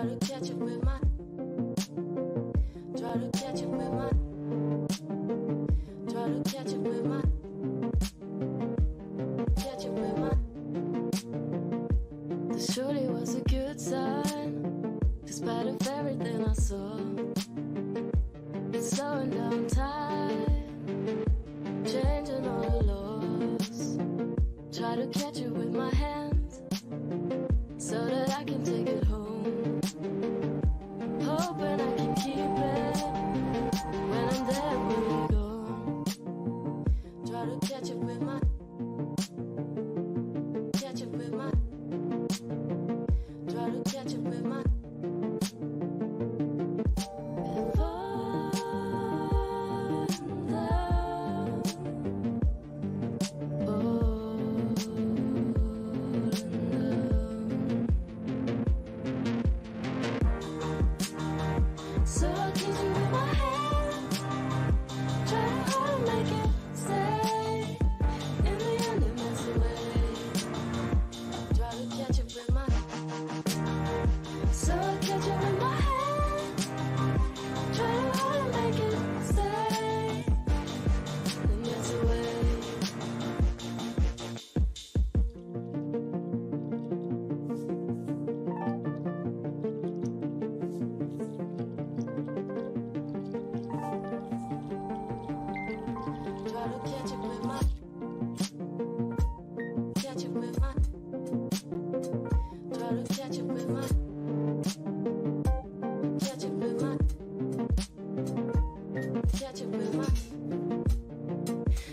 Try to catch up with my. Try to catch up with my. Try to catch up with my. Catch up with my. This surely was a good sign, despite of everything I saw. It's slowing down time, changing all the laws. Try to catch it with my hands, so that I can take it home. Hoping I can keep it when I'm there, when you go. Try to catch it with my. Catch it with my. Try to catch it with my.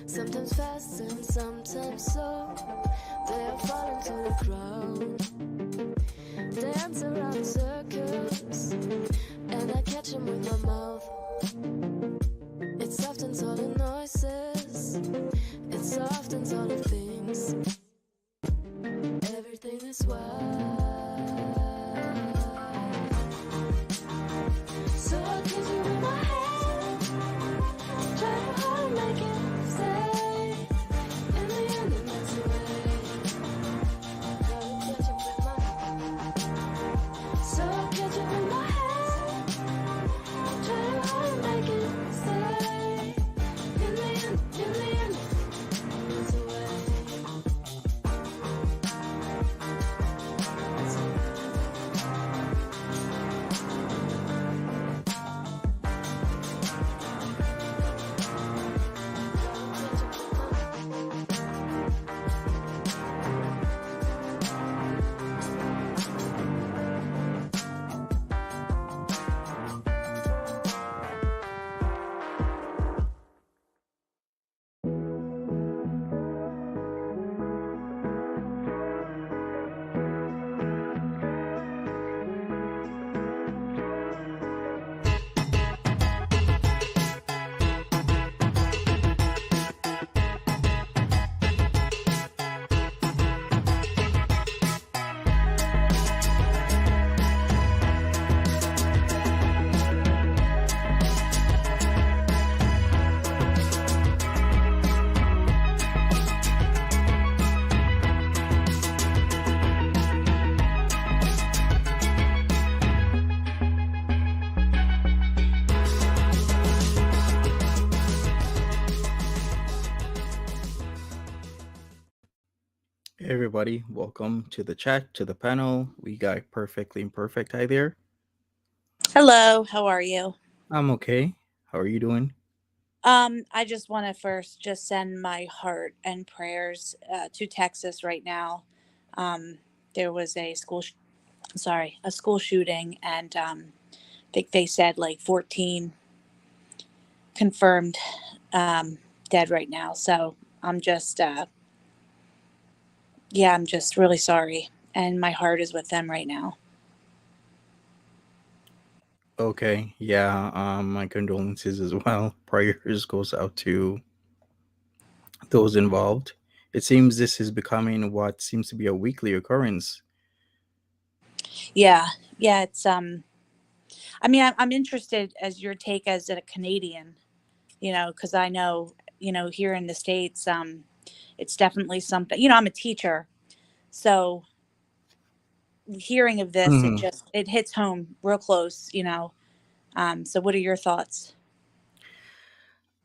Sometimes fast and sometimes slow, they are falling to the ground. Dance around circles, and I catch them with my mouth. It softens all the noises, it softens all the things. Everything is wild. So I kiss you with my hand, try to hard to make it stay. In the end it melts away. Try to catch it with my. So I catch it with my hand, try to hard to make it stay. In the end it melts away. Hey everybody, welcome to the chat, to the panel. We got Perfectly Imperfect. Hi there. Hello, how are you? I'm okay. How are you doing? I just want to first just send my heart and prayers to Texas right now. There was a school shooting, and I think they said like 14 confirmed dead right now. So I'm just I'm just really sorry, and my heart is with them right now. Okay, yeah, my condolences as well. Prayers goes out to those involved. It seems this is becoming what seems to be a weekly occurrence. Yeah, it's I mean, I'm interested as your take as a Canadian, because I know, here in the States, it's definitely something, I'm a teacher. So hearing of this, Hmm. it hits home real close, you know. So what are your thoughts?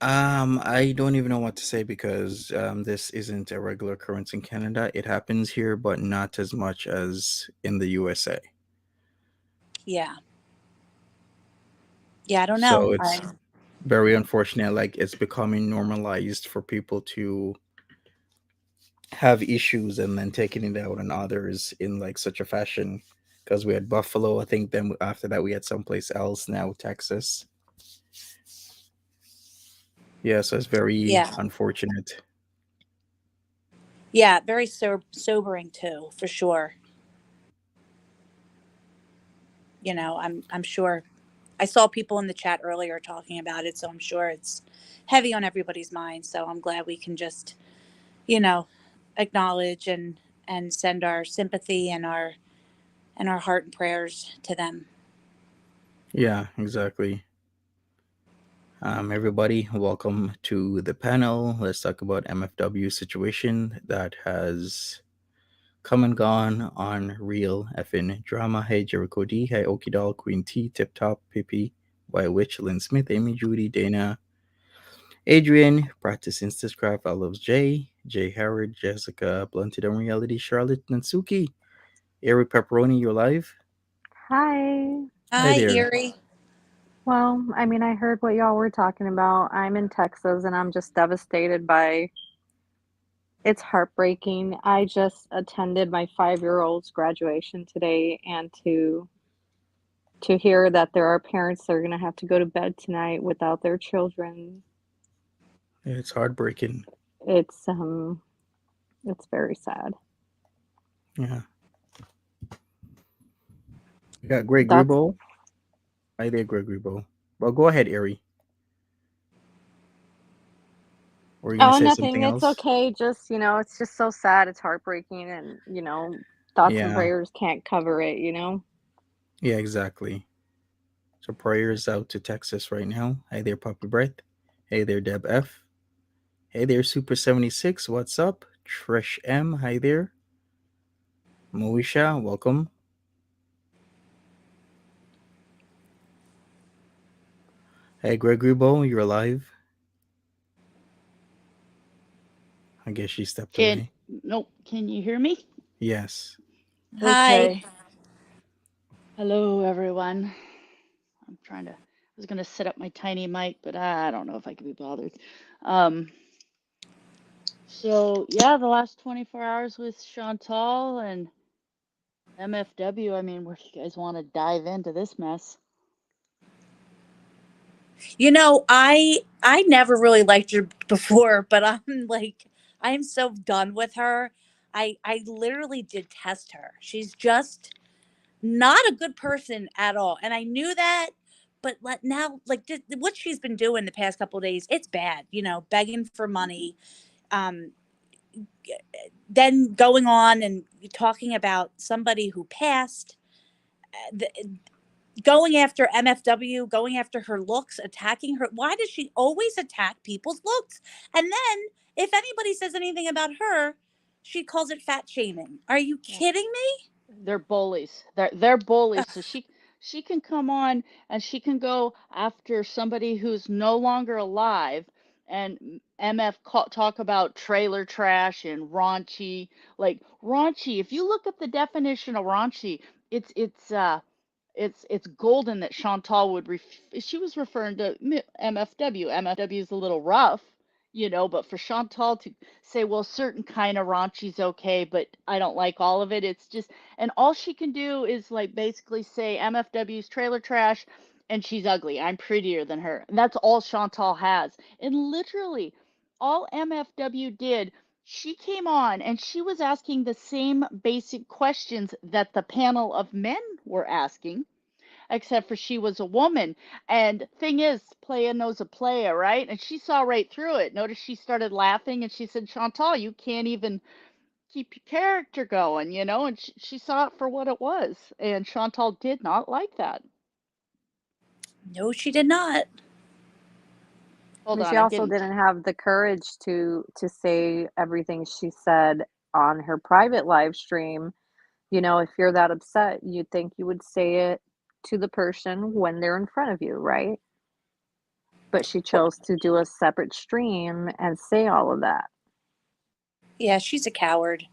I don't even know what to say because this isn't a regular occurrence in Canada. It happens here, but not as much as in the USA. Yeah. Yeah, I don't know. So it's very unfortunate. Like it's becoming normalized for people to have issues and then taking it out on others in like such a fashion. Because we had Buffalo, I think. Then after that, we had someplace else. Now Texas. Yeah, so it's very Yeah. unfortunate. Yeah, very sobering too, for sure. You know, I'm sure I saw people in the chat earlier talking about it, so I'm sure it's heavy on everybody's mind. So I'm glad we can just, you know, acknowledge and send our sympathy and our heart and prayers to them. Yeah, exactly. Everybody, welcome to the panel. Let's talk about MFW situation that has come and gone on real effing drama. Hey, Jericho D. Hey, Okidal, Queen T, Tip Top, Pippi, White Witch, Lynn Smith, Amy, Judy, Dana, Adrian, Practice Instacraft, I Loves Jay, Jay Howard, Jessica, Blunted on Reality, Charlotte, Natsuki, Eric Pepperoni, you're live. Hi. Hi Hi, there. Erie. Well, I mean, I heard what y'all were talking about. I'm in Texas and I'm just devastated by it's heartbreaking. I just attended my 5-year-old's graduation today and to hear that there are parents that are going to have to go to bed tonight without their children. It's heartbreaking. It's very sad. Yeah. We got Greg That's Gribble. Hi there, Greg Gribble. Well, go ahead, Ari. Or are you gonna Oh, say nothing. something It's else? okay. Just, it's just so sad. It's heartbreaking and, thoughts and Yeah. prayers can't cover it. Yeah, exactly. So prayers out to Texas right now. Hey there, Puppy Breath. Hey there, Deb F. Hey there, Super 76. What's up? Trish M. Hi there. Moisha, welcome. Hey, Gregory Bo, you're alive. I guess she stepped Can away. nope, can you hear me? Yes. Hi. Okay. Hello everyone. I was gonna set up my tiny mic, but I don't know if I can be bothered. Um so yeah, the last 24 hours with Chantal and MFW, I mean, where do you guys want to dive into this mess? You know, I never really liked her before, but I'm like I am so done with her. I literally detest her. She's just not a good person at all. And I knew that, but now like what she's been doing the past couple of days, it's bad, you know, begging for money. Um then going on and talking about somebody who passed, the, going after MFW, going after her looks, attacking her. Why does she always attack people's looks? And then if anybody says anything about her, she calls it fat shaming. Are you Yeah. kidding me? They're bullies. They're bullies. So she can come on and she can go after somebody who's no longer alive and talk about trailer trash and raunchy. Like raunchy, if you look up the definition of raunchy, it's golden that Chantal would she was referring to MFW. MFW is a little rough, but for Chantal to say, well, certain kind of raunchy's okay, but I don't like all of it. It's just, and all she can do is like basically say MFW's trailer trash and she's ugly. I'm prettier than her. And that's all Chantal has. And literally all MFW did, she came on and she was asking the same basic questions that the panel of men were asking, except for she was a woman. And thing is, Playa knows a Playa, right? And she saw right through it. Notice she started laughing and she said, Chantal, you can't even keep your character going, and she saw it for what it was. And Chantal did not like that. No, she did not. Hold And on, she I'm also getting. didn't have the courage to say everything she said on her private live stream You know, if you're that upset, you'd think you would say it to the person when they're in front of you, right? But she chose to do a separate stream and say all of that. Yeah, she's a coward.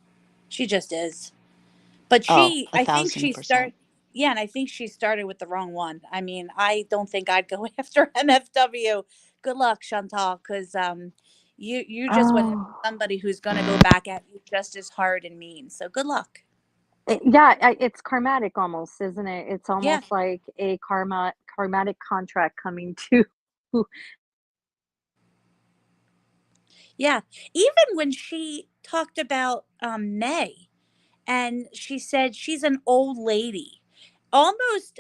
She just is. But Oh, I think she 1000%. yeah, and I think she started with the wrong one. I mean, I don't think I'd go after MFW. Good luck, Chantal, because you just went after Oh, somebody who's going to go back at you just as hard and mean. So good luck. yeah, it's karmatic almost, isn't it? It's Yeah, almost like a karmatic contract coming to. yeah. Even when she talked about May, and she said she's an old lady, almost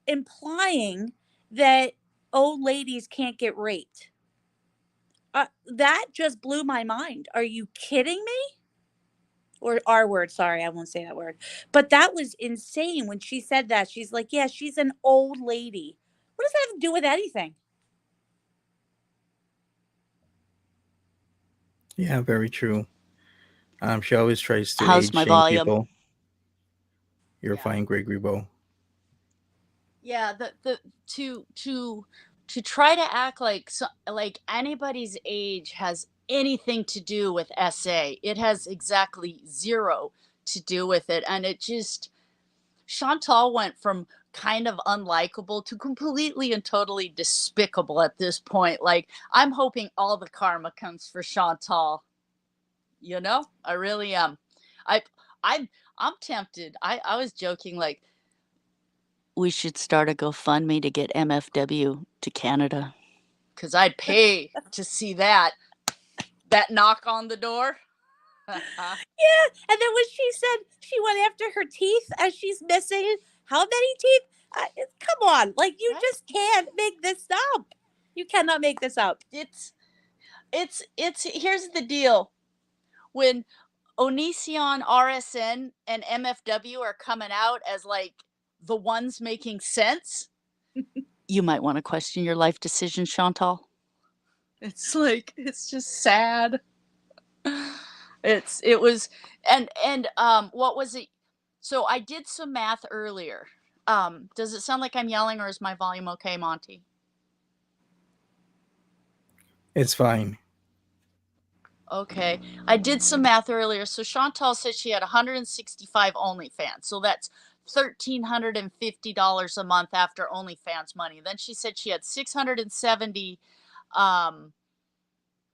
implying that old ladies can't get raped. That just blew my mind. Are you kidding me? Or R word, sorry, I won't say that word. But that was insane when she said that. She's like, yeah, she's an old lady. What does that have to do with anything? Yeah, very true. She always tries to How's age my shame volume? people. You're Yeah. fine, Gregory Bo. Yeah, the to try to act like like anybody's age has anything to do with SA. It has exactly zero to do with it, and it just Chantal went from kind of unlikable to completely and totally despicable at this point. Like, I'm hoping all the karma comes for Chantal. You know, I really am. I I'm I'm tempted. I was joking like we should start a GoFundMe to get MFW to Canada because I'd pay to see that knock on the door. Yeah. And then when she said she went after her teeth as she's missing how many teeth? Come on. Like, you Right? just can't make this up. You cannot make this up. It's here's the deal. When Onision, RSN, and MFW are coming out as like the ones making sense, you might want to question your life decision, Chantal. It's like it's just sad. It was and what was it? So I did some math earlier. Does it sound like I'm yelling or is my volume okay, Monty? It's fine. Okay. I did some math earlier. So Chantal said she had 165 OnlyFans. So that's $1,350 a month after OnlyFans money. Then she said she had 670 um,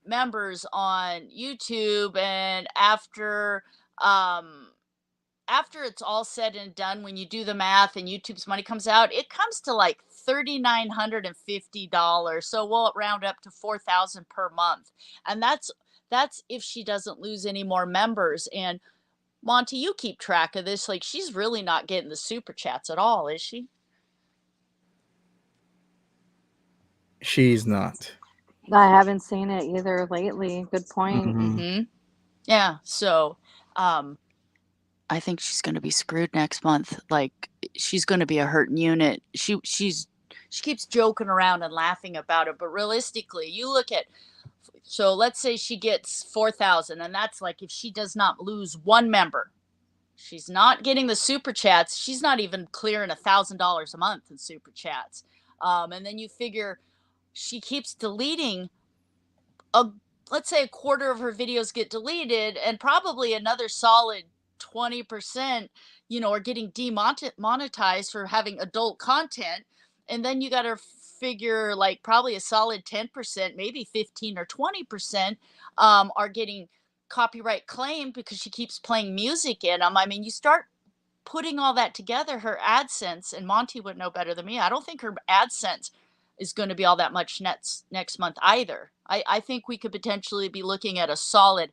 members on YouTube, and after it's all said and done, when you do the math and YouTube's money comes out, it comes to like $3,950. So we'll round up to 4,000 per month, and that's if she doesn't lose any more members. And Monty, you keep track of this. Like, she's really not getting the super chats at all, is she? She's not. I haven't seen it either lately. Good point. Hmm. Mm-hmm. Yeah. So, I think she's going to be screwed next month. Like, she's going to be a hurting unit. She keeps joking around and laughing about it, but realistically, you look at, so let's say she gets 4,000, and that's like if she does not lose one member, she's not getting the super chats. She's not even clearing $1,000 a month in super chats. And then you figure she keeps deleting a, let's say a quarter of her videos get deleted, and probably another solid 20%, are getting demonetized for having adult content. And then you got to figure like probably a solid 10%, maybe 15 or 20% are getting copyright claimed because she keeps playing music in them. I mean, you start putting all that together, her AdSense, and Monty would know better than me. I don't think her AdSense is going to be all that much next month either. I think we could potentially be looking at a solid,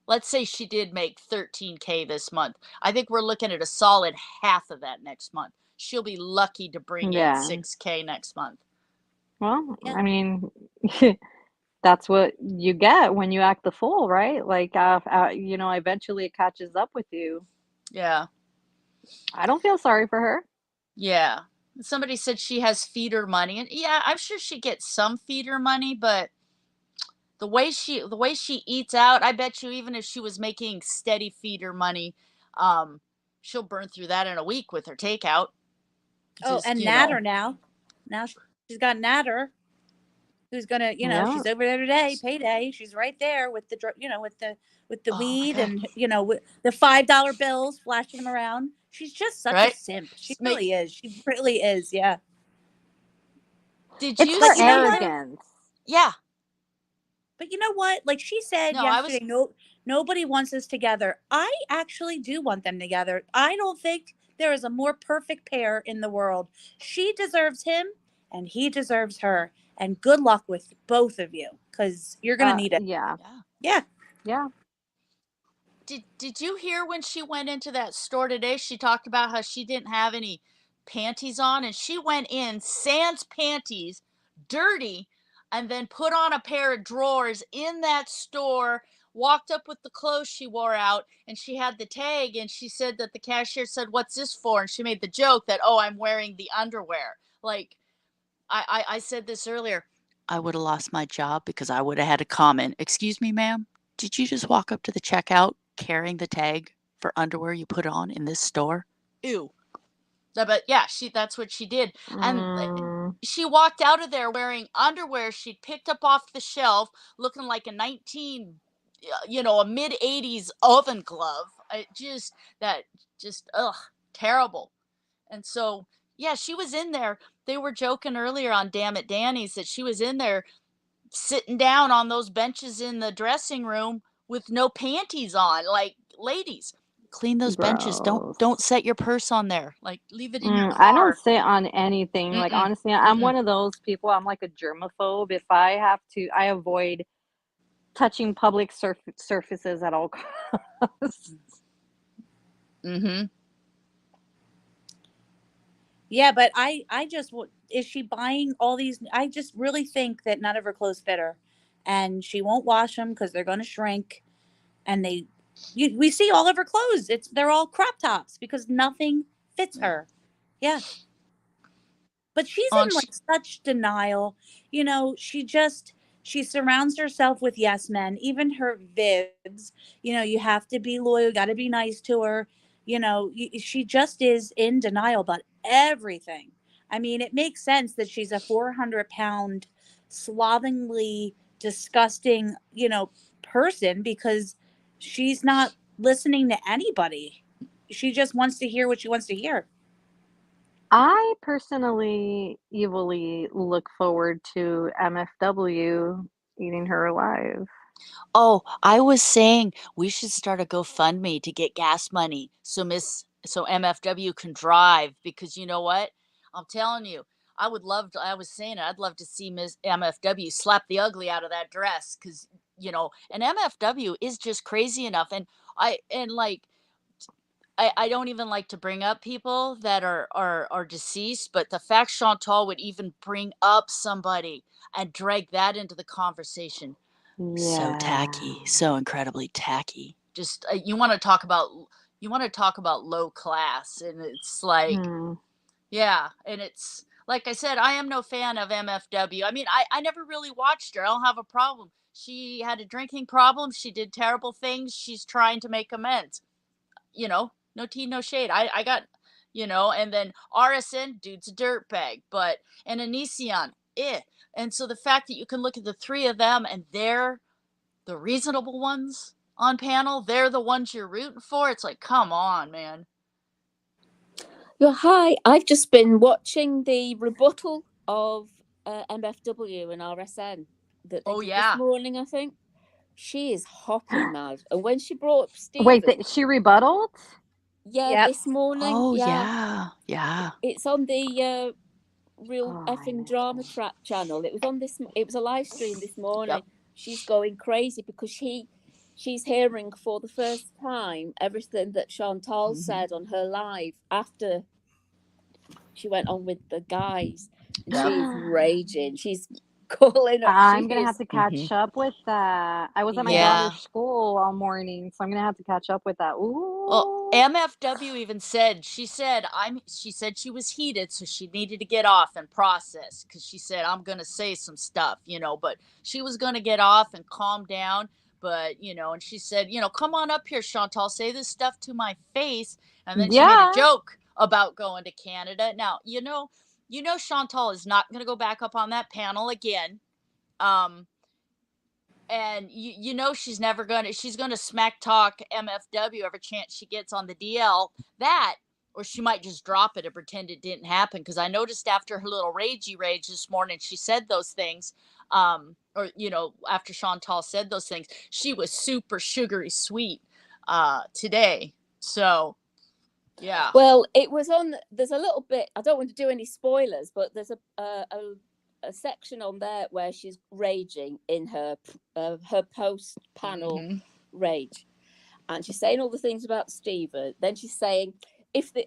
let's say she did make 13K this month. I think we're looking at a solid half of that next month. She'll be lucky to bring in Yeah. 6K next month. Well, Yeah. I mean, that's what you get when you act the fool, right? Like, eventually it catches up with you. Yeah. I don't feel sorry for her. Yeah. Somebody said she has feeder money, and yeah, I'm sure she gets some feeder money, but the way she eats out, I bet you even if she was making steady feeder money, um, she'll burn through that in a week with her takeout. Oh, Just, and you know. Natter now. Now she's got Natter, who's gonna, you know, Yeah. she's over there today, payday. She's right there with the, you know, with the Oh my weed God. and, you know, with the $5 bills, flashing them around. She's just such a Right? simp. She Make- really is. She really is. Yeah. Did It's you her see you know what? arrogance. Yeah. But you know what? Like she said No, I was yesterday, nobody wants us together. I actually do want them together. I don't think there is a more perfect pair in the world. She deserves him and he deserves her. And good luck with both of you, because you're gonna need it. Yeah. yeah. Yeah. Yeah. Did you hear when she went into that store today? She talked about how she didn't have any panties on, and she went in sans panties, dirty, and then put on a pair of drawers in that store, walked up with the clothes she wore out, and she had the tag, and she said that the cashier said, "What's this for?" And she made the joke that, "Oh, I'm wearing the underwear." Like, I said this earlier. I would have lost my job because I would have had a comment. "Excuse me, ma'am, did you just walk up to the checkout carrying the tag for underwear you put on in this store?" Ew. But yeah, that's what she did. And she walked out of there wearing underwear she'd picked up off the shelf, looking like a a mid 80s oven glove. Ugh, terrible. And so, yeah, she was in there. They were joking earlier on Damn It Danny's that she was in there sitting down on those benches in the dressing room with no panties on. Like, ladies, clean those benches. Gross. Don't set your purse on there. Like, leave it in your I don't car. sit on anything. Like, Mm-mm. honestly, I'm Mm-mm. one of those people. I'm like a germaphobe. If I have to, I avoid touching public surfaces at all costs. Mm-hmm. Yeah, but I just is she buying all these? I just really think that none of her clothes fit her, and she won't wash them because they're going to shrink. And we see all of her clothes. They're all crop tops because nothing fits her. Yeah. But she's in like such denial. You know, she surrounds herself with yes men, even her vids. You know, you have to be loyal, got to be nice to her. You know, she just is in denial about everything. I mean, it makes sense that she's a 400-pound, slovenly, disgusting, person, because she's not listening to anybody. She just wants to hear what she wants to hear. I personally evilly look forward to MFW eating her alive. Oh, I was saying we should start a GoFundMe to get gas money so MFW can drive, because you know what? I'm telling you, I was saying it, I'd love to see Miss MFW slap the ugly out of that dress, because and MFW is just crazy enough. And I don't even like to bring up people that are deceased, but the fact Chantal would even bring up somebody and drag that into the conversation, so tacky, so incredibly tacky. Just you want to talk about low class, and it's like, yeah, and it's like I said, I am no fan of MFW. I mean, I never really watched her. I don't have a problem. She had a drinking problem. She did terrible things. She's trying to make amends. No tea, no shade. I got, and then RSN, dude's a dirtbag, and Onision, And so the fact that you can look at the three of them and they're the reasonable ones on panel, they're the ones you're rooting for. It's like, come on, man. Hi, I've just been watching the rebuttal of MFW and RSN that they did this morning, I think. She is hopping mad. And when she brought up Stephen... Wait, she rebutted? Yeah, this morning. Oh, yeah. It's on the Real Effing Drama Track channel. It was a live stream this morning. Yep. She's going crazy because she's hearing for the first time everything that Chantal said on her live after she went on with the guys. And she's raging. She's calling up. I'm going to have to catch up with that. I was at my daughter's school all morning, so I'm going to have to catch up with that. Ooh. Well, MFW even said, she said she was heated, so she needed to get off and process, because she said, I'm going to say some stuff, but she was going to get off and calm down. but and she said, come on up here, Chantal, say this stuff to my face. And then she made a joke about going to Canada. Now, Chantal is not going to go back up on that panel again. And she's never she's going to smack talk MFW every chance she gets on the DL, or she might just drop it and pretend it didn't happen. Because I noticed after her little ragey rage this morning, she said those things, after Chantal said those things, she was super sugary sweet today. So, yeah. Well, it was there's a little bit, I don't want to do any spoilers, but there's a section on there where she's raging in her post panel rage, and she's saying all the things about Steven. Then she's saying,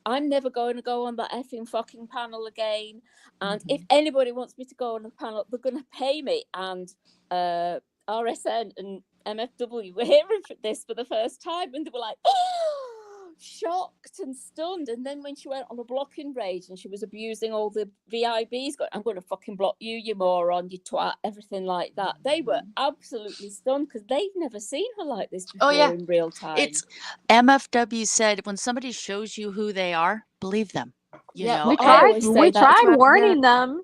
I'm never going to go on that effing fucking panel again, and if anybody wants me to go on a panel, they're going to pay me. And RSN and MFW were hearing this for the first time, and they were like, oh, shocked and stunned. And then when she went on a blocking rage and she was abusing all the VIBs, going, I'm going to fucking block you, you moron, you twat, everything like that, they were absolutely stunned because they've never seen her like this before in real time. It's MFW said, when somebody shows you who they are, believe them. We tried warning them.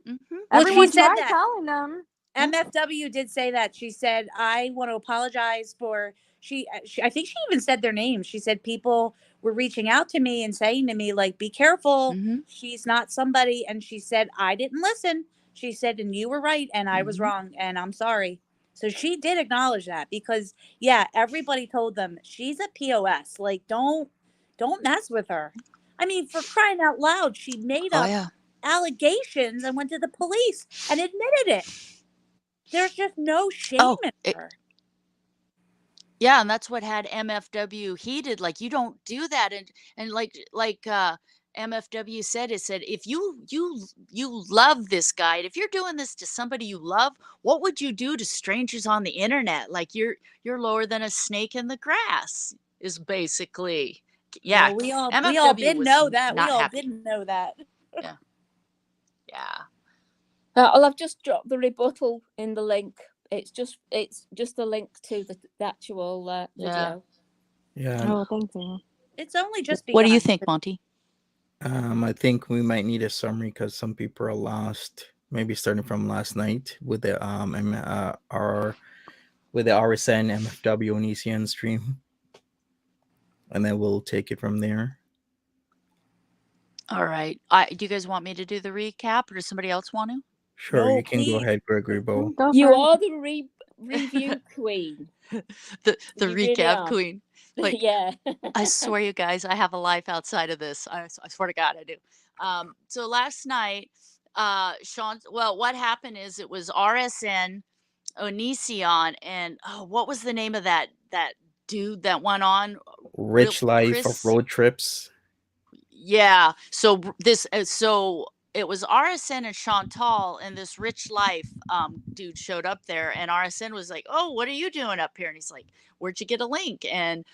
Everyone tried telling them. MFW did say that. She said, I want to apologize for, I think she even said their names. She said people were reaching out to me and saying to me, like, be careful. She's not somebody. And she said, I didn't listen. She said, and you were right. And I was wrong. And I'm sorry. So she did acknowledge that because, everybody told them she's a POS. Like, don't mess with her. I mean, for crying out loud, she made up allegations and went to the police and admitted it. There's just no shame in her. Yeah, and that's what had MFW heated. Like, you don't do that, and like MFW said, if you love this guy, if you're doing this to somebody you love, what would you do to strangers on the internet? Like, you're lower than a snake in the grass. Is basically, Well, we all didn't know that. We all didn't know that. I've just dropped the rebuttal in the link. It's just a link to the actual video. Yeah. Oh, thank you. It's only just begun. What do you think, Monty? I think we might need a summary because some people are lost. Maybe starting from last night with the RSN MFW and ECN stream, and then we'll take it from there. All right. Do you guys want me to do the recap, or does somebody else want to? Sure, you can go ahead, Gregory Bo. You are the review queen. the recap queen. Like, yeah. I swear, you guys, I have a life outside of this. I swear to God, I do. So last night, what happened is it was RSN, Onision, and what was the name of that dude that went on? Rich Life of Road Trips. Yeah. So it was RSN and Chantal, and this Rich Life dude showed up there, and RSN was like, oh, what are you doing up here? And he's like, where'd you get a link? And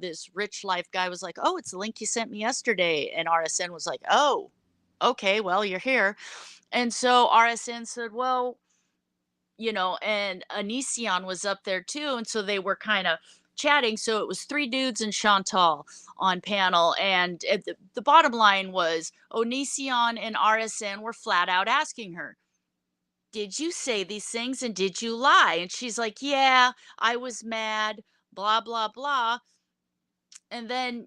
this Rich Life guy was like, oh, it's a link you sent me yesterday. And RSN was like, oh, okay, well, you're here. And so RSN said, well, and Onision was up there too. And so they were kind of chatting. So it was 3 dudes and Chantal on panel. And the bottom line was Onision and RSN were flat out asking her, did you say these things and did you lie? And she's like, yeah, I was mad, blah, blah, blah. And then,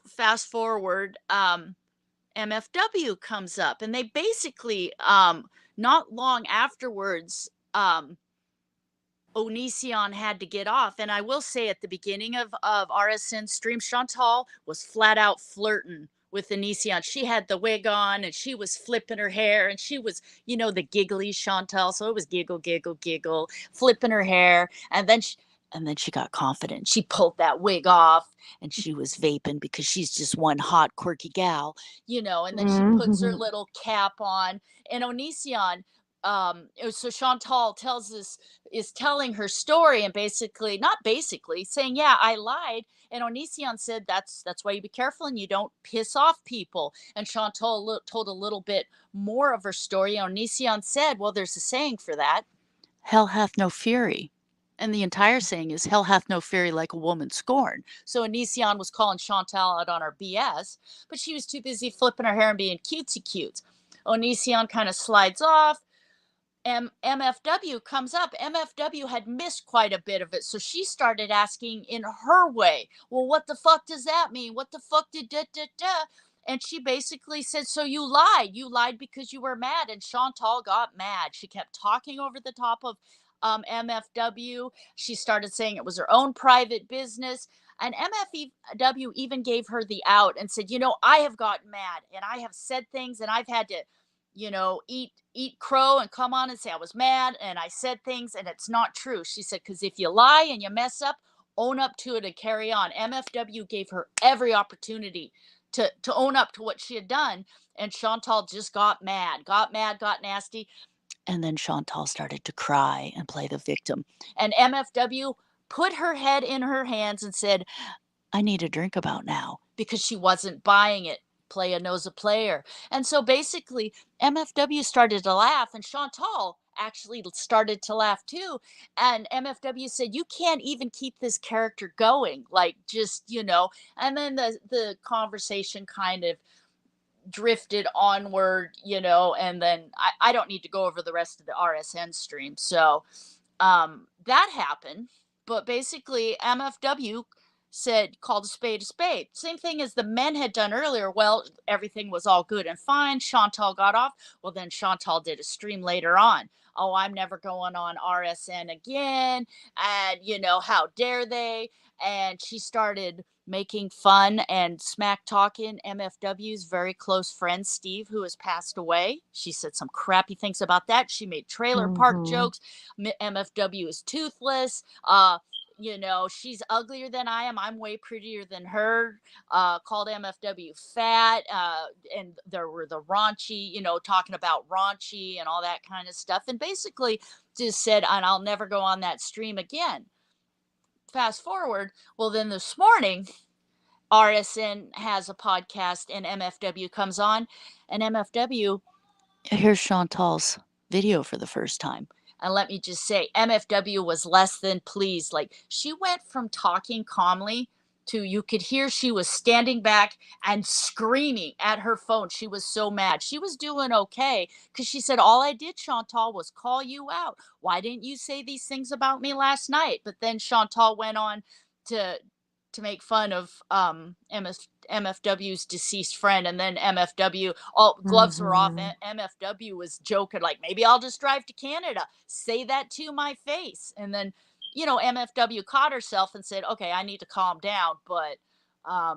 fast forward, MFW comes up, and they basically, not long afterwards, Onision had to get off. And I will say, at the beginning of RSN stream, Chantal was flat out flirting with Onision. She had the wig on and she was flipping her hair, and she was, the giggly Chantal. So it was giggle, giggle, giggle, flipping her hair. And then she got confident. She pulled that wig off and she was vaping because she's just one hot, quirky gal, and then she puts her little cap on. And Onision, so Chantal is telling her story, and saying, yeah, I lied. And Onision said, that's why you be careful and you don't piss off people. And Chantal told a little bit more of her story. Onision said, well, there's a saying for that. Hell hath no fury. And the entire saying is, hell hath no fury like a woman scorned. So Onision was calling Chantal out on her BS, but she was too busy flipping her hair and being cutesy cute. Onision kind of slides off. MFW comes up. MFW had missed quite a bit of it, so she started asking in her way, well, what the fuck does that mean? What the fuck did da? And she basically said, so you lied because you were mad. And Chantal got mad. She kept talking over the top of MFW. She started saying it was her own private business. And MFW even gave her the out and said, I have gotten mad and I have said things and I've had to, eat crow and come on and say I was mad and I said things and it's not true. She said, because if you lie and you mess up, own up to it and carry on. MFW gave her every opportunity to own up to what she had done. And Chantal just got mad, got nasty. And then Chantal started to cry and play the victim. And MFW put her head in her hands and said, I need a drink about now, because she wasn't buying it. Player knows a player. And so basically, MFW started to laugh, and Chantal actually started to laugh too. And MFW said, you can't even keep this character going. Like, just, and then the conversation kind of drifted onward, and then I don't need to go over the rest of the RSN stream. So that happened. But basically, MFW called a spade a spade. Same thing as the men had done earlier. Well, everything was all good and fine. Chantal got off. Well, then Chantal did a stream later on. Oh, I'm never going on RSN again. And, how dare they? And she started making fun and smack talking MFW's very close friend, Steve, who has passed away. She said some crappy things about that. She made trailer park jokes. MFW is toothless. She's uglier than I am. I'm way prettier than her. Called MFW fat. And there were the raunchy, talking about raunchy and all that kind of stuff. And basically just said, and I'll never go on that stream again. Fast forward. Well, then this morning, RSN has a podcast and MFW comes on. And MFW, here's Chantal's video for the first time. And let me just say, MFW was less than pleased. Like, she went from talking calmly to, you could hear she was standing back and screaming at her phone. She was so mad. She was doing okay because she said, all I did, Chantal, was call you out. Why didn't you say these things about me last night? But then Chantal went on to make fun of MFW's deceased friend, and then MFW, all gloves were off. MFW was joking, like, maybe I'll just drive to Canada, say that to my face. And then, MFW caught herself and said, okay, I need to calm down. But I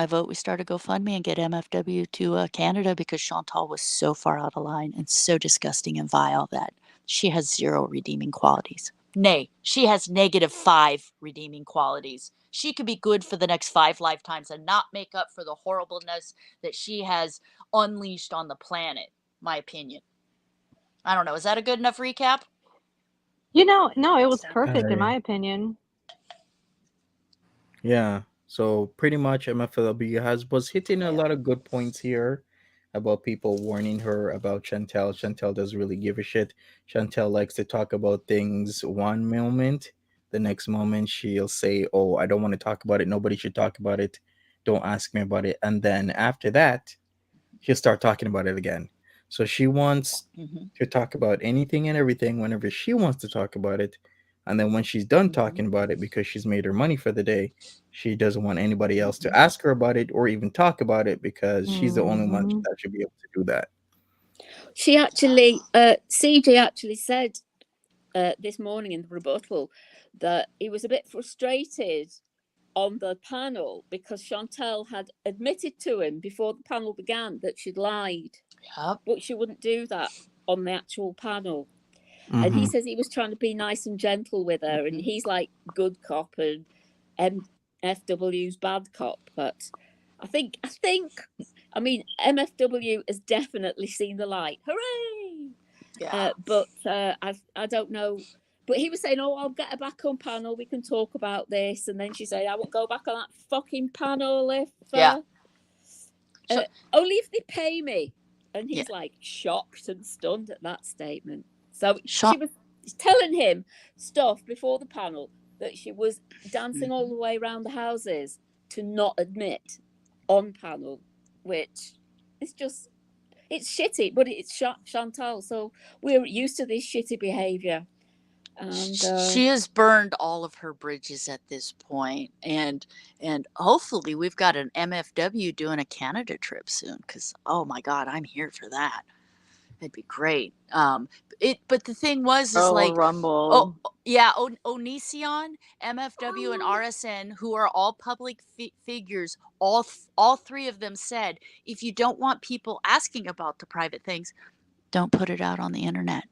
vote we start a GoFundMe and get MFW to Canada, because Chantal was so far out of line and so disgusting and vile that she has zero redeeming qualities. Nay, she has -5 redeeming qualities. She could be good for the next 5 lifetimes and not make up for the horribleness that she has unleashed on the planet, my opinion. I don't know. Is that a good enough recap? No, it was perfect in my opinion. Yeah. So pretty much MFW was hitting a lot of good points here about people warning her about Chantal. Chantal doesn't really give a shit. Chantal likes to talk about things one moment. The next moment she'll say, oh, I don't want to talk about it. Nobody should talk about it. Don't ask me about it. And then after that, she'll start talking about it again. So she wants to talk about anything and everything whenever she wants to talk about it. And then when she's done talking about it, because she's made her money for the day, she doesn't want anybody else to ask her about it or even talk about it, because she's the only one that should be able to do that. She actually, CJ actually said this morning in the rebuttal that he was a bit frustrated on the panel because Chantal had admitted to him before the panel began that she'd lied. Yep. But she wouldn't do that on the actual panel. And he says he was trying to be nice and gentle with her, and he's like good cop and MFW's bad cop. But I think MFW has definitely seen the light. Hooray! Yeah. But I don't know. But he was saying, oh, I'll get her back on panel. We can talk about this. And then she said, I won't go back on that fucking panel if only if they pay me. And he's like shocked and stunned at that statement. So she was telling him stuff before the panel that she was dancing all the way around the houses to not admit on panel, which is just, it's shitty, but it's Chantal, so we're used to this shitty behavior. And she has burned all of her bridges at this point, and hopefully we've got an MFW doing a Canada trip soon, because oh my god, I'm here for that. It'd be great. But the thing was, is like, Rumble. yeah, Onision, MFW, and RSN, who are all public figures, all three of them said, if you don't want people asking about the private things, don't put it out on the internet.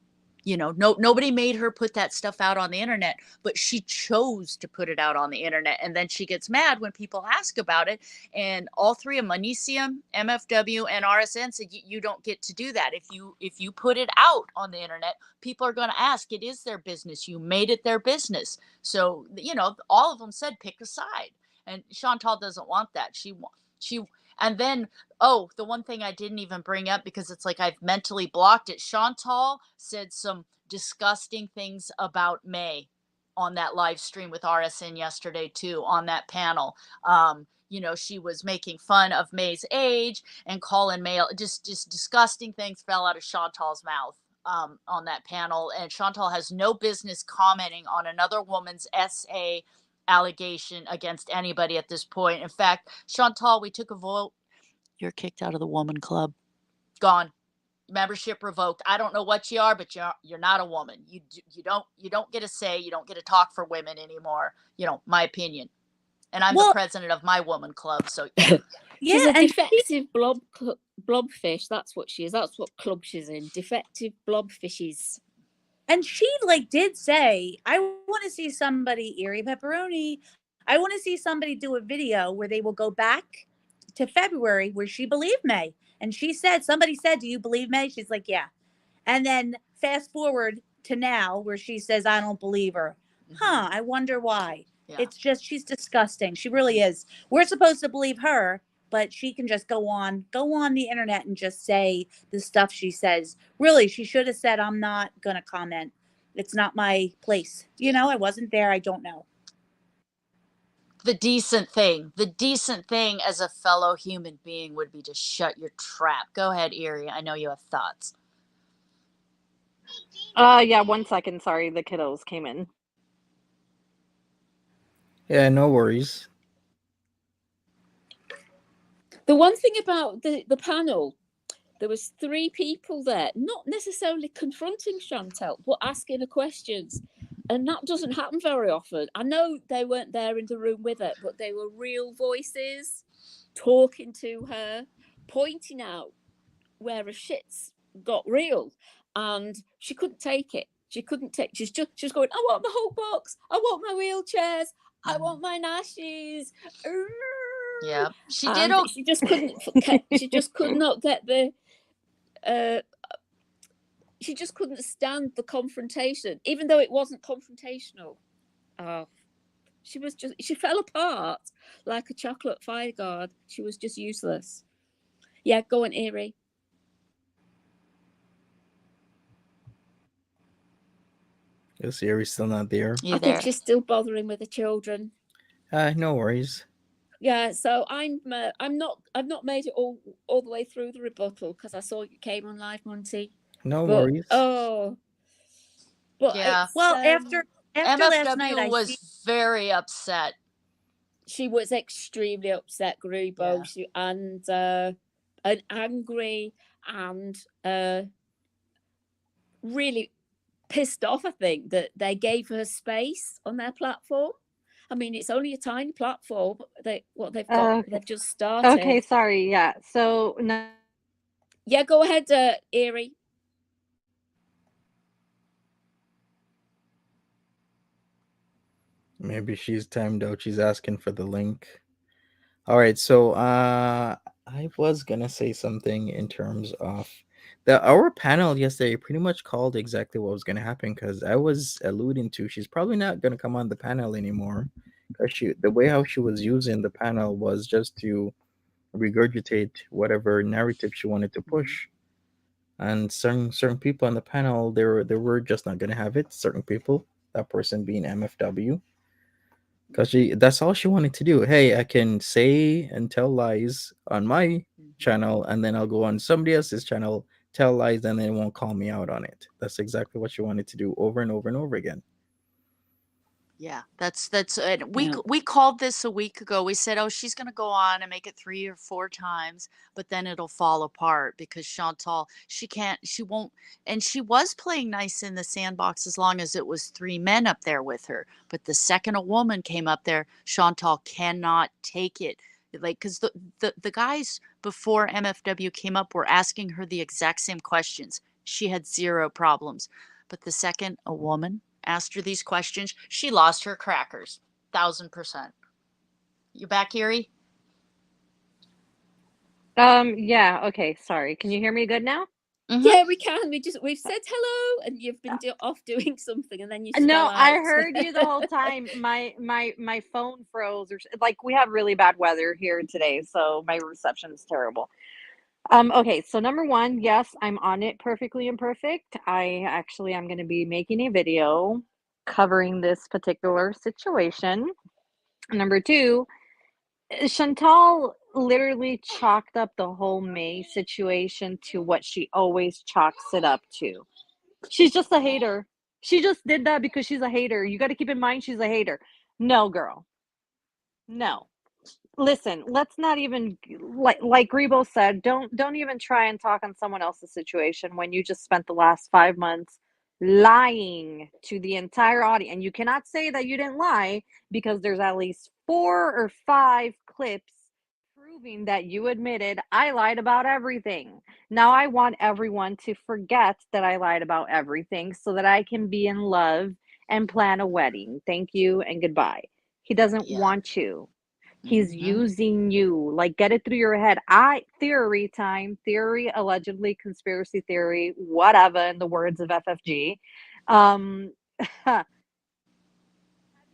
You know, nobody made her put that stuff out on the internet, but she chose to put it out on the internet. And then she gets mad when people ask about it. And all three of them, Onision, MFW, and RSN, said, you don't get to do that. If you put it out on the internet, people are going to ask. It is their business. You made it their business. So, you know, all of them said, pick a side. And Chantal doesn't want that. She, and then, oh, the one thing I didn't even bring up, because it's like I've mentally blocked it. Chantal said some disgusting things about May on that live stream with RSN yesterday too, on that panel. You know, she was making fun of May's age and calling May, just disgusting things fell out of Chantal's mouth on that panel. And Chantal has no business commenting on another woman's SA allegation against anybody at this point. In fact, Chantal, we took a vote. You're kicked out of the woman club. Gone. Membership revoked. I don't know what you are, but you're not a woman. You don't get a say. You don't get to talk for women anymore. You know, my opinion. And I'm the president of my woman club. So she's a defective blobfish. That's what she is. That's what club she's in. Defective blobfishes. And she like did say, I want to see somebody, Erie Pepperoni, I want to see somebody do a video where they will go back to February where she believed May. And she said, somebody said, do you believe May? She's like, yeah. And then fast forward to now where she says, I don't believe her. Huh, I wonder why. Yeah. It's just, she's disgusting. She really is. We're supposed to believe her, but she can just go on the internet and just say the stuff she says. Really, she should have said, I'm not going to comment. It's not my place. You know, I wasn't there. I don't know. The decent thing as a fellow human being would be to shut your trap. Go ahead, Erie. I know you have thoughts. Yeah, 1 second. Sorry, the kiddos came in. Yeah, no worries. The one thing about the panel, there was 3 people there, not necessarily confronting Chantal, but asking her questions. And that doesn't happen very often. I know they weren't there in the room with her, but they were real voices talking to her, pointing out where her shits got real. And she couldn't take it. She's going, I want the whole box. I want my wheelchairs. I want my nashies. Yeah, she did. She just couldn't. She just could not get the. She just couldn't stand the confrontation, even though it wasn't confrontational. She fell apart like a chocolate fire guard. She was just useless. Yeah, go on, Erie. Is Erie still not there? I think she's still bothering with the children. No worries. Yeah, so I've not made it all the way through the rebuttal because I saw you came on live, Monty. No worries. Oh, but yeah. Well, after MFW last night, was very upset. She was extremely upset, Grubo, and angry and really pissed off. I think that they gave her space on their platform. I mean, it's only a tiny platform. They've just started. Okay, sorry. Yeah. So no. Yeah, go ahead, Erie. Maybe she's timed out. She's asking for the link. All right. So I was gonna say something in terms of our panel yesterday pretty much called exactly what was gonna happen, because I was alluding to she's probably not gonna come on the panel anymore. The way how she was using the panel was just to regurgitate whatever narrative she wanted to push. and certain people on the panel, they were just not gonna have it. Certain people, that person being MFW, because that's all she wanted to do. Hey, I can say and tell lies on my channel, and then I'll go on somebody else's channel, tell lies, and they won't call me out on it. That's exactly what she wanted to do over and over and over again. Yeah, that's and we called this a week ago. We said, "Oh, she's going to go on and make it 3 or 4 times, but then it'll fall apart because Chantal, she won't." And she was playing nice in the sandbox as long as it was 3 men up there with her. But the second a woman came up there, Chantal cannot take it. Like, because the guys before MFW came up were asking her the exact same questions. She had 0 problems. But the second a woman asked her these questions, she lost her crackers. 1000%. You back, Erie? Yeah, okay, sorry. Can you hear me good now? Yeah, we can. We've said hello, and you've been off doing something, and then you No, fell I out. heard you the whole time. My phone froze, or like we have really bad weather here today, so my reception is terrible. Okay, so number one, yes, I'm on it perfectly imperfect. I actually am going to be making a video covering this particular situation. Number two, Chantal literally chalked up the whole May situation to what she always chalks it up to. She's just a hater. She just did that because she's a hater. You got to keep in mind she's a hater. No, girl. No. Listen, let's not even like Rebo said, don't even try and talk on someone else's situation when you just spent the last 5 months lying to the entire audience. And you cannot say that you didn't lie because there's at least 4 or 5 clips proving that you admitted I lied about everything. Now I want everyone to forget that I lied about everything so that I can be in love and plan a wedding. Thank you and goodbye. He doesn't want you. He's using you. Like, get it through your head. Theory time, theory, allegedly, conspiracy theory, whatever, in the words of FFG. Have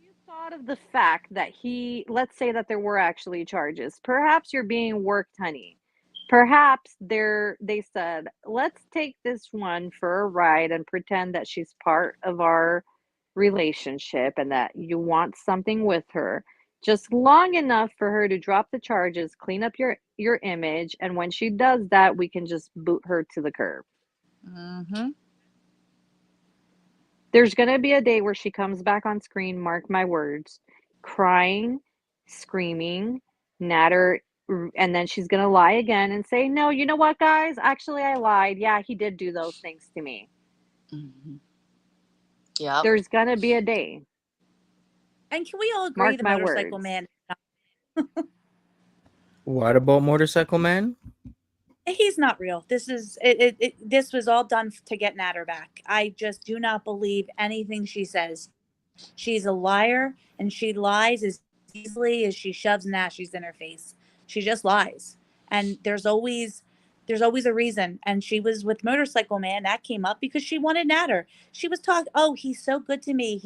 you thought of the fact that let's say that there were actually charges. Perhaps you're being worked, honey. Perhaps they said, let's take this one for a ride and pretend that she's part of our relationship and that you want something with her just long enough for her to drop the charges, clean up your image, and when she does that, we can just boot her to the curb. There's going to be a day where she comes back on screen, mark my words, crying, screaming, natter, and then she's going to lie again and say, no, you know what, guys? Actually, I lied. Yeah, he did do those things to me. Yeah. There's going to be a day. And can we all agree Mark the my motorcycle words. man? What about Motorcycle Man? He's not real. This is it. This was all done to get Natter back. I just do not believe anything she says. She's a liar, and she lies as easily as she shoves nashies in her face. She just lies, and there's always a reason. And she was with Motorcycle Man. That came up because she wanted Natter. She was talking. Oh, he's so good to me.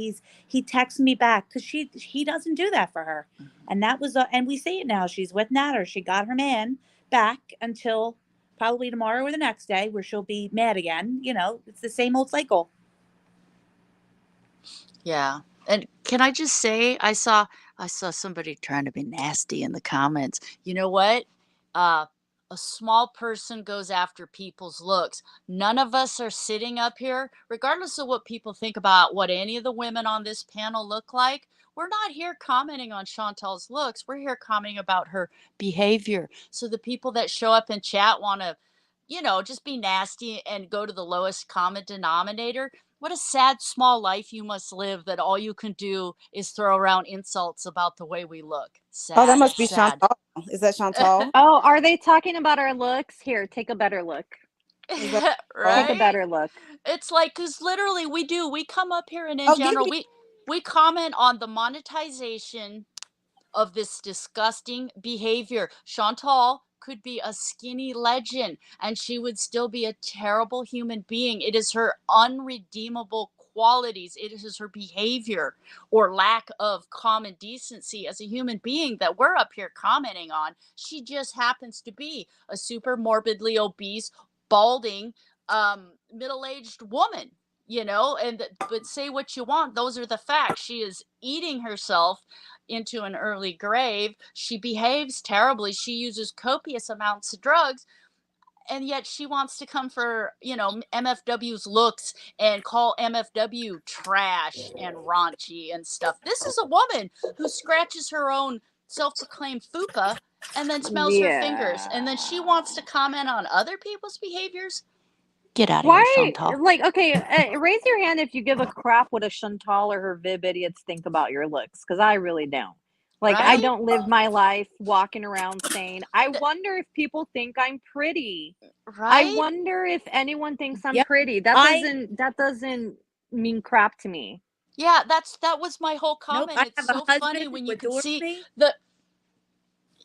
He texts me back because he doesn't do that for her. And that was and we see it now. She's with Natter. She got her man back until probably tomorrow or the next day, where she'll be mad again. You know, it's the same old cycle. Yeah. And can I just say, I saw somebody trying to be nasty in the comments. You know what? A small person goes after people's looks. None of us are sitting up here, regardless of what people think about what any of the women on this panel look like. We're not here commenting on Chantal's looks. We're here commenting about her behavior. So the people that show up in chat want to, just be nasty and go to the lowest common denominator. What a sad small life you must live that all you can do is throw around insults about the way we look. Sad. Oh, that must be sad. Chantal. Is that Chantal? Oh, are they talking about our looks? Here, take a better look. Right? Take a better look. It's like, because literally we come up here and in Oh, general, we comment on the monetization of this disgusting behavior. Chantal could be a skinny legend and she would still be a terrible human being. It is her unredeemable qualities. It is her behavior or lack of common decency as a human being that we're up here commenting on. She just happens to be a super morbidly obese, balding, middle-aged woman, you know, but say what you want, those are the facts. She is eating herself into an early grave. She behaves terribly. She uses copious amounts of drugs, and yet she wants to come for, you know, MFW's looks and call MFW trash and raunchy and stuff. This is a woman who scratches her own self-proclaimed fupa and then smells her fingers, and then she wants to comment on other people's behaviors. Get out of here, Why? Chantal. Like, okay, raise your hand if you give a crap what a Chantal or her Vib idiots think about your looks, because I really don't. Like, I Right? don't live my life walking around saying, I wonder if people think I'm pretty. I Right? wonder if anyone thinks I'm Yep. pretty. That doesn't mean crap to me. Yeah, that was my whole Nope, comment. I It's have a so husband funny who when you can adores see me.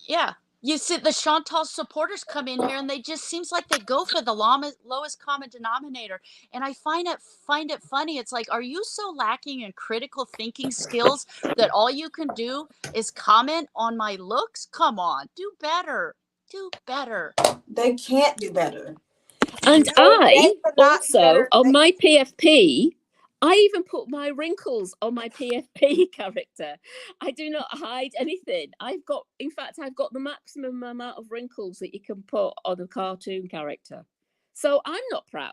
yeah, you see the Chantal supporters come in here and they just seems like they go for the lowest common denominator. And I find it funny. It's like, are you so lacking in critical thinking skills that all you can do is comment on my looks? Come on, do better. Do better. They can't do better. And I cannot do also, better. on my PFP, I even put my wrinkles on my PFP character. I do not hide anything. In fact, I've got the maximum amount of wrinkles that you can put on a cartoon character. So I'm not proud.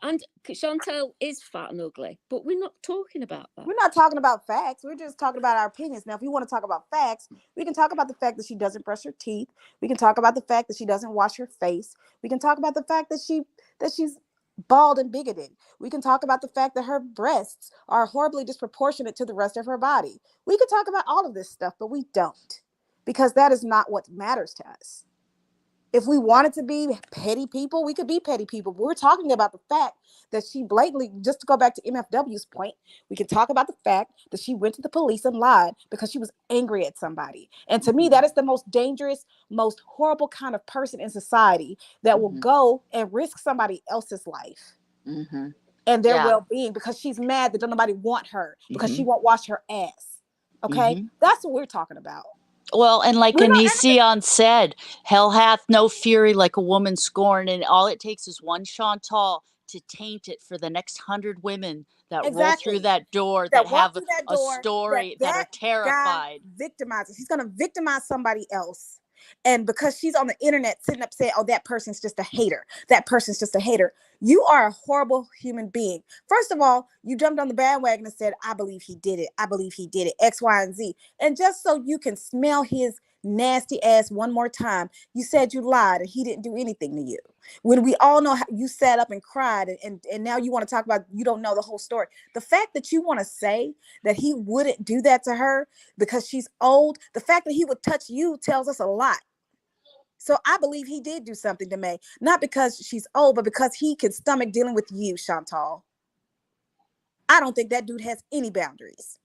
And Chantal is fat and ugly, but we're not talking about that. We're not talking about facts. We're just talking about our opinions. Now, if you want to talk about facts, we can talk about the fact that she doesn't brush her teeth. We can talk about the fact that she doesn't wash her face. We can talk about the fact that she's bald and bigoted. We can talk about the fact that her breasts are horribly disproportionate to the rest of her body. We could talk about all of this stuff, but we don't, because that is not what matters to us. If we wanted to be petty people, we could be petty people. But we're talking about the fact that she blatantly, just to go back to MFW's point, we can talk about the fact that she went to the police and lied because she was angry at somebody. And to me, that is the most dangerous, most horrible kind of person in society that will go and risk somebody else's life and their well-being because she's mad that nobody want her, because she won't wash her ass. Okay? That's what we're talking about. Well, and like Onision said, hell hath no fury like a woman scorned, and all it takes is one Chantal to taint it for the next 100 women that roll through that door, that have a story, that are terrified. Victimizes. He's going to victimize somebody else. And because she's on the internet sitting up saying, oh, that person's just a hater. That person's just a hater. You are a horrible human being. First of all, you jumped on the bandwagon and said, I believe he did it. I believe he did it. X, Y, and Z. And just so you can smell his nasty ass one more time, you said you lied and he didn't do anything to you. When we all know how you sat up and cried and now you want to talk about, you don't know the whole story. The fact that you want to say that he wouldn't do that to her because she's old, the fact that he would touch you tells us a lot. So I believe he did do something to May, not because she's old, but because he can stomach dealing with you, Chantal. I don't think that dude has any boundaries.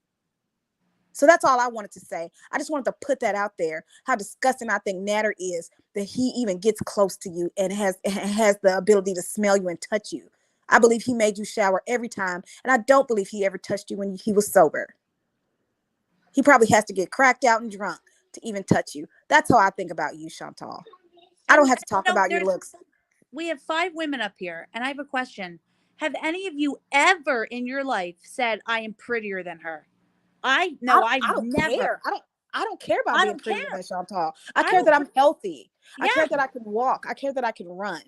So that's all I wanted to say. I just wanted to put that out there, how disgusting I think Natter is that he even gets close to you and has the ability to smell you and touch you. I believe he made you shower every time, and I don't believe he ever touched you when he was sober. He probably has to get cracked out and drunk to even touch you. That's how I think about you, Chantal. I don't have to talk about your looks. We have 5 women up here, and I have a question. Have any of you ever in your life said, I am prettier than her? I don't never. Care. I don't care about being prettier than Chantal. I care that I'm healthy. I care that I can walk. I care that I can run.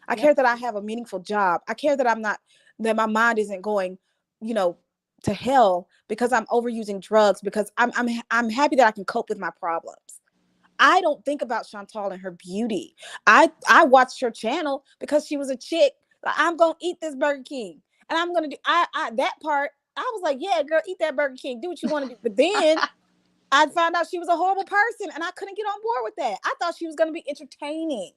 I care that I have a meaningful job. I care that that my mind isn't going, to hell because I'm overusing drugs, because I'm happy that I can cope with my problems. I don't think about Chantal and her beauty. I watched her channel because she was a chick. I'm gonna eat this Burger King, and I'm gonna do that part. I was like, yeah, girl, eat that Burger King. Do what you want to do. But then I found out she was a horrible person, and I couldn't get on board with that. I thought she was gonna be entertaining.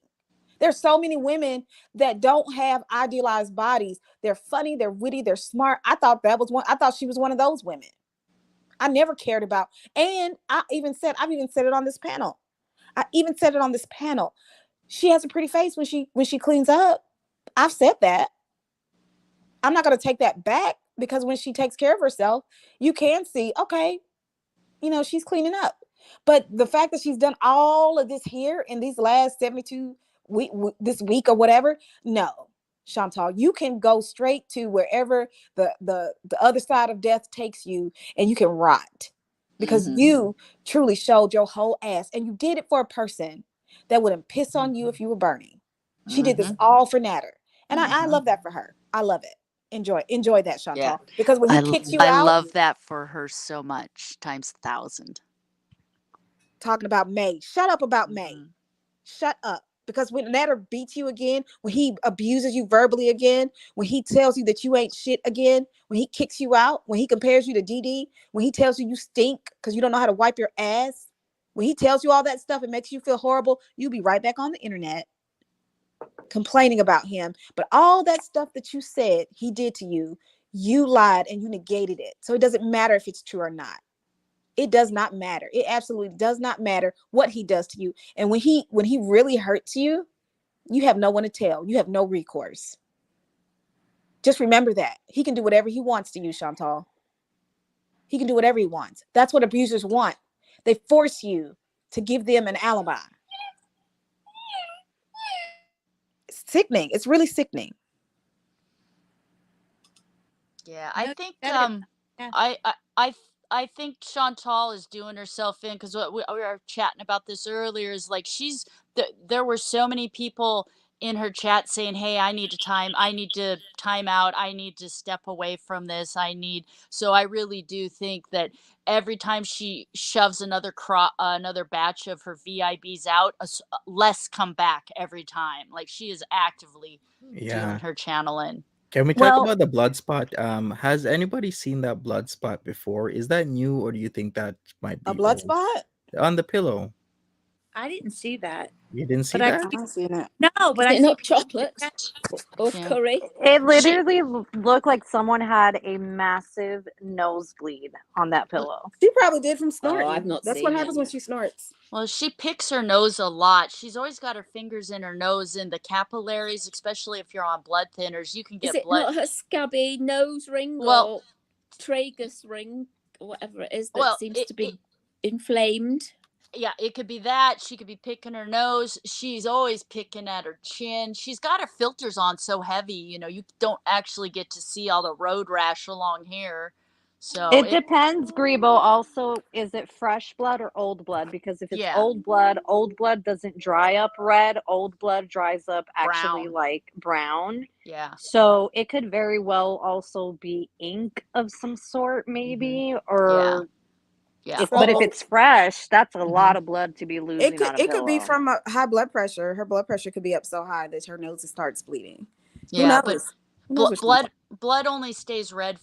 There's so many women that don't have idealized bodies. They're funny, they're witty, they're smart. I thought she was one of those women. I never cared about, and I've even said it on this panel. She has a pretty face when she cleans up. I've said that. I'm not going to take that back, because when she takes care of herself, you can see, okay, she's cleaning up. But the fact that she's done all of this here in these last 72 this week or whatever, no. Chantal. You can go straight to wherever the other side of death takes you, and you can rot because you truly showed your whole ass, and you did it for a person that wouldn't piss on you if you were burning. She did this all for Natter, and I love that for her. I love it. Enjoy that, Chantal, because when he kicks you I out, love that for her so much, times 1,000. talking about May. Shut up about May. Shut up. Because when Natter beats you again, when he abuses you verbally again, when he tells you that you ain't shit again, when he kicks you out, when he compares you to DD, when he tells you you stink because you don't know how to wipe your ass, when he tells you all that stuff and makes you feel horrible, you'll be right back on the internet complaining about him. But all that stuff that you said he did to you, you lied and you negated it. So it doesn't matter if it's true or not. It does not matter. It absolutely does not matter what he does to you. And when he really hurts you, you have no one to tell. You have no recourse. Just remember that. He can do whatever he wants to you, Chantal. He can do whatever he wants. That's what abusers want. They force you to give them an alibi. It's sickening. It's really sickening. Yeah, I think I think Chantal is doing herself in, because we were chatting about this earlier. Is like there were so many people in her chat saying, "Hey, I need to time out. I need to step away from this. So I really do think that every time she shoves another batch of her VIBs out, less come back every time. Like, she is actively doing her channel in. Can we talk about the blood spot? Has anybody seen that blood spot before? Is that new, or do you think that might be a blood old? spot On the pillow? I didn't see that. You didn't see But that? I don't see that. No, but Is I it see not chocolate or Yeah. curry? It literally looked like someone had a massive nosebleed on that pillow. She probably did from snorting. I've not That's seen what happens it. when she snorts. Well, she picks her nose a lot. She's always got her fingers in her nose, in the capillaries, especially if you're on blood thinners. You can Is get it blood. not her scabby nose ring Well, or tragus ring or whatever it is that well, seems to be inflamed? yeah, it could be that. She could be picking her nose. She's always picking at her chin. She's got her filters on so heavy, you don't actually get to see all the road rash along here. So It depends, Grebo. Also, is it fresh blood or old blood? Because if it's old blood doesn't dry up red. Old blood dries up actually brown. like brown. Yeah. So it could very well also be ink of some sort, maybe, or yeah. But if it's fresh, that's a lot of blood to be losing on a pillow. It could be from a high blood pressure. Her blood pressure could be up so high that her nose starts bleeding. Yeah, Who knows? blood only stays red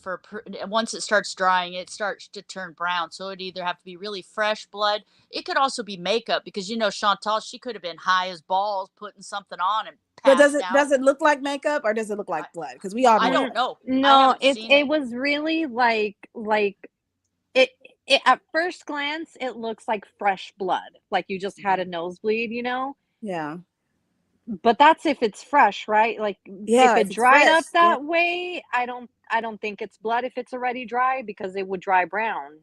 once it starts drying. It starts to turn brown. So it'd either have to be really fresh blood. It could also be makeup, because Chantal, she could have been high as balls putting something on and passed out. Does it look like makeup, or does it look like blood? Because we all know. I don't know. No, it was really like it at first glance it looks like fresh blood, like you just had a nosebleed, Yeah. But that's if it's fresh, right? Like, yeah, if it dried up that way, I don't think it's blood if it's already dry, because it would dry brown.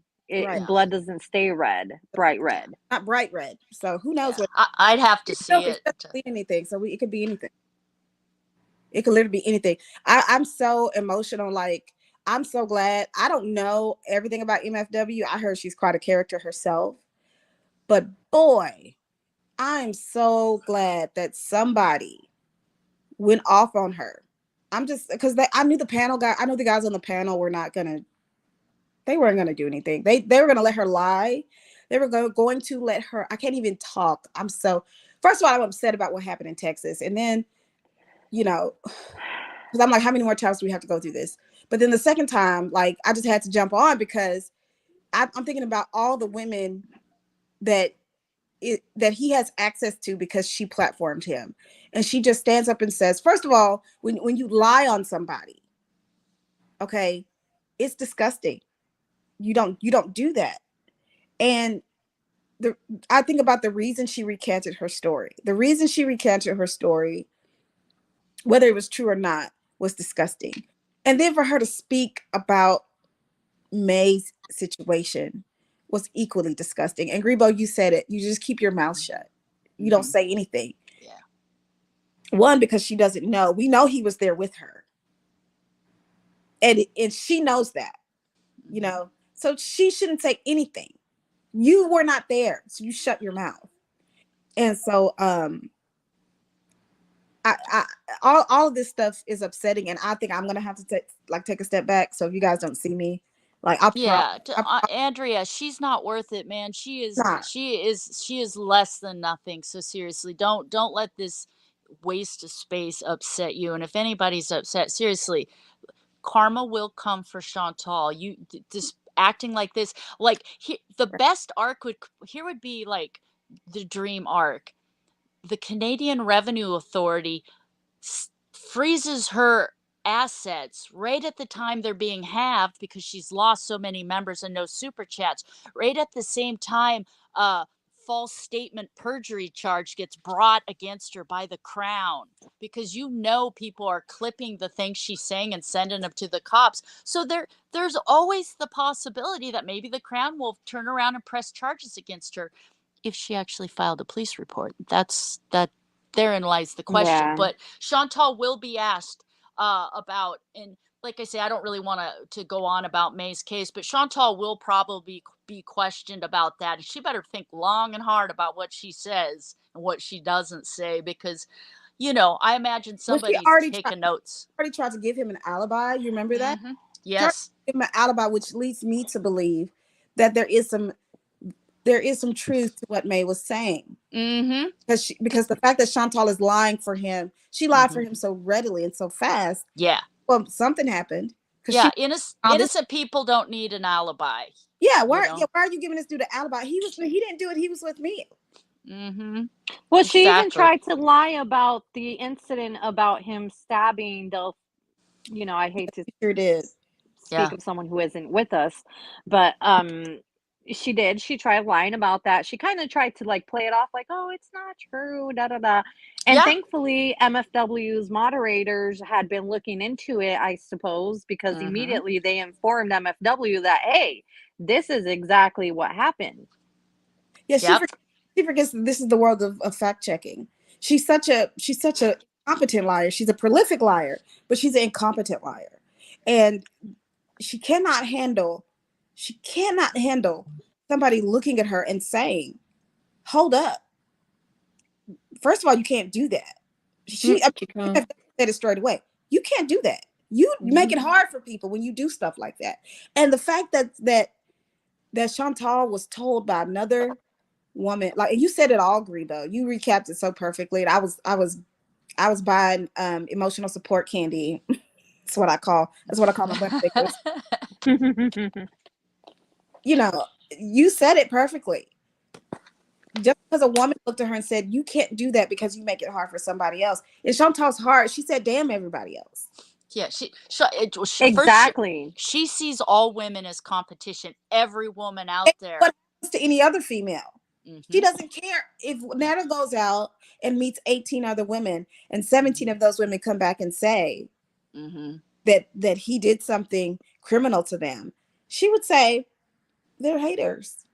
Blood doesn't stay red, bright red. Not bright red. So who knows what? I'd have to see it. It could be anything. So it could be anything. It could literally be anything. I'm so emotional. Like, I'm so glad. I don't know everything about MFW. I heard she's quite a character herself. But boy, I'm so glad that somebody went off on her. I'm just, because I knew the panel guy. I know the guys on the panel were not gonna. They weren't gonna do anything. They were gonna let her lie. They were going to let her. I can't even talk. First of all, I'm upset about what happened in Texas, and then, because I'm like, how many more times do we have to go through this? But then the second time, like, I just had to jump on, because I'm thinking about all the women that he has access to because she platformed him, and she just stands up and says, first of all, when you lie on somebody, okay, it's disgusting. You don't do that. And I think about the reason she recanted her story. The reason she recanted her story, whether it was true or not, was disgusting. And then for her to speak about May's situation was equally disgusting. And Grebo, you said it. You just keep your mouth shut. You don't say anything. Yeah. One, because she doesn't know. We know he was there with her. And she knows that, you know. So she shouldn't say anything. You were not there, so you shut your mouth. And so all of this stuff is upsetting, and I think I'm gonna have to take a step back. So if you guys don't see me, like Andrea, she's not worth it, man. not. She is less than nothing. So seriously, don't let this waste of space upset you. And if anybody's upset, seriously, karma will come for Chantal. You just acting like this, like the best arc would be like the dream arc. The Canadian Revenue Authority freezes her assets right at the time they're being halved because she's lost so many members and no super chats. Right at the same time, false statement perjury charge gets brought against her by the Crown, because people are clipping the things she's saying and sending them to the cops. So there's always the possibility that maybe the Crown will turn around and press charges against her if she actually filed a police report. Therein lies the question. Yeah. But Chantal will be asked about, and like I say, I don't really want to go on about May's case, but Chantal will probably be questioned about that. And she better think long and hard about what she says and what she doesn't say, because, I imagine somebody's taking notes. Already tried to give him an alibi. You remember that? Mm-hmm. Yes. Give him an alibi, which leads me to believe that there is some truth to what May was saying. Mm-hmm. Because the fact that Chantal is lying for him, she lied for him so readily and so fast. Yeah. Well, something happened. Yeah, innocent people don't need an alibi. Yeah, why are you giving this dude an alibi? He didn't do it. He was with me. Mm-hmm. Well, she even tried to lie about the incident about him stabbing the, I hate to speak of someone who isn't with us, but she did. She tried lying about that. She kind of tried to play it off like, oh, it's not true, da da da. And thankfully, MFW's moderators had been looking into it, I suppose, because immediately they informed MFW that, hey, this is exactly what happened. Yeah, she forgets that this is the world of fact checking. She's such a competent liar. She's a prolific liar, but she's an incompetent liar, and she cannot handle somebody looking at her and saying, "Hold up." First of all, you can't do that. She said it straight away. You can't do that. You make it hard for people when you do stuff like that. And the fact that Chantal was told by another woman, like you said it all, Grebo. You recapped it so perfectly. And I was buying emotional support candy. That's what I call my birthday. You said it perfectly. Just because a woman looked at her and said, you can't do that because you make it hard for somebody else. In Chantal's heart, she said, damn everybody else. Yeah, exactly. She sees all women as competition. Every woman out there. What happens to any other female? She doesn't care if Nana goes out and meets 18 other women and 17 of those women come back and say that he did something criminal to them. She would say they're haters.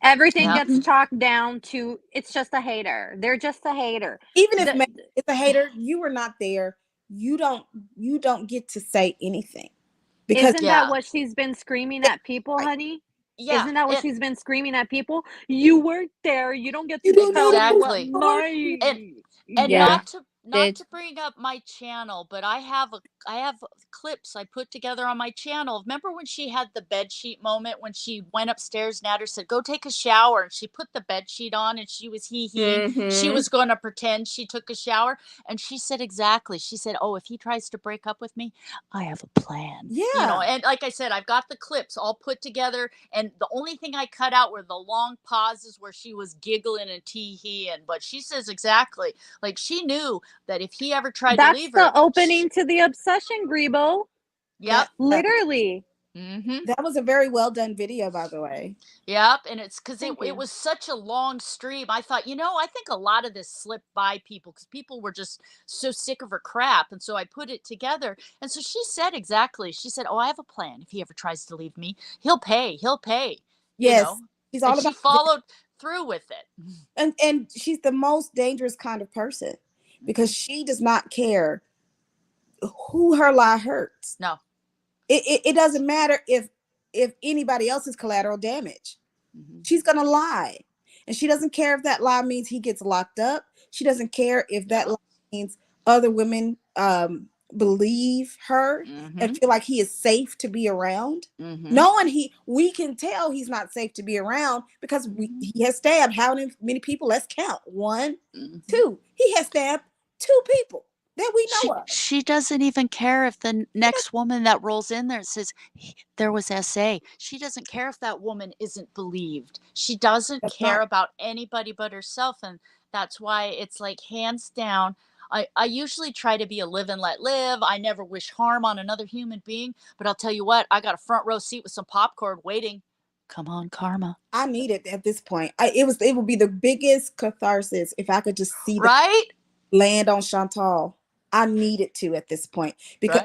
Everything gets chalked down to it's just a hater. They're just a hater. Even if it's a hater, you were not there. You don't get to say anything. Because isn't that what she's been screaming at people, honey? Yeah. Isn't that what she's been screaming at people? You weren't there. You don't get to tell exactly. And yeah. not to bring up my channel, but I have clips I put together on my channel. Remember when she had the bed sheet moment when she went upstairs and Nader said, go take a shower, and she put the bed sheet on and she was she was going to pretend she took a shower, and she said exactly. She said, oh, if he tries to break up with me, I have a plan. Yeah. And like I said, I've got the clips all put together, and the only thing I cut out were the long pauses where she was giggling and tee-heeing, but she says exactly, like she knew that if he ever tried to leave her. That's the opening to the obsession, Grebo. Yep. Literally. That was a very well done video, by the way. Yep. And it's because it was such a long stream. I thought, I think a lot of this slipped by people because people were just so sick of her crap. And so I put it together. And so she said exactly. She said, oh, I have a plan. If he ever tries to leave me, he'll pay. Yes. She's all about she followed through with it. And she's the most dangerous kind of person. because she does not care who her lie hurts. No. It doesn't matter if anybody else is collateral damage. She's gonna lie, and she doesn't care if that lie means he gets locked up. She doesn't care if that lie means other women believe her and feel like he is safe to be around. Knowing we can tell he's not safe to be around because he has stabbed how many people? Let's count. 1, 2. He has stabbed 2 people that we know of. She doesn't even care if the next woman that rolls in there says there was SA. She doesn't care if that woman isn't believed. She doesn't care about anybody but herself, and that's why it's like hands down. I usually try to be a live and let live. I never wish harm on another human being, but I'll tell you what, I got a front row seat with some popcorn waiting. Come on, karma. I need it at this point. It would be the biggest catharsis if I could just see land on Chantal. I need it to at this point because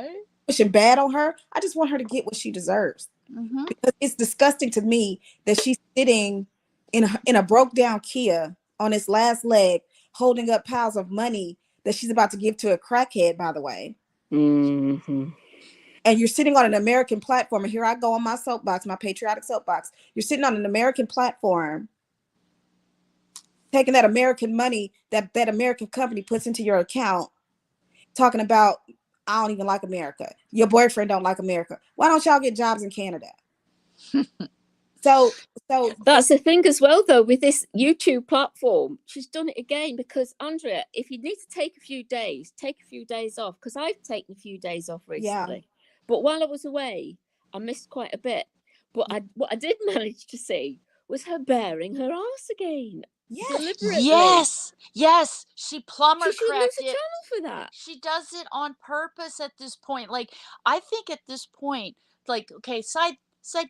pushing bad on her. I just want her to get what she deserves. Because it's disgusting to me that she's sitting in a broke down Kia on its last leg, holding up piles of money that she's about to give to a crackhead, by the way. And you're sitting on an American platform. And here I go on my soapbox, my patriotic soapbox. You're sitting on an American platform, taking that American money that American company puts into your account, talking about, I don't even like America. Your boyfriend don't like America. Why don't y'all get jobs in Canada? So that's the thing as well, though, with this YouTube platform. She's done it again because, Andrea, if you need to take a few days, take a few days off, because I've taken a few days off recently. But while I was away, I missed quite a bit. But what I did manage to see was her bearing her arse again. Deliberately. Yes. She plumber she should cracked lose a it. channel for that. She does it on purpose at this point. Like, I think at this point, like, okay, side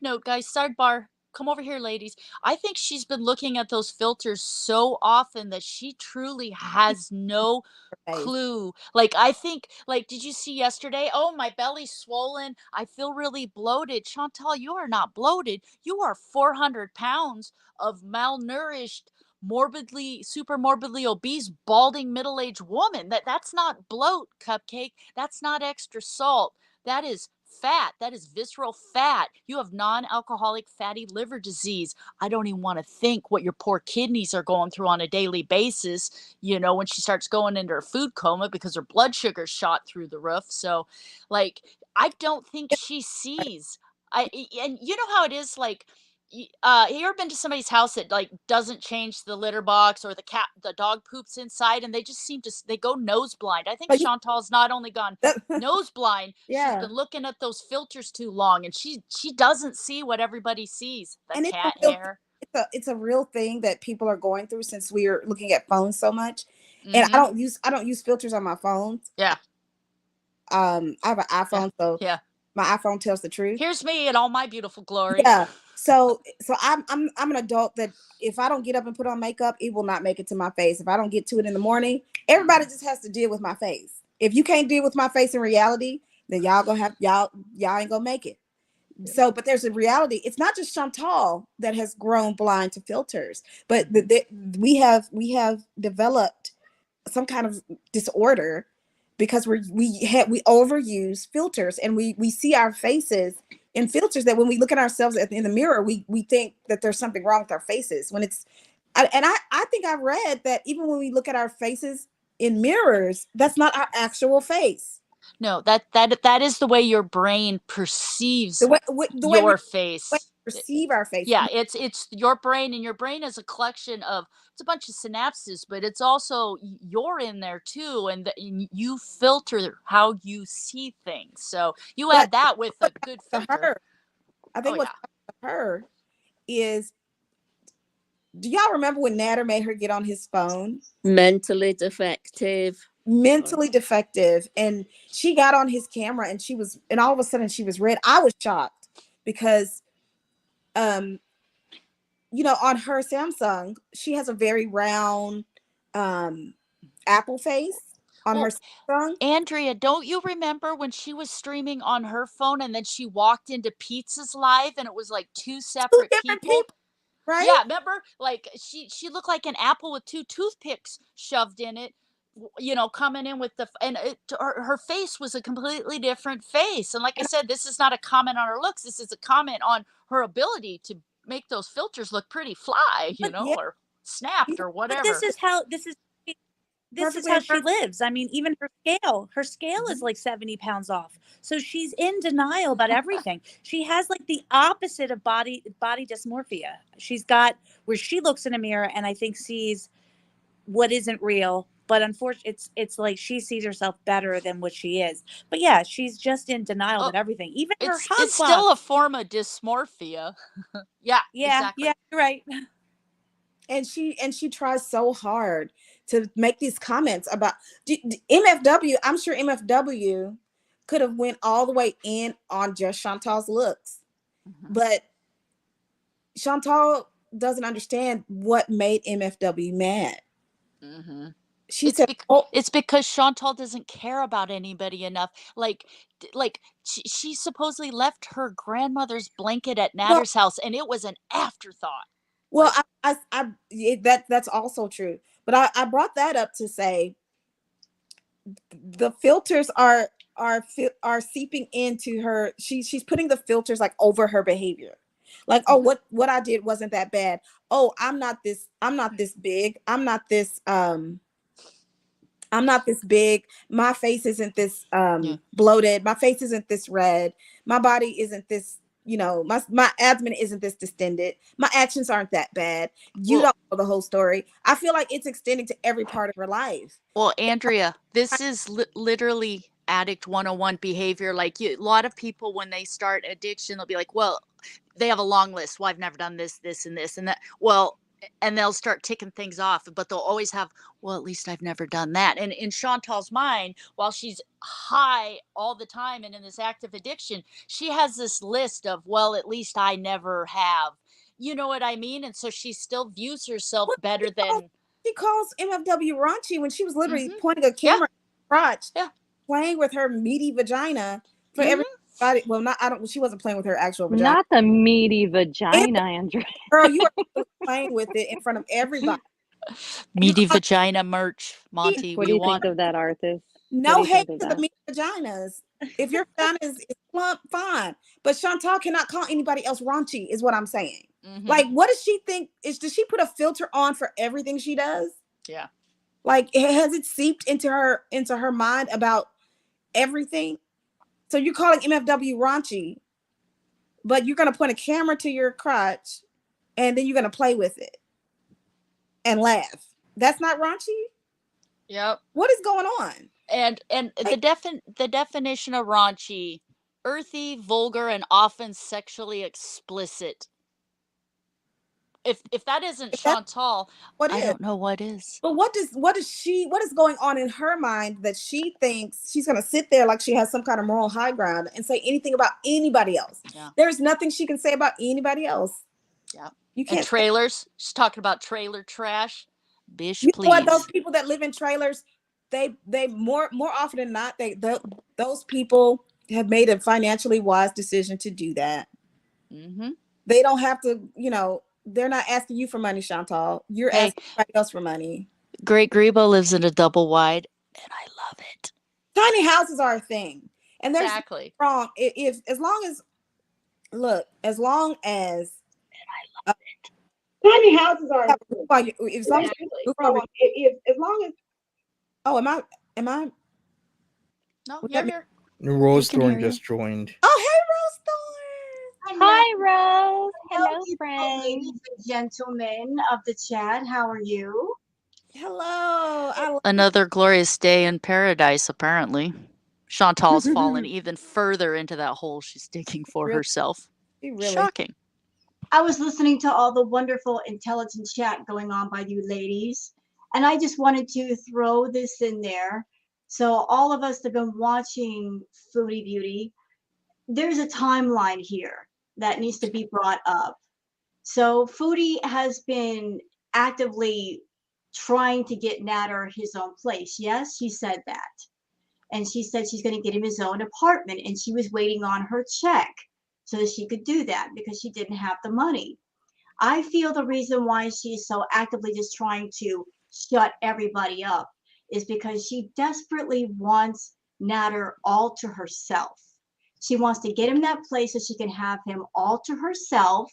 note, guys, sidebar. Come over here, ladies. I think she's been looking at those filters so often that she truly has no clue. Like, I think, like, did you see yesterday? Oh, my belly's swollen. I feel really bloated. Chantal, you are not bloated. You are 400 pounds of malnourished, super morbidly obese, balding middle-aged woman. That's not bloat, Cupcake. That's not extra salt. That is fat. That is visceral fat. You have non-alcoholic fatty liver disease. I don't even want to think what your poor kidneys are going through on a daily basis, when she starts going into her food coma because her blood sugar shot through the roof. So, like, I don't think she sees. And you know how it is, like, you ever been to somebody's house that like doesn't change the litter box, or the dog poops inside, and they just they go nose blind. I think Chantal's not only gone nose blind, she's been looking at those filters too long, and she doesn't see what everybody sees. The cat hair. It's a real thing that people are going through since we are looking at phones so much. And I don't use filters on my phones. Yeah. I have an iPhone, so my iPhone tells the truth. Here's me in all my beautiful glory. Yeah. So I'm an adult that if I don't get up and put on makeup, it will not make it to my face. If I don't get to it in the morning, everybody just has to deal with my face. If you can't deal with my face in reality, then y'all ain't gonna make it. Yeah. So, but there's a reality. It's not just Chantal that has grown blind to filters, but we have developed some kind of disorder because we overuse filters, and we see our faces in filters that when we look at ourselves in the mirror, we think that there's something wrong with our faces when it's, I think I've read that even when we look at our faces in mirrors, that's not our actual face. No, that is the way your brain perceives your face. Perceive our face. Yeah, it's your brain, and your brain is a collection of, it's a bunch of synapses, but it's also you're in there too, and you filter how you see things. So you add that with a good filter. I think what's her is, do y'all remember when Natter made her get on his phone? Mentally defective, and she got on his camera, and all of a sudden she was red. I was shocked because on her Samsung, she has a very round apple face on her Samsung. Andrea, don't you remember when she was streaming on her phone and then she walked into Pizza's live and it was like two separate people? Right? Yeah, remember? Like she looked like an apple with two toothpicks shoved in it. coming in with her face was a completely different face. And like I said, this is not a comment on her looks. This is a comment on her ability to make those filters look pretty fly, But yeah, or snapped or But this whatever. is how perfectly she lives. I mean, even her scale is like 70 pounds off. So she's in denial about everything. She has like the opposite of body dysmorphia. She's got where she looks in a mirror and I think sees what isn't real. But unfortunately, it's like she sees herself better than what she is. But yeah, she's just in denial Oh, about everything. Even her it's hug still a box. form of dysmorphia. Yeah, exactly. Yeah, you're right. and she tries so hard to make these comments about MFW. I'm sure MFW could have went all the way in on just Chantal's looks, but Chantal doesn't understand what made MFW mad. She said, it's because Chantal doesn't care about anybody enough. Like she supposedly left her grandmother's blanket at Natter's house, and it was an afterthought. Well, that's also true. But I brought that up to say the filters are seeping into her. She's putting the filters like over her behavior. Like, oh, what I did wasn't that bad. Oh, I'm not this big. I'm not this big. My face isn't this bloated. My face isn't this red. My body isn't this, my abdomen isn't this distended. My actions aren't that bad. You don't know the whole story. I feel like it's extending to every part of her life. Well, Andrea, this is literally addict 101 behavior. Like a lot of people, when they start addiction, they'll be like, well, they have a long list. Well, I've never done this, this, and this, and that. Well, and they'll start ticking things off, but they'll always have, well, at least I've never done that. And in Chantal's mind, while she's high all the time and in this active addiction, she has this list of, well, at least I never have. You know what I mean? And so she still views herself better than. She calls MFW raunchy when she was literally pointing a camera at her crotch, playing with her meaty vagina for everybody. Well, she wasn't playing with her actual vagina. Not the meaty vagina, Andrea. Girl, you are playing with it in front of everybody. Meaty vagina merch, Monty. What do you think of that, Arthur? No hate to the meaty vaginas. If your vagina is plump, fine. But Chantal cannot call anybody else raunchy, is what I'm saying. Like, what does she think? Does she put a filter on for everything she does? Yeah. Like, has it seeped into her mind about everything? So you're calling MFW raunchy, but you're gonna point a camera to your crotch, and then you're gonna play with it and laugh. That's not raunchy? Yep. What is going on? And the definition of raunchy: earthy, vulgar, and often sexually explicit. If that isn't Chantal, I don't know what is. But what is going on in her mind that she thinks she's gonna sit there like she has some kind of moral high ground and say anything about anybody else? Yeah. There's nothing she can say about anybody else. Yeah. You can't. And trailers. She's talking about trailer trash. Bish, you please. know what? Those people that live in trailers, they more often than not, those people have made a financially wise decision to do that. They don't have to, they're not asking you for money, Chantal. You're asking somebody else for money. Great Grebo lives in a double wide, and I love it. Tiny houses are a thing, and there's exactly wrong. As long as and I love it. Tiny houses are. As long as. Oh, am I? No, you're here. Rose Thorn just joined. Oh, hey, Rose Thorn. Hi, Rose. Hello, friends. Ladies and gentlemen of the chat. How are you? Hello. Another glorious day in paradise, apparently. Chantal's fallen even further into that hole she's digging for herself. Shocking. I was listening to all the wonderful, intelligent chat going on by you ladies, and I just wanted to throw this in there. So all of us that have been watching Foodie Beauty, there's a timeline here that needs to be brought up. So Foodie has been actively trying to get Natter his own place. Yes, she said that. And she said she's going to get him his own apartment, and she was waiting on her check so that she could do that because she didn't have the money. I feel the reason why she's so actively just trying to shut everybody up is because she desperately wants Natter all to herself. She wants to get him that place so she can have him all to herself.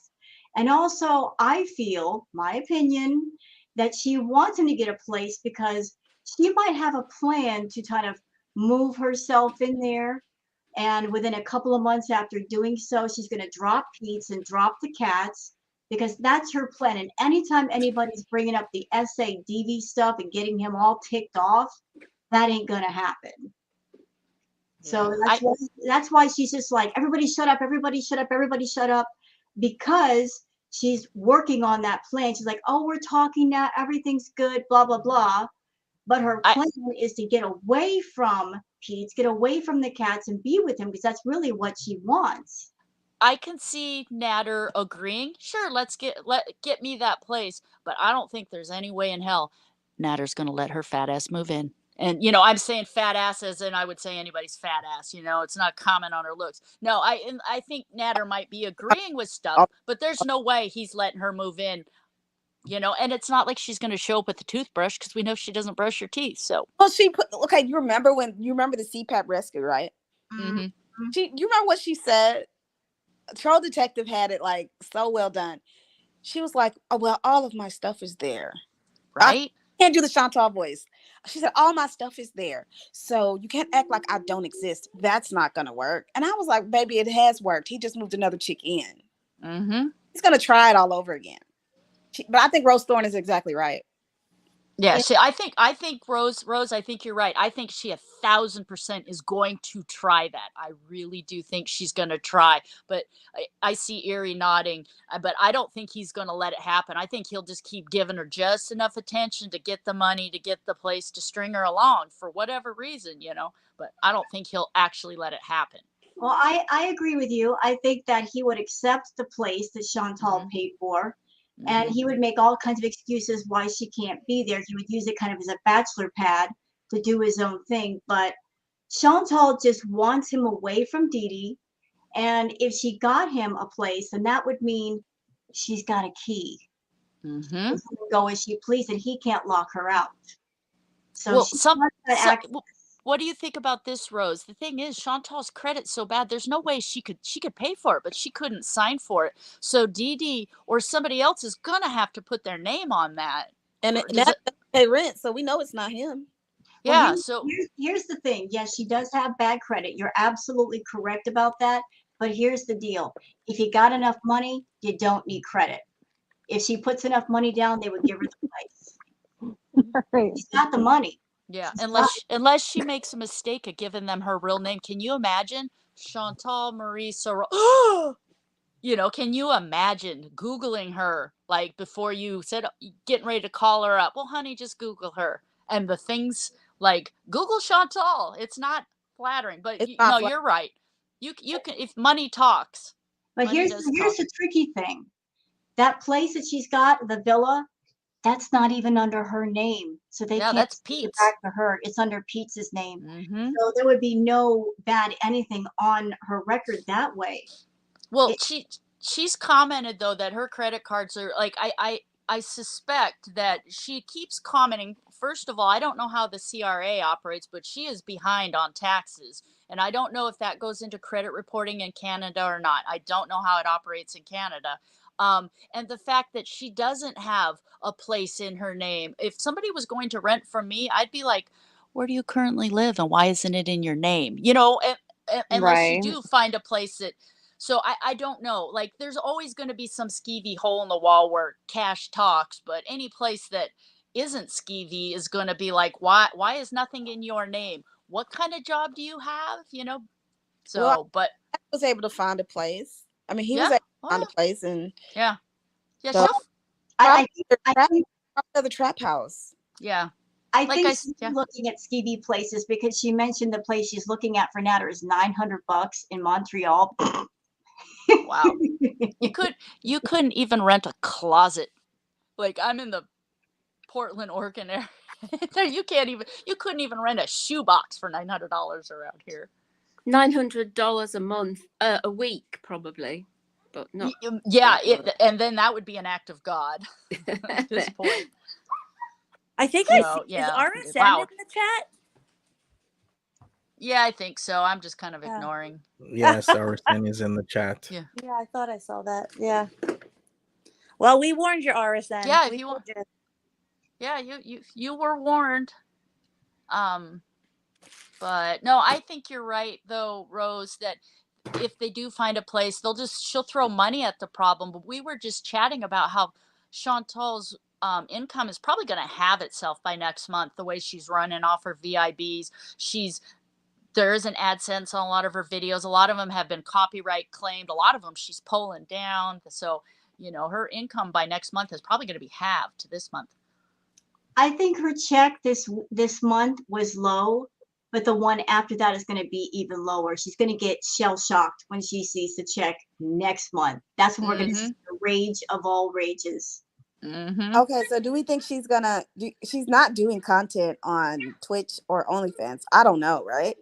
And also, I feel, my opinion, that she wants him to get a place because she might have a plan to kind of move herself in there. And within a couple of months after doing so, she's going to drop Pete's and drop the cats because that's her plan. And anytime anybody's bringing up the SADV stuff and getting him all ticked off, that ain't going to happen. So that's why she's just like, everybody shut up, everybody shut up, everybody shut up, because she's working on that plan. She's like, oh, we're talking now, everything's good, blah, blah, blah. But her plan is to get away from Pete, get away from the cats and be with him because that's really what she wants. I can see Natter agreeing. Sure, get me that place, but I don't think there's any way in hell Natter's going to let her fat ass move in. And I'm saying fat ass as in I would say anybody's fat ass. It's not comment on her looks. No, I think Natter might be agreeing with stuff, but there's no way he's letting her move in. And it's not like she's going to show up with a toothbrush because we know she doesn't brush her teeth. So, well, you remember the CPAP rescue, right? Mm-hmm. You remember what she said? Troll Detective had it like so well done. She was like, oh, well, all of my stuff is there. Right? I can't do the Chantal voice. She said, all my stuff is there. So you can't act like I don't exist. That's not going to work. And I was like, baby, it has worked. He just moved another chick in. Mm-hmm. He's going to try it all over again. But I think Rose Thorne is exactly right. Yeah, I think Rose, I think you're right. I think she 1,000% is going to try that. I really do think she's going to try. But I see Erie nodding, but I don't think he's going to let it happen. I think he'll just keep giving her just enough attention to get the money, to get the place, to string her along for whatever reason, But I don't think he'll actually let it happen. Well, I agree with you. I think that he would accept the place that Chantal paid for. And he would make all kinds of excuses why she can't be there. He would use it kind of as a bachelor pad to do his own thing. But Chantal just wants him away from Dee Dee. And if she got him a place, then that would mean she's got a key. Mm-hmm. She can go as she pleases, and he can't lock her out. So what do you think about this, Rose? The thing is, Chantal's credit's so bad. There's no way she could pay for it, but she couldn't sign for it. So Dee Dee or somebody else is gonna have to put their name on that. And that pay rent, so we know it's not him. Yeah. Well, here's the thing. Yes, she does have bad credit. You're absolutely correct about that. But here's the deal: if you got enough money, you don't need credit. If she puts enough money down, they would give her the place. Right. She's got the money. Yeah, unless she makes a mistake of giving them her real name. Can you imagine Chantal Marie Sorrell? Can you imagine Googling her like before you said getting ready to call her up? Well, honey, just Google her. And the things like Google Chantal. It's not flattering, but you're right. You can, if money talks. But here's the tricky thing. That place that she's got, the villa, that's not even under her name. So they can't that's take it Pete's. back to her. It's under Pete's name. Mm-hmm. So there would be no bad anything on her record that way. Well, she's commented though that her credit cards are like I suspect that she keeps commenting. First of all, I don't know how the CRA operates, but she is behind on taxes. And I don't know if that goes into credit reporting in Canada or not. I don't know how it operates in Canada. And the fact that she doesn't have a place in her name. If somebody was going to rent from me, I'd be like, where do you currently live and why isn't it in your name? Unless you do find a place that. So I don't know. Like, there's always going to be some skeevy hole in the wall where cash talks, but any place that isn't skeevy is going to be like, why is nothing in your name? What kind of job do you have? So, well, but I was able to find a place. I mean, he was able to find a place, and so, I think the trap house. Yeah. I think she's looking at skeevy places because she mentioned the place she's looking at for Natter is $900 in Montreal. Wow. You couldn't even rent a closet. Like, I'm in the Portland, Oregon area. you couldn't even rent a shoebox for $900 around here. $900 a month, a week probably, but not. Yeah, and then that would be an act of God at this point. I think I see. So Is yeah, RSN wow. in the chat? Yeah, I think so. I'm just kind of Yeah. ignoring. Yes, RSN is in the chat. Yeah. Yeah, I thought I saw that. Yeah. Well, we warned you, RSN. Yeah, if We you told want. you. Yeah, you were warned. But no, I think you're right though, Rose, that if they do find a place, she'll throw money at the problem. But we were just chatting about how Chantal's income is probably going to have itself by next month, the way she's running off her VIBs. There is an AdSense on a lot of her videos. A lot of them have been copyright claimed. A lot of them she's pulling down. So, her income by next month is probably going to be halved this month. I think her check this month was low, but the one after that is going to be even lower. She's going to get shell shocked when she sees the check next month. That's when we're going to see the rage of all rages. Okay, so do we think she's she's not doing content on Twitch or OnlyFans? I don't know, right?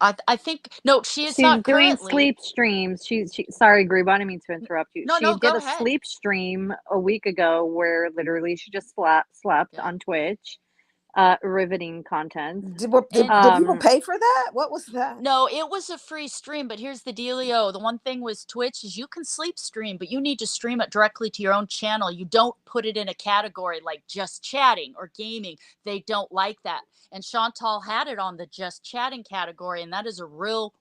I think no, she is She's not doing currently. sleep streams. She sorry, Grib, I didn't mean to interrupt you. No, she no, did go a ahead. sleep stream a week ago where literally she just slept on Twitch. Riveting content. Did people pay for that? What was that? No, it was a free stream, but here's the dealio. The one thing with Twitch is you can sleep stream, but you need to stream it directly to your own channel. You don't put it in a category like just chatting or gaming. They don't like that. And Chantal had it on the just chatting category, and that is a real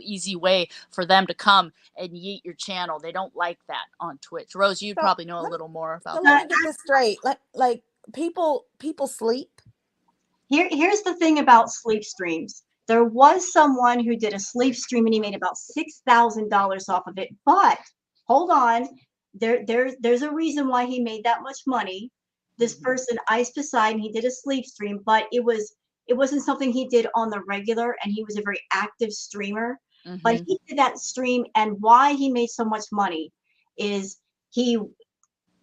easy way for them to come and yeet your channel. They don't like that on Twitch. Rose, you'd probably know a little more about that. Let me get this straight. Like people sleep. Here's the thing about sleep streams. There was someone who did a sleep stream and he made about $6,000 off of it. But hold on, there's a reason why he made that much money. This person iced beside and he did a sleep stream, but it wasn't something he did on the regular, and he was a very active streamer. But he did that stream, and why he made so much money is he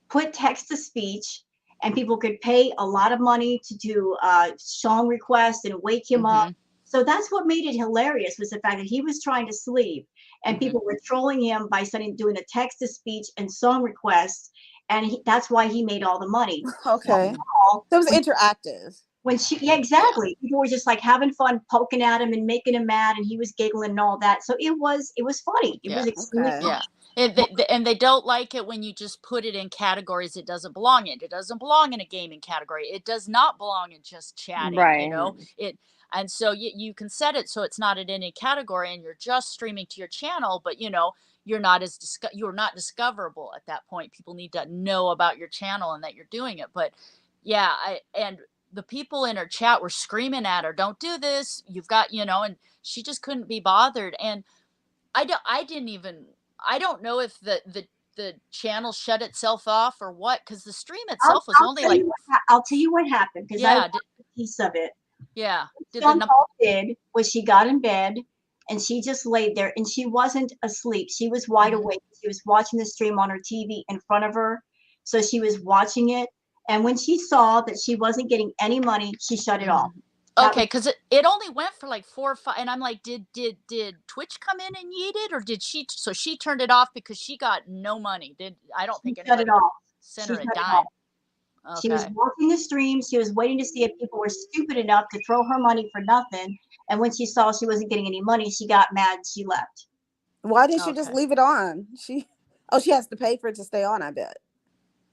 put text to speech, and people could pay a lot of money to do song requests and wake him up. So that's what made it hilarious, was the fact that he was trying to sleep and people were trolling him by doing the text to speech and song requests, and that's why he made all the money. Okay. So it was interactive. Yeah, exactly. People were just like having fun, poking at him and making him mad, and he was giggling and all that. So it was funny. It was extremely funny. And they don't like it when you just put it in categories it doesn't belong in. It doesn't belong in a gaming category. It does not belong in just chatting. Right. And so you can set it so it's not in any category, and you're just streaming to your channel, but you're not discoverable at that point. People need to know about your channel and that you're doing it. But yeah, and the people in her chat were screaming at her, "Don't do this. You've got," and she just couldn't be bothered. And I don't know if the channel shut itself off or what, because the stream itself was only like. I'll tell you what happened, because I watched a piece of it. Yeah. What Chantal did was she got in bed and she just laid there, and she wasn't asleep. She was wide awake. She was watching the stream on her TV in front of her. So she was watching it. And when she saw that she wasn't getting any money, she shut it off. Okay, because it only went for like 4 or 5, and I'm like, did Twitch come in and yeet it, or did she? So she turned it off because she got no money. I don't think anybody sent her a dime. Okay. She was watching the stream. She was waiting to see if people were stupid enough to throw her money for nothing. And when she saw she wasn't getting any money, she got mad and she left. Why didn't she just leave it on? She has to pay for it to stay on, I bet.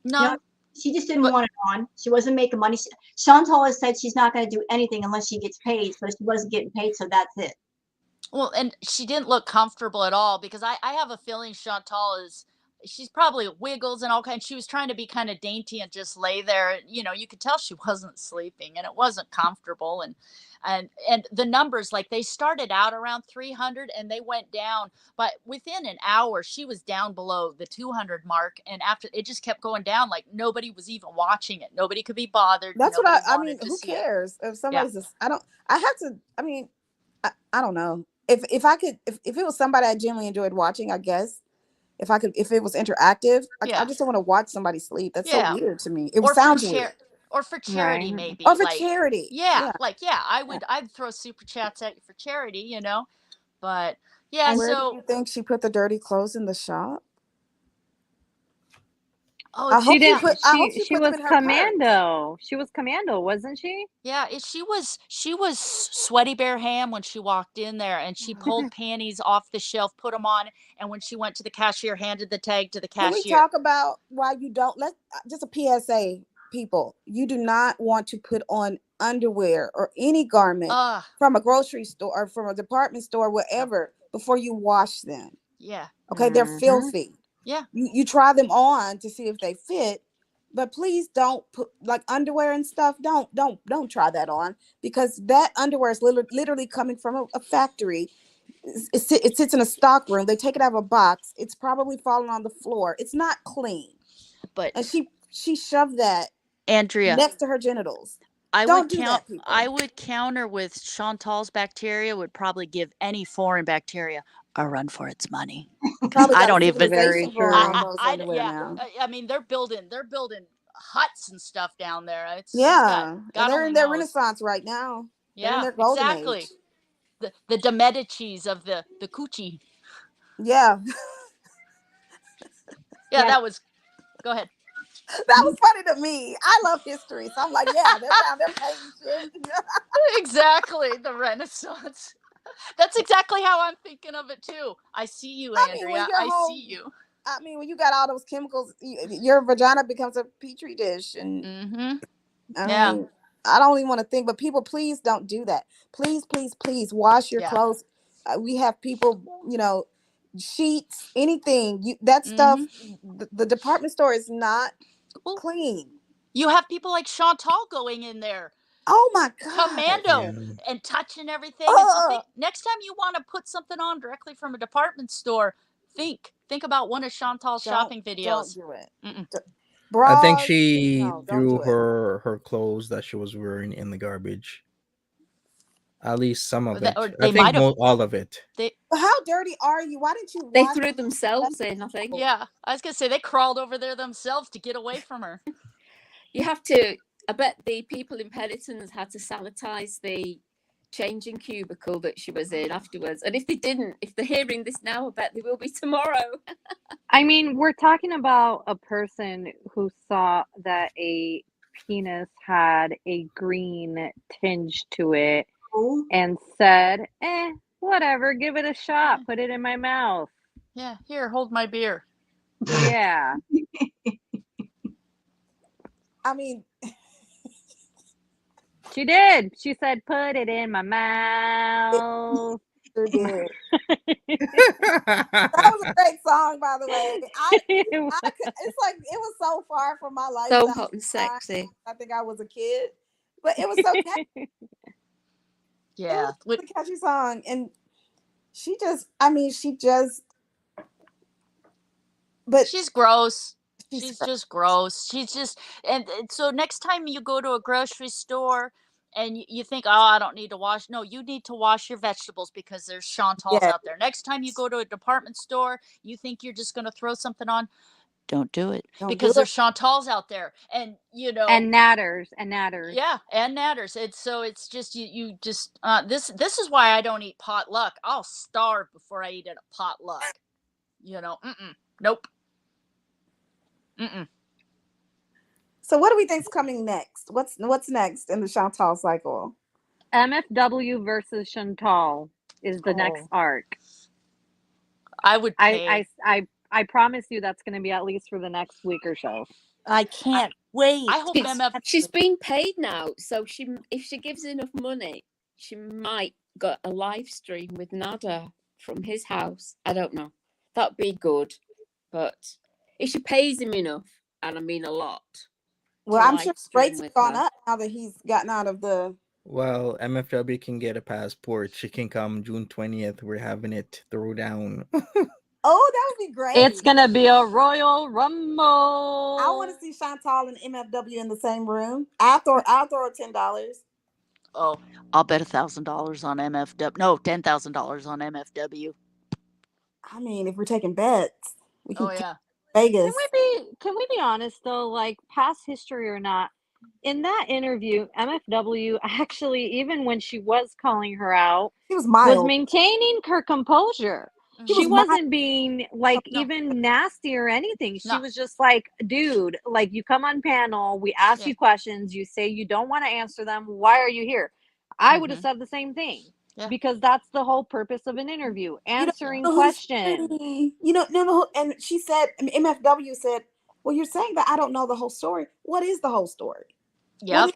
No, she just didn't want it on. She wasn't making money. Chantal has said she's not going to do anything unless she gets paid. So she wasn't getting paid. So that's it. Well, and she didn't look comfortable at all, because I have a feeling Chantal she's probably wiggles and all kinds. She was trying to be kind of dainty and just lay there. You could tell she wasn't sleeping, and it wasn't comfortable. And the numbers, like, they started out around 300 and they went down, but within an hour she was down below the 200 mark, and after it just kept going down, like nobody was even watching it. Nobody could be bothered. That's what I mean. Who cares if somebody's I don't know. If it was somebody I genuinely enjoyed watching, I guess. If it was interactive, I just don't want to watch somebody sleep. That's so weird to me. It sounds weird. Or for charity, maybe. Or for charity. Yeah. I'd throw super chats at you for charity, But yeah, and where do you think she put the dirty clothes in the shop? Oh, I it's hope She she yeah, didn't. I hope she She put them was in her purse. commando. She was commando, wasn't she? yeah. She was sweaty bare ham when she walked in there, and she pulled panties off the shelf, put them on, and when she went to the cashier, handed the tag to the Can we cashier. talk about why you don't just a PSA, people? You do not want to put on underwear or any garment from a grocery store or from a department store, wherever, before you wash them. Yeah. Okay, they're Mhm. filthy. Yeah. You try them on to see if they fit, but please don't put like underwear and stuff. Don't try that on, because that underwear is literally coming from a factory. It sits in a stock room. They take it out of a box. It's probably fallen on the floor. It's not clean. But And she shoved that Andrea, next to her genitals. I Don't would do that, people. I would counter with Chantal's bacteria would probably give any foreign bacteria a run for its money. Probably I got a don't even. Very civilization going on true. those underwear Yeah. now. I mean, they're building huts and stuff down there. It's Yeah, and God they're only in their knows. Renaissance right now. They're in Yeah, their golden exactly. age. The De Medicis of the coochie. Yeah, Yeah, Yeah. that was. Go ahead. that was funny to me. I love history, so I'm like, yeah, they're down there painting shit. Exactly, the Renaissance. That's exactly how I'm thinking of it too. I see you, I mean, Andrea. I see you. when you got all those chemicals, your vagina becomes a petri dish, and Mm-hmm. I Yeah. mean, I don't even want to think. But people, please don't do that. Please, please, please wash your Yeah. clothes. We have people, sheets, anything. That stuff. The department store is not Well, clean. you have people like Chantal going in there, Oh my god. commando, Yeah. and touching everything. And so next time you want to put something on directly from a department store, think about one of Chantal's shopping videos. Don't do it. Mm-mm. I think Bras, she no, don't threw do it. her clothes that she was wearing in the garbage. At least some of it. Or I they think might have. all of it. But how dirty are you? Why didn't you They wash? threw themselves in, I think. Yeah, I was gonna say they crawled over there themselves to get away from her. You have to. I bet the people in Penitence had to sanitize the changing cubicle that she was in afterwards. And if they didn't, if they're hearing this now, I bet they will be tomorrow. I mean, we're talking about a person who saw that a penis had a green tinge to it Oh, and said, whatever, give it a shot, put it in my mouth. Yeah, here, hold my beer. Yeah. I mean, She did. She said, put it in my mouth. sure did. That was a great song, by the way. It's like it was so far from my lifestyle. So hot and sexy. I think I was a kid, but it was so catchy. Yeah, It was a catchy song, and she just, but she's gross. she's She's just gross. She's just, and so next time you go to a grocery store and you think, oh, I don't need to wash. No, you need to wash your vegetables because there's Chantals Yeah. out there. Next time you go to a department store, you think you're just going to throw something on. Don't do it because there's Chantals out there, and and natters. Yeah, and natters. It's just you just this is why I don't eat potluck. I'll starve before I eat at a potluck. Nope. Mm-mm. So what do we think's coming next? What's next in the Chantal cycle? MFW versus Chantal is the next arc. I would pay. I promise you that's going to be at least for the next week or so. I can't wait. I hope She's been paid now, so if she gives enough money, she might get a live stream with Nada from his house. I don't know. That'd be good, but if she pays him enough, and I mean a lot. Well, I'm sure rates have gone up now that he's gotten out of the. Well, MFW can get a passport. She can come June 20th. We're having it throw down. Oh, that would be great. It's going to be a Royal Rumble. I want to see Chantal and MFW in the same room. I'll throw $10. Oh, I'll bet $1,000 on MFW. No, $10,000 on MFW. I mean, if we're taking bets, we can. Oh yeah. Vegas. Can we be honest though? Like, past history or not, in that interview, MFW actually, even when she was calling her out, she was mild, was maintaining her composure. She was wasn't being like No. even nasty or anything. She No. was just like, dude, like you come on panel, we ask Yeah. you questions, you say you don't want to answer them. Why are you here? I would have Mhm. said the same thing. Yeah. Because that's the whole purpose of an interview, answering know who's questions. pretty. You know, no, and she said, I mean, MFW said, well, you're saying that I don't know the whole story. What is the whole story? Yep.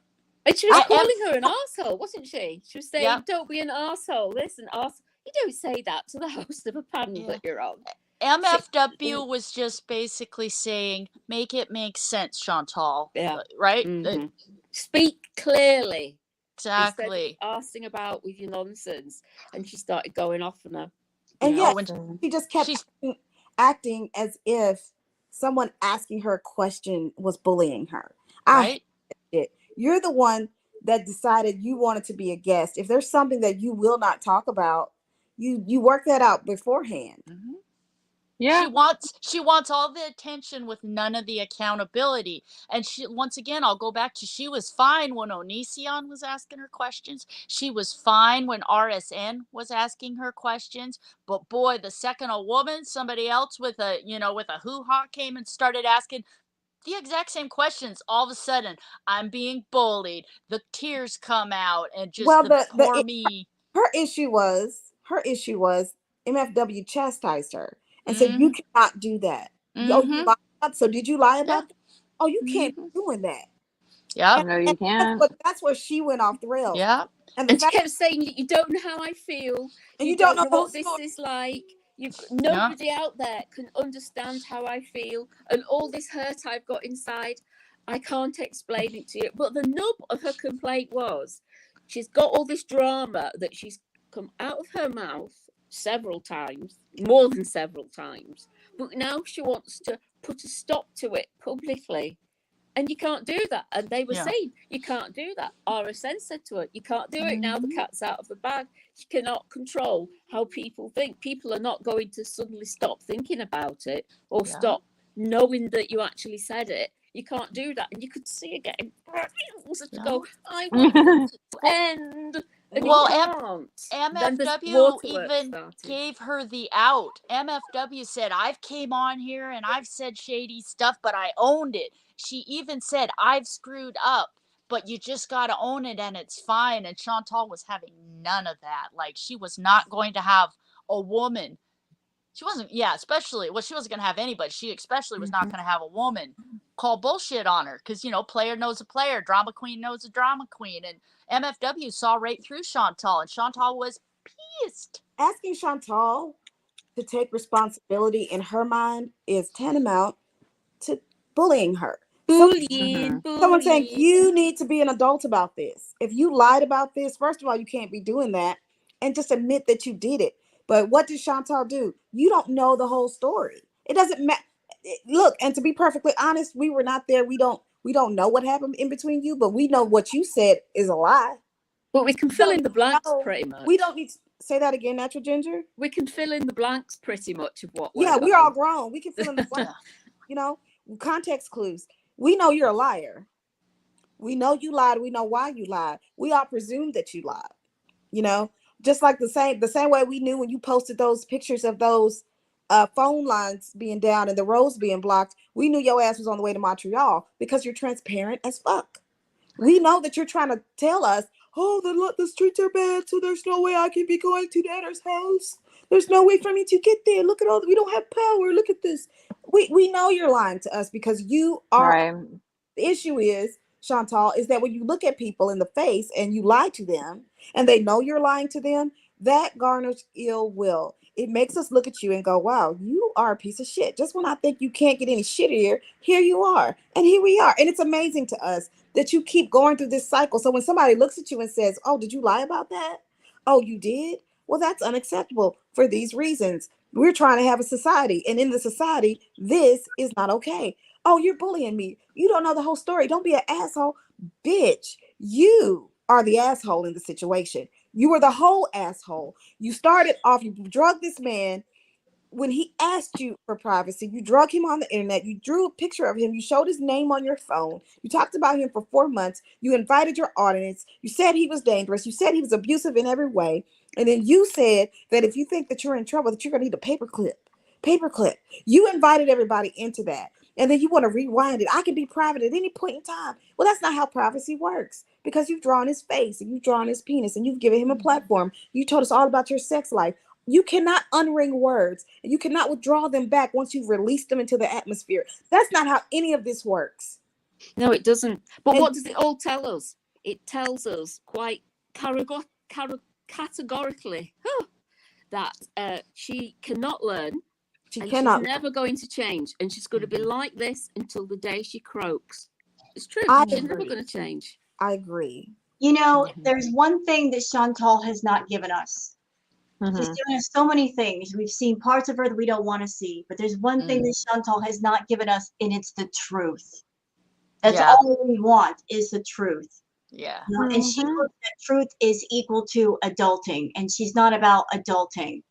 And she was I- calling her an arsehole, wasn't she? She was saying, Yep. don't be an arsehole. Listen, you don't say that to the host of a panel Yeah. that you're on. MFW was just basically saying, make it make sense, Chantal. Yeah. Right? Mhm. Speak clearly. Exactly. Instead of arsing about with your nonsense. And she started going off on her. And Yeah. yet she just kept acting as if someone asking her a question was bullying her. Right? You're the one that decided you wanted to be a guest. If there's something that you will not talk about, you work that out beforehand. Mm-hmm. Yeah. She wants all the attention with none of the accountability. And she, once again, I'll go back to, she was fine when Onision was asking her questions. She was fine when RSN was asking her questions. But boy, the second a woman, somebody else with a, with a hoo-ha came and started asking the exact same questions, all of a sudden I'm being bullied. The tears come out and just poor me. Her issue was MFW chastised her and said, you cannot do that. Oh, you lied about, so did you lie about that? Oh, you can't be doing that. Yeah. No, you can't. That's where she went off the rails. Yeah. And she kept saying, you don't know how I feel. And you don't know what this is like. Nobody out there can understand how I feel. And all this hurt I've got inside, I can't explain it to you. But the nub of her complaint was, she's got all this drama that she's come out of her mouth several times, more than several times. But now she wants to put a stop to it publicly. And you can't do that. And they were saying, you can't do that. RSN said to her, you can't do it now. The cat's out of the bag. You cannot control how people think. People are not going to suddenly stop thinking about it or stop knowing that you actually said it. You can't do that. And you could see her getting to go, I want it to end. And MFW even gave her the out. MFW said, I've came on here and I've said shady stuff, but I owned it. She even said, I've screwed up, but you just got to own it and it's fine. And Chantal was having none of that. Like, she was not going to have a woman. She wasn't, especially, well, she wasn't going to have anybody. She especially was not going to have a woman call bullshit on her because, player knows a player, drama queen knows a drama queen. And MFW saw right through Chantal, and Chantal was pissed. Asking Chantal to take responsibility in her mind is tantamount to bullying her. Someone saying, you need to be an adult about this. If you lied about this, first of all, you can't be doing that, and just admit that you did it. But what did Chantal do? You don't know the whole story. It doesn't matter. Look, and to be perfectly honest, we were not there. We don't know what happened in between you, but we know what you said is a lie. But we can fill in the blanks pretty much. We don't need to say that again, Natural Ginger. We can fill in the blanks pretty much of what we're all grown. We can fill in the blanks. Context clues. We know you're a liar. We know you lied. We know why you lied. We all presume that you lied. Just like the same way we knew when you posted those pictures of those phone lines being down and the roads being blocked, we knew your ass was on the way to Montreal because you're transparent as fuck. We know that you're trying to tell us, oh, the streets are bad, so there's no way I can be going to Nana's house. There's no way for me to get there. Look at all, we don't have power. Look at this. We know you're lying to us because you are. Right. The issue is, Chantal, is that when you look at people in the face and you lie to them and they know you're lying to them, that garners ill will. It makes us look at you and go, wow, you are a piece of shit. Just when I think you can't get any shittier, here you are. And here we are. And it's amazing to us that you keep going through this cycle. So when somebody looks at you and says, oh, did you lie about that? Oh, you did? Well, that's unacceptable for these reasons. We're trying to have a society. And in the society, this is not okay. Oh, you're bullying me. You don't know the whole story. Don't be an asshole. Bitch, you are the asshole in the situation. You were the whole asshole. You started off, you drugged this man when he asked you for privacy, you drug him on the internet, you drew a picture of him, you showed his name on your phone, you talked about him for 4 months, you invited your audience, you said he was dangerous, you said he was abusive in every way, and then you said that if you think that you're in trouble, that you're going to need a paperclip. You invited everybody into that, and then you want to rewind it. I can be private at any point in time. Well, that's not how privacy works, because you've drawn his face and you've drawn his penis and you've given him a platform. You told us all about your sex life. You cannot unring words, and you cannot withdraw them back once you've released them into the atmosphere. That's not how any of this works. No, it doesn't. But And what does it all tell us? It tells us quite categorically that she cannot learn, she and cannot. she's never going to change, and she's going to be like this until the day she croaks. It's true. I She's never agree. going to change. I agree. You know, there's one thing that Chantal has not given us. She's given us so many things. We've seen parts of her that we don't want to see, but there's one thing that Chantal has not given us, and it's the truth. That's all we want, is the truth. Yeah. You know? And she knows that truth is equal to adulting, and she's not about adulting.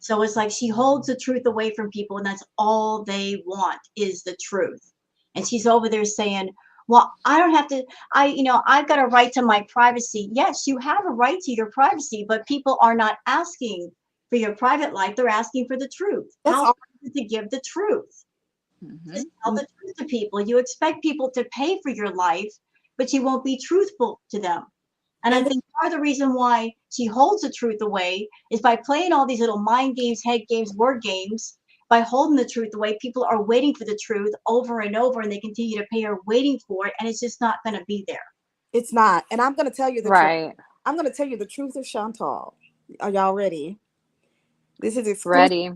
So it's like she holds the truth away from people, and that's all they want, is the truth. And she's over there saying, well, I don't have to, I've got a right to my privacy. Yes, you have a right to your privacy, but people are not asking for your private life. They're asking for the truth. That's How all. hard is it to give the truth? Just tell the truth to people. You expect people to pay for your life, but you won't be truthful to them. And I think part of the reason why she holds the truth away is by playing all these little mind games, head games, word games. By holding the truth away, people are waiting for the truth over and over, and they continue to pay her waiting for it, and it's just not going to be there. It's not. And I'm going to tell you the truth. Right. I'm going to tell you the truth of Chantal. Are y'all ready? This is Ready.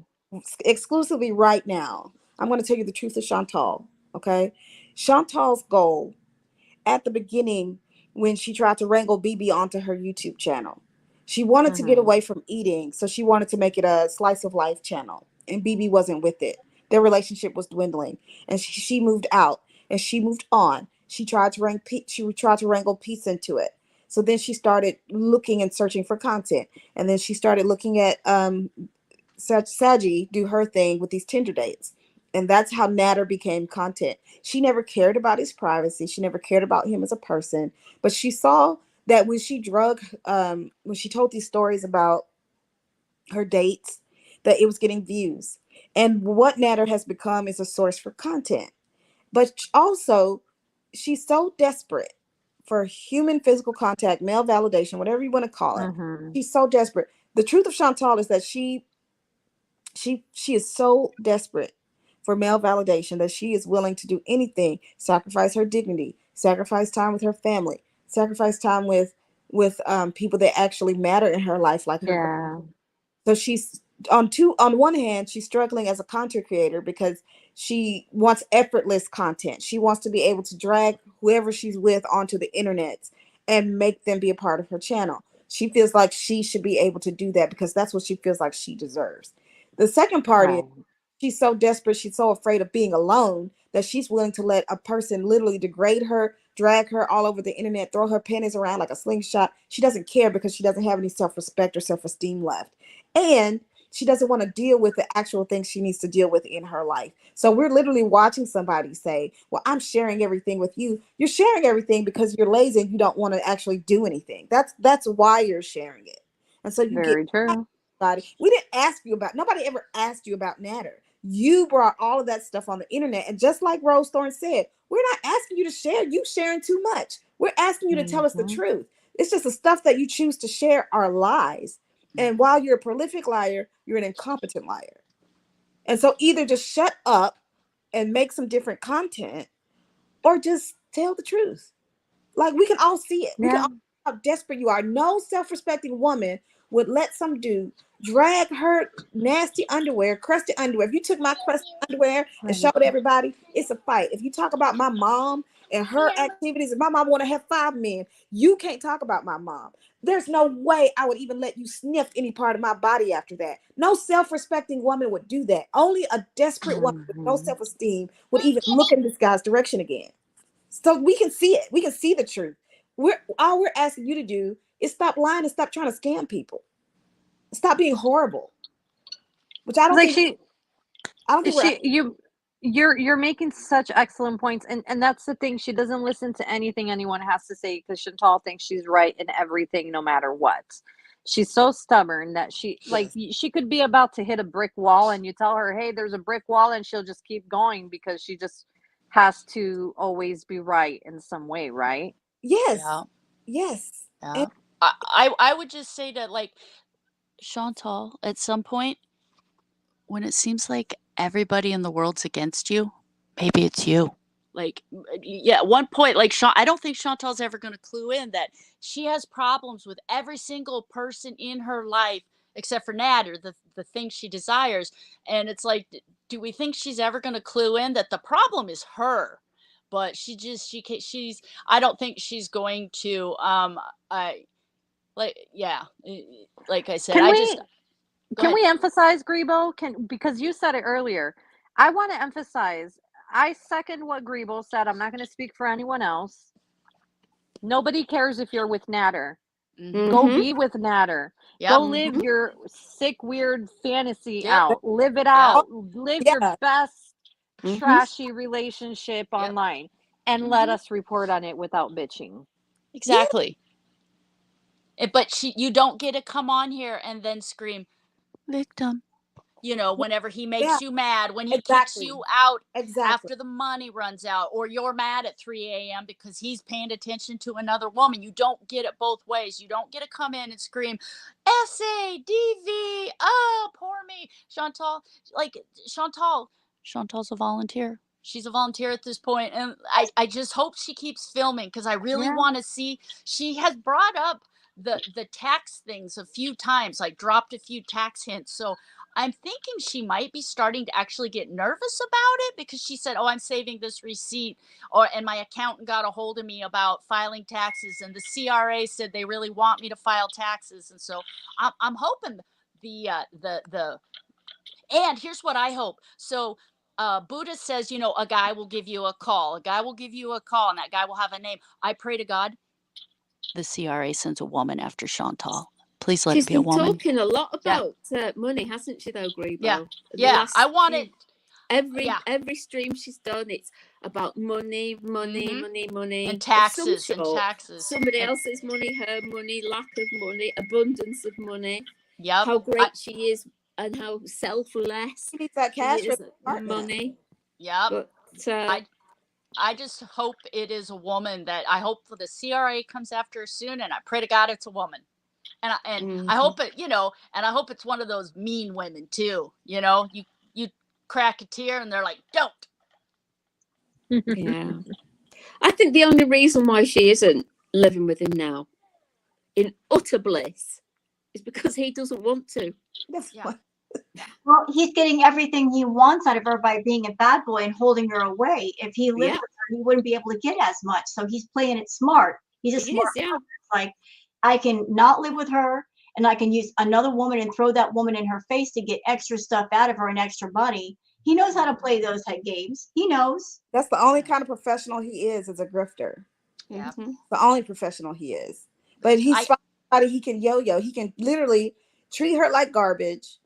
exclusively right now. I'm going to tell you the truth of Chantal. Okay. Chantal's goal at the beginning, when she tried to wrangle BB onto her YouTube channel, she wanted to get away from eating. So she wanted to make it a slice of life channel, and BB wasn't with it. Their relationship was dwindling, and she moved out, and she moved on. She tried to wrangle peace into it. So then she started looking and searching for content, and then she started looking at Saji do her thing with these Tinder dates. And that's how Natter became content. She never cared about his privacy. She never cared about him as a person. But she saw that when she when she told these stories about her dates, that it was getting views. And what Natter has become is a source for content. But also, she's so desperate for human physical contact, male validation, whatever you want to call it. She's so desperate. The truth of Chantal is that she is so desperate for male validation that she is willing to do anything, sacrifice her dignity, sacrifice time with her family, sacrifice time with people that actually matter in her life, like her. So she's on one hand, she's struggling as a content creator because she wants effortless content. She wants to be able to drag whoever she's with onto the internet and make them be a part of her channel. She feels like she should be able to do that because that's what she feels like she deserves. The second part is she's so desperate, she's so afraid of being alone that she's willing to let a person literally degrade her, drag her all over the internet, throw her panties around like a slingshot. She doesn't care because she doesn't have any self-respect or self-esteem left. And she doesn't want to deal with the actual things she needs to deal with in her life. So we're literally watching somebody say, well, I'm sharing everything with you. You're sharing everything because you're lazy and you don't want to actually do anything. That's why you're sharing it. And so you Very true. We didn't ask you about, nobody ever asked you about Natter. You brought all of that stuff on the internet. And just like Rose Thorne said, we're not asking you to share. You sharing too much. We're asking you to tell us the truth. It's just the stuff that you choose to share are lies. And while you're a prolific liar, you're an incompetent liar. And so either just shut up and make some different content, or just tell the truth. Like, we can all see it. We can all see how desperate you are. No self-respecting woman would let some dude drag her nasty underwear, crusty underwear. If you took my crusty underwear and showed everybody, it's a fight. If you talk about my mom and her activities, if my mom want to have 5 men, you can't talk about my mom. There's no way I would even let you sniff any part of my body after that. No self-respecting woman would do that. Only a desperate woman with no self-esteem would even look in this guy's direction again. So we can see it. We can see the truth. All we're asking you to do is stop lying and stop trying to scam people. Stop being horrible. Which I don't think I don't think you're making such excellent points, and that's the thing. She doesn't listen to anything anyone has to say because Chantal thinks she's right in everything, no matter what. She's so stubborn that she could be about to hit a brick wall, and you tell her, "Hey, there's a brick wall," and she'll just keep going because she just has to always be right in some way, right? Yes. Yeah. Yes. Yeah. I would just say to like Chantal, at some point, when it seems like everybody in the world's against you, maybe it's you. Like, yeah, at one point, like, I don't think Chantal's ever going to clue in that she has problems with every single person in her life except for Nader, the thing she desires. And it's like, do we think she's ever going to clue in that the problem is her? But she's, I don't think she's going to, yeah, like I said, Can I we just, go can ahead. we emphasize, Grebo? Because you said it earlier. I want to emphasize. I second what Grebo said. I'm not going to speak for anyone else. Nobody cares if you're with Nader. Go be with Nader. Yep. Go live your sick, weird fantasy Yep. out. Live it Yep. out. Live your Yeah. best trashy relationship online, and let us report on it without bitching. Exactly. But you don't get to come on here and then scream victim. You know, whenever he makes you mad, when he kicks you out after the money runs out, or you're mad at 3 a.m. because he's paying attention to another woman. You don't get it both ways. You don't get to come in and scream, SADV, oh, poor me. Chantal's a volunteer. She's a volunteer at this point, and I just hope she keeps filming because I really want to see. She has brought up the tax things a few times, like dropped a few tax hints. So I'm thinking she might be starting to actually get nervous about it because she said, "Oh, I'm saving this receipt," and my accountant got a hold of me about filing taxes, and the CRA said they really want me to file taxes, and so I'm hoping the and here's what I hope. So Buddha says, you know, a guy will give you a call. A guy will give you a call, and that guy will have a name. I pray to God the CRA sends a woman after Chantal. Please let She's it be a been woman. talking a lot about money, hasn't she, though, Grebo? Yeah. The Yeah. last I want it. Every stream she's done, it's about money, and taxes and taxes. Somebody else's money, her money, lack of money, abundance of money. Yep. How great she is and how selfless She needs that cash she is money. Yep. But I just hope it is a woman that I hope the CRA comes after her soon, and I pray to God it's a woman. And I hope it, you know, and I hope it's one of those mean women too. You know, you crack a tear and they're like, don't. Yeah. I think the only reason why she isn't living with him now in utter bliss is because he doesn't want to. Yeah. Well, he's getting everything he wants out of her by being a bad boy and holding her away. If he lived with her, he wouldn't be able to get as much. So he's playing it smart. He's a smart person. It's like, I can not live with her, and I can use another woman and throw that woman in her face to get extra stuff out of her and extra money. He knows how to play those head games. He knows. That's the only kind of professional he is a grifter. Yeah. The only professional he is. But he's somebody he can yo-yo. He can literally treat her like garbage.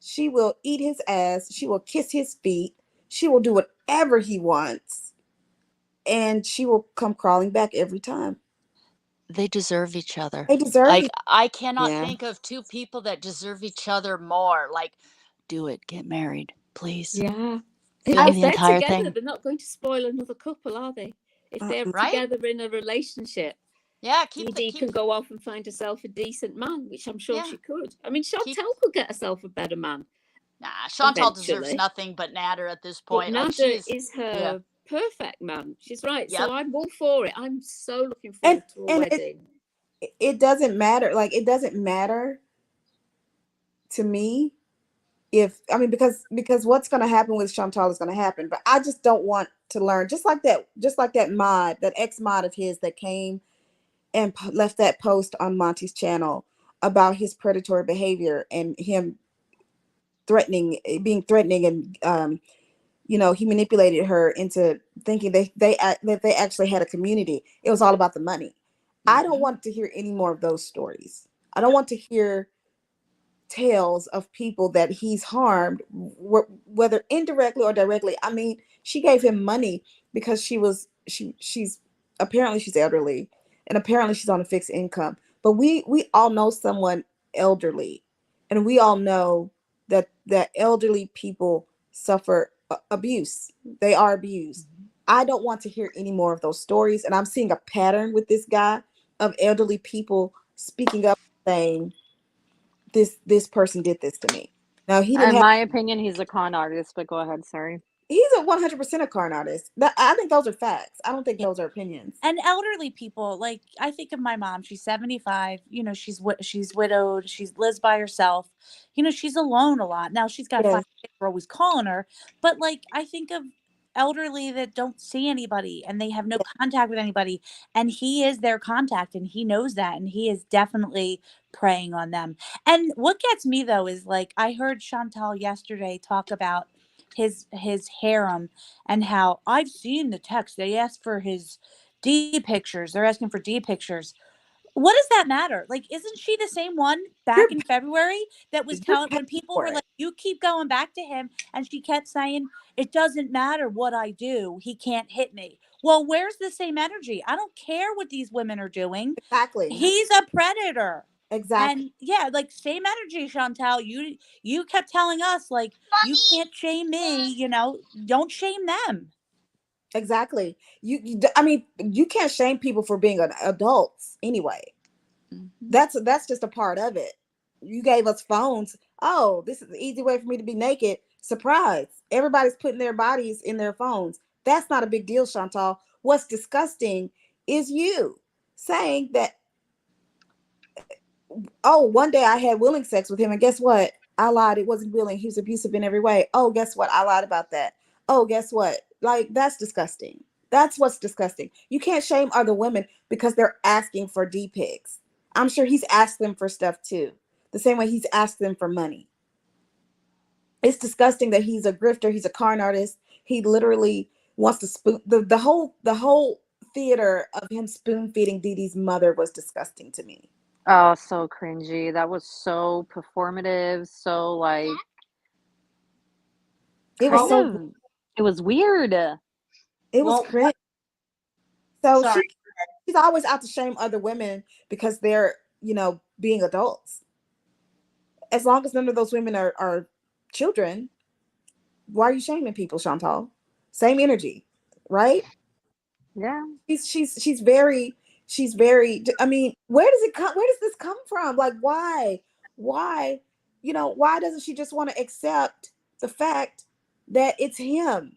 She will eat his ass. She will kiss his feet. She will do whatever he wants. And she will come crawling back every time. They deserve each other. They deserve like I cannot think of two people that deserve each other more. Like, do it, get married, please. Yeah. Film If the they're entire together, thing. they're not going to spoil another couple, are they? If they're together in a relationship, Dee can go off and find herself a decent man, which I'm sure she could. I mean, Chantal could get herself a better man. Nah, Chantal deserves nothing but Nader at this point. But Nader is her perfect man. She's right. Yep. So I'm all for it. I'm so looking forward to a wedding. It doesn't matter. Like, it doesn't matter to me because what's going to happen with Chantal is going to happen. But I just don't want to learn, just like that mod, that ex-mod of his that came and left that post on Monty's channel about his predatory behavior and him being threatening, and he manipulated her into thinking that they actually had a community. It was all about the money. I don't want to hear any more of those stories. I don't want to hear tales of people that he's harmed, whether indirectly or directly. I mean, she gave him money because she's apparently she's elderly, and apparently she's on a fixed income. But we all know someone elderly, and we all know that elderly people suffer abuse. They are abused. I don't want to hear any more of those stories, and I'm seeing a pattern with this guy of elderly people speaking up, saying this person did this to me. Now he didn't In have. my opinion, he's a con artist, but go ahead, sorry. He's a 100% a con artist. I think those are facts. I don't think Yeah. those are opinions. And elderly people, like I think of my mom, she's 75, you know, she's widowed, she lives by herself. You know, she's alone a lot. Now she's got 5 Yes, kids, we're always calling her, but like I think of elderly that don't see anybody and they have no contact with anybody, and he is their contact and he knows that, and he is definitely preying on them. And what gets me though is, like, I heard Chantal yesterday talk about his harem, and how I've seen the text. They asked for his D pictures. They're asking for D pictures. What does that matter? Like, isn't she the same one you're back in February that was you're telling, paying when people for were it. like, you keep going back to him, and she kept saying, it doesn't matter what I do, he can't hit me. Well, where's the same energy? I don't care what these women are doing. Exactly. He's a predator. Exactly. And yeah, like, same energy, Chantal. You kept telling us, like, you can't shame me, you know, don't shame them. Exactly. I mean, you can't shame people for being adults anyway. Mhm. That's just a part of it. You gave us phones. Oh, this is the easy way for me to be naked. Surprise. Everybody's putting their bodies in their phones. That's not a big deal, Chantal. What's disgusting is you saying that, oh, one day I had willing sex with him, and guess what? I lied. It wasn't willing. He was abusive in every way. Oh, guess what? I lied about that. Oh, guess what? Like, that's disgusting. That's what's disgusting. You can't shame other women because they're asking for D pics. I'm sure he's asked them for stuff too, the same way he's asked them for money. It's disgusting that he's a grifter. He's a con artist. He literally wants to spoon the whole theater of him spoon feeding Dee Dee's mother was disgusting to me. Oh, so cringy. That was so performative, so like It was kind Well, so of it was weird. it was well, cringe. So sorry. she's always out to shame other women because they're, being adults. As long as none of those women are children, why are you shaming people, Chantal? Same energy, right? Yeah. She's very. I mean, where does it come? Where does this come from? Like, why? Why doesn't she just want to accept the fact that it's him?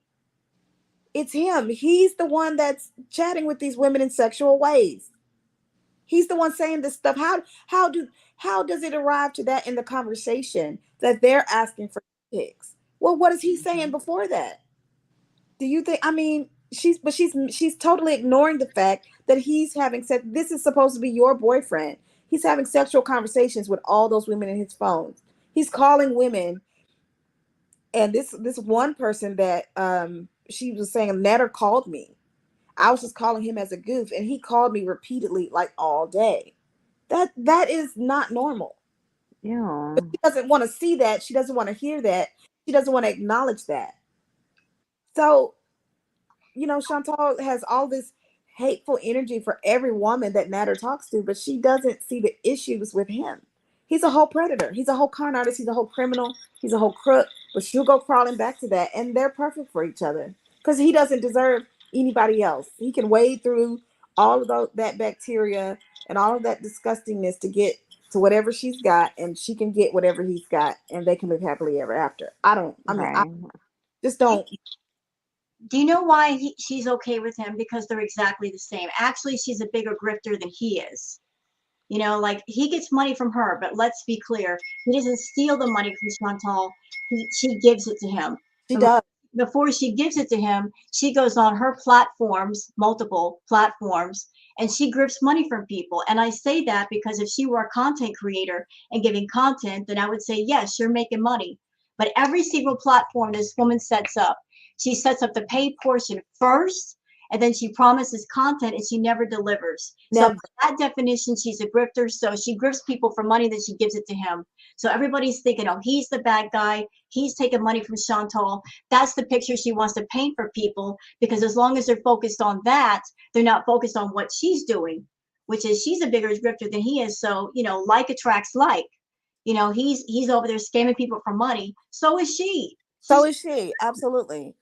It's him. He's the one that's chatting with these women in sexual ways. He's the one saying this stuff. How does it arrive to that in the conversation that they're asking for pics? Well, what is he saying before that? Do you think? I mean, she's totally ignoring the fact that he's having sex. This is supposed to be your boyfriend. He's having sexual conversations with all those women in his phones. He's calling women, and this one person that she was saying, Netter called me. I was just calling him as a goof, and he called me repeatedly, like all day. That is not normal. Ew. She doesn't want to see that. She doesn't want to hear that. She doesn't want to acknowledge that. So, Chantal has all this hateful energy for every woman that Natter talks to, but she doesn't see the issues with him. He's a whole predator. He's a whole con artist. He's a whole criminal. He's a whole crook. But she'll go crawling back to that, and they're perfect for each other because he doesn't deserve anybody else. He can wade through all of that bacteria and all of that disgustingness to get to whatever she's got, and she can get whatever he's got, and they can live happily ever after. I Right. just don't. Do you know why she's okay with him? Because they're exactly the same. Actually, she's a bigger grifter than he is. Like he gets money from her, but let's be clear, he doesn't steal the money from Chantal. She gives it to him. She does. Before she gives it to him, she goes on her platforms, multiple platforms, and she grifts money from people. And I say that because if she were a content creator and giving content, then I would say, yes, you're making money. But every single platform this woman sets up, she sets up the paid portion first, and then she promises content and she never delivers. So Never. by that definition, she's a grifter. So she grifts people for money, then she gives it to him. So everybody's thinking, oh, he's the bad guy. He's taking money from Chantal. That's the picture she wants to paint for people, because as long as they're focused on that, they're not focused on what she's doing, which is she's a bigger grifter than he is. So, like attracts like. He's over there scamming people for money. So is she. So is she. Absolutely.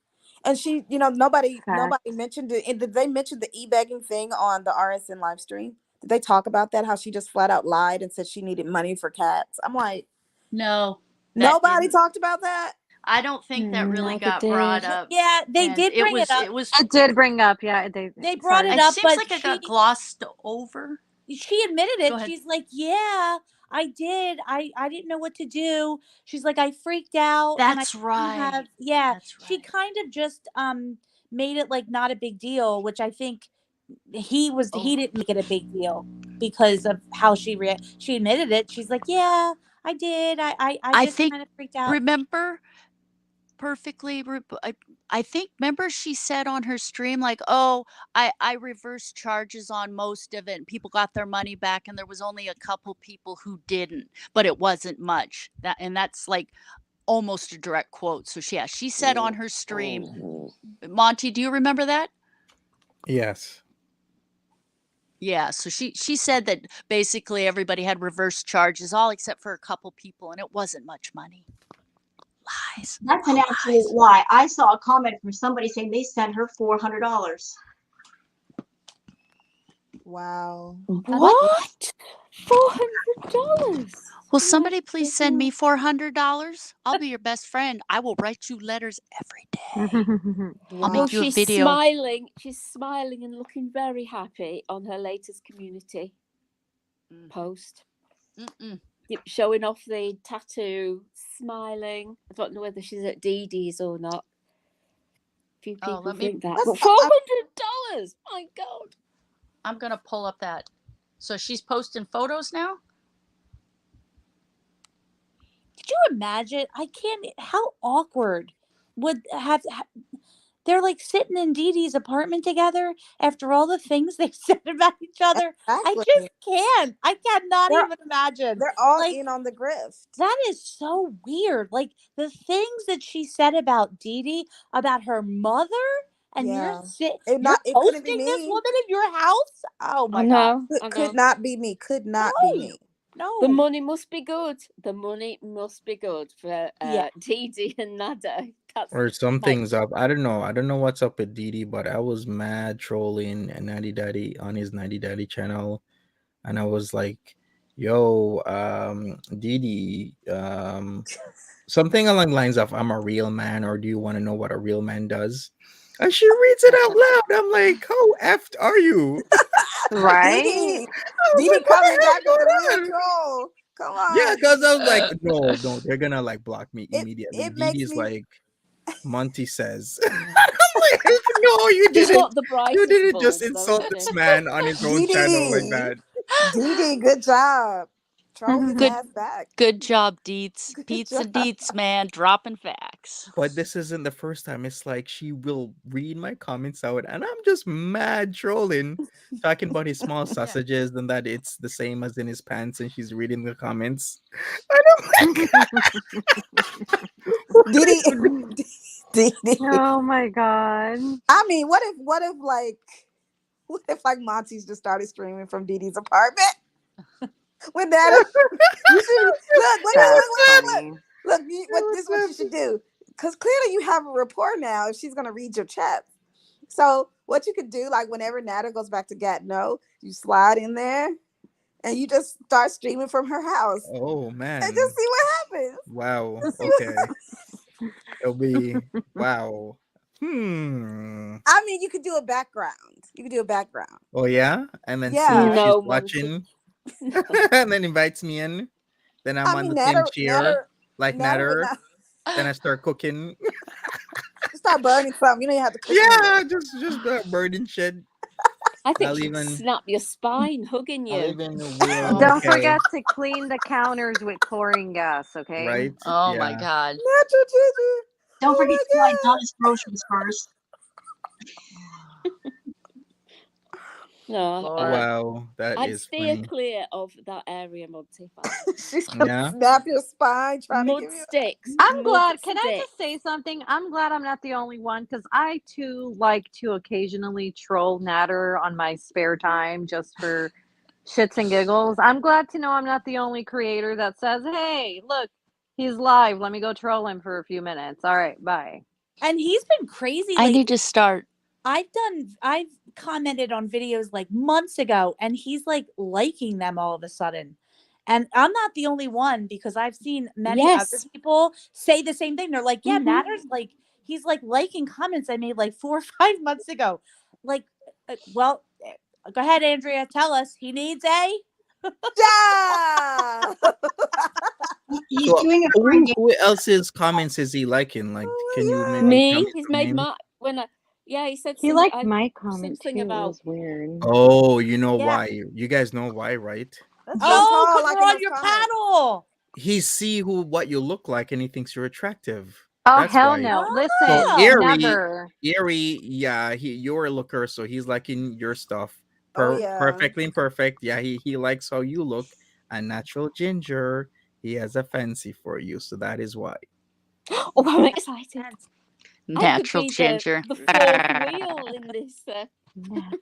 And she, nobody Facts. mentioned it. And did they mention the e-begging thing on the RSN live stream? Did they talk about that? How she just flat out lied and said she needed money for cats? I'm like, No, nobody talked about that. I don't think that really No, they got brought did. up. Yeah, they and did bring it up. It was. It did bring up, yeah. They brought sorry. it It up, seems but like it got glossed over. she admitted Go it. ahead. She's like, yeah, I did. I didn't know what to do. She's like, I freaked out. And That's I didn't right. yeah. That's She right. kind of just made it like not a big deal, which I think he didn't make it a big deal because of how she she admitted it. She's like, yeah, I did. I just think kind of freaked out. remember perfectly. I think remember she said on her stream like, oh, I reversed charges on most of it, and people got their money back, and there was only a couple people who didn't, but it wasn't much. That's like almost a direct quote. So she said on her stream, Monty, do you remember that? Yes. Yeah, so she said that basically everybody had reversed charges, all except for a couple people, and it wasn't much money. Lies. That's an absolute lie. I saw a comment from somebody saying they sent her $400. Wow. What? $400? Will somebody please send me $400? I'll be your best friend. I will write you letters every day. I'll Wow. make you a she's video. smiling. She's smiling and looking very happy on her latest community post. Showing off the tattoo, smiling. I don't know whether she's at Dee Dee's or not. A few people think that. But $400? My God. I'm going to pull up that. So she's posting photos now? Could you imagine? I can't. How awkward would they're like sitting in Dee Dee's apartment together after all the things they said about each other. I Exactly. just can't. I cannot even imagine. They're all like, in on the grift. That is so weird. Like the things that she said about Dee Dee, about her mother, and Yeah. you're It couldn't be hosting this me. woman in your house. Oh my I God. know. Could not be me. Could not be me. No. The money must be good. The money must be good for Dee Dee and Nada. Or something's up. I don't know. I don't know what's up with Dee Dee, but I was mad trolling Natty Daddy on his Natty Daddy channel. And I was like, yo, Dee Dee, something along the lines of, I'm a real man, or do you want to know what a real man does? And she reads it out loud. I'm like, how effed are you? Right? Dee Dee coming back with the real troll. Come on. Yeah, because I was like, no, they're gonna like block me immediately. It Dee makes Dee's me like, Monty says. I'm like, no, you She's didn't. got the brightest You didn't just bulb, insult doesn't this she? man on his own channel like that. Dee Dee, good job. Troll his Good- ass back. Good job, Deets. Good Pizza job. Deets, man, dropping facts. But this isn't the first time. It's like she will read my comments out, and I'm just mad trolling, talking about his small sausages and that it's the same as in his pants, and she's reading the comments. And I'm like, Dee Dee. Oh my God. I mean, what if like Monty's just started streaming from Dee Dee's apartment? With that, you should look. This is what you should do, because clearly you have a rapport now. If she's gonna read your chat, so what you could do, like whenever Nada goes back to Gatineau, you slide in there, and you just start streaming from her house. oh man, and just see what happens. Wow. Okay, it'll be wow. I mean, you could do a background. Oh yeah, and then Yeah. see if No, she's watching, and then invites me in. Then I'm on the same chair like Natter. Then I start cooking. Start burning something. You don't even have to cook. Yeah, just burning shit. I think I'll she'd even- snap your spine, hugging I'll you. even will, Don't okay, forget to clean the counters with chlorine gas, okay? right? Oh yeah. my God. Don't forget to buy Donna's groceries first. No, Wow, that I'd is steer funny. clear of that area, Monty. She's gonna Yeah. snap your spine trying to Mud give you. sticks. I'm Mud glad. Can I sticks. just say something? I'm glad I'm not the only one because I too like to occasionally troll Natter on my spare time just for shits and giggles. I'm glad to know I'm not the only creator that says, "Hey, look, he's live. Let me go troll him for a few minutes." All right, bye. And he's been crazy I lately. need to start. I've commented on videos like months ago, and he's like liking them all of a sudden. And I'm not the only one because I've seen many other Yes. people say the same thing. They're like, yeah, Mhm. Natter's like, he's like liking comments I made like 4 or 5 months ago. Like, well, go ahead, Andrea, tell us. He needs a. Yeah. He's So doing it for engagement. who else's comments is he liking? Like, can you maybe tell Me? me He's some made names? my yeah. He said He something. liked my comment something too. It about was weird. Oh, you know Yeah. why? You guys know why, right? That's Oh, Chantal because liking we're on those your comments. panel. He see what you look like and he thinks you're attractive. Oh That's hell why. no! Oh. Listen, never. Eerie, yeah, you're a looker, so he's liking your stuff. Oh yeah. Perfectly imperfect. Yeah, he likes how you look. A natural ginger. He has a fancy for you, so that is why. Oh, I'm excited. Natural I could be ginger. the fourth wheel in this. Never.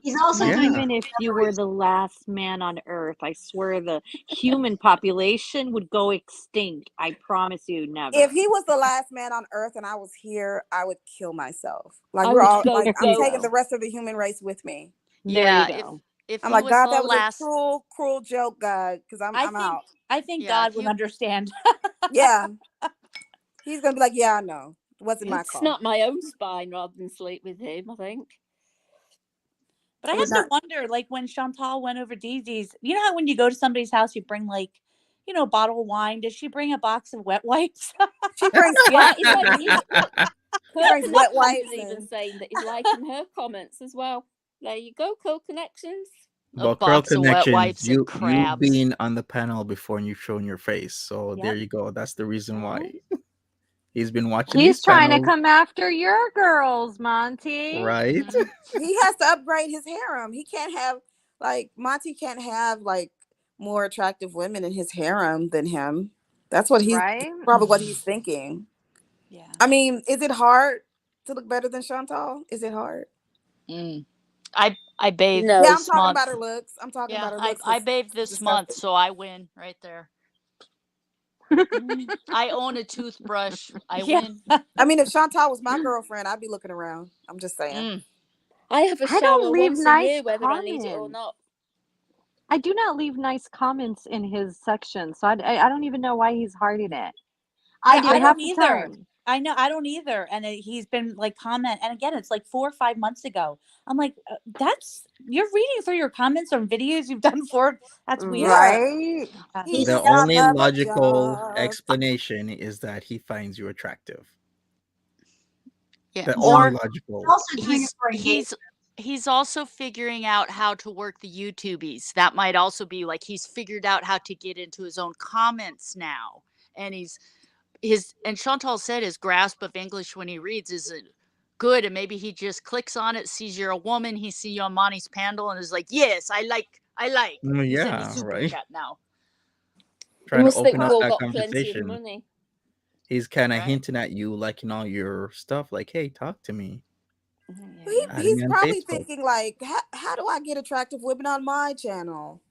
He's also Yeah. doing Even if you were the last man on Earth, I swear the human population would go extinct. I promise you, never. If he was the last man on Earth and I was here, I would kill myself. Like I we're would all go- like There I'm you taking go. the rest of the human race with me. There Yeah, you go. if I'm he like, was God, the that was last, a cruel joke, God, because I'm out. I think Yeah, God would understand. Yeah. He's gonna be like, yeah, I know. It wasn't my I'd call. snap my own spine rather than sleep with him, I think. But I It have was to not- wonder, like when Chantal went over Dee Dee's, you know how when you go to somebody's house, you bring like, you know, a bottle of wine. Does she bring a box of wet wipes? She brings Yeah, sweat. it's like look, Curl brings wet Connections wipes is even and- saying that he's liking her comments as well. There you go, Curl Connections. a But Curl box of wet Connections, wipes and you've crabs. been on the panel before and you've shown your face. So there Yep. you go. That's the reason why. Mhm. He's been watching He's these trying to panels, come after your girls, Monty. right? Mhm. He has to upgrade his harem. He can't have like Monty can't have like more attractive women in his harem than him. That's what he's Right? probably what he's thinking. Yeah. I mean, is it hard to look better than Chantal? Is it hard? Mm. I bathed No. Yeah, I'm this talking month. about her looks. I'm talking Yeah, about her looks. I 'cause bathed it's this month, disgusting. so I win right there. Mm. I own a toothbrush. I Yeah. win. I mean, if Chantal was my girlfriend, I'd be looking around. I'm just saying. Mm. I have a I don't shower leave once a nice year, whether I need it or comments. not. I do not leave nice comments in his section, so I don't even know why he's hiding it. I Yeah, do. I But half don't the either. time, I know I don't either. And he's been like comment, and again, it's like 4 or 5 months ago. I'm like, that's you're reading through your comments on videos you've done before. That's weird. Yeah. right? He The does not only have a logical job. explanation is that he finds you attractive. Yeah. The He's only Or logical. also doing it for engagement. he's also figuring out how to work the YouTubies. That might also be like he's figured out how to get into his own comments now. And and Chantal said his grasp of English when he reads isn't good, and maybe he just clicks on it, sees you're a woman, he see you on Monty's panel and is like, yes, I like. Mm, You send me yeah, super right. chat now. You Trying to must think open we've up all that got plenty of conversation. money. He's kind of Right. hinting at you, liking all your stuff. Like, hey, talk to me. Add He's me on probably Facebook. thinking like, how do I get attractive women on my channel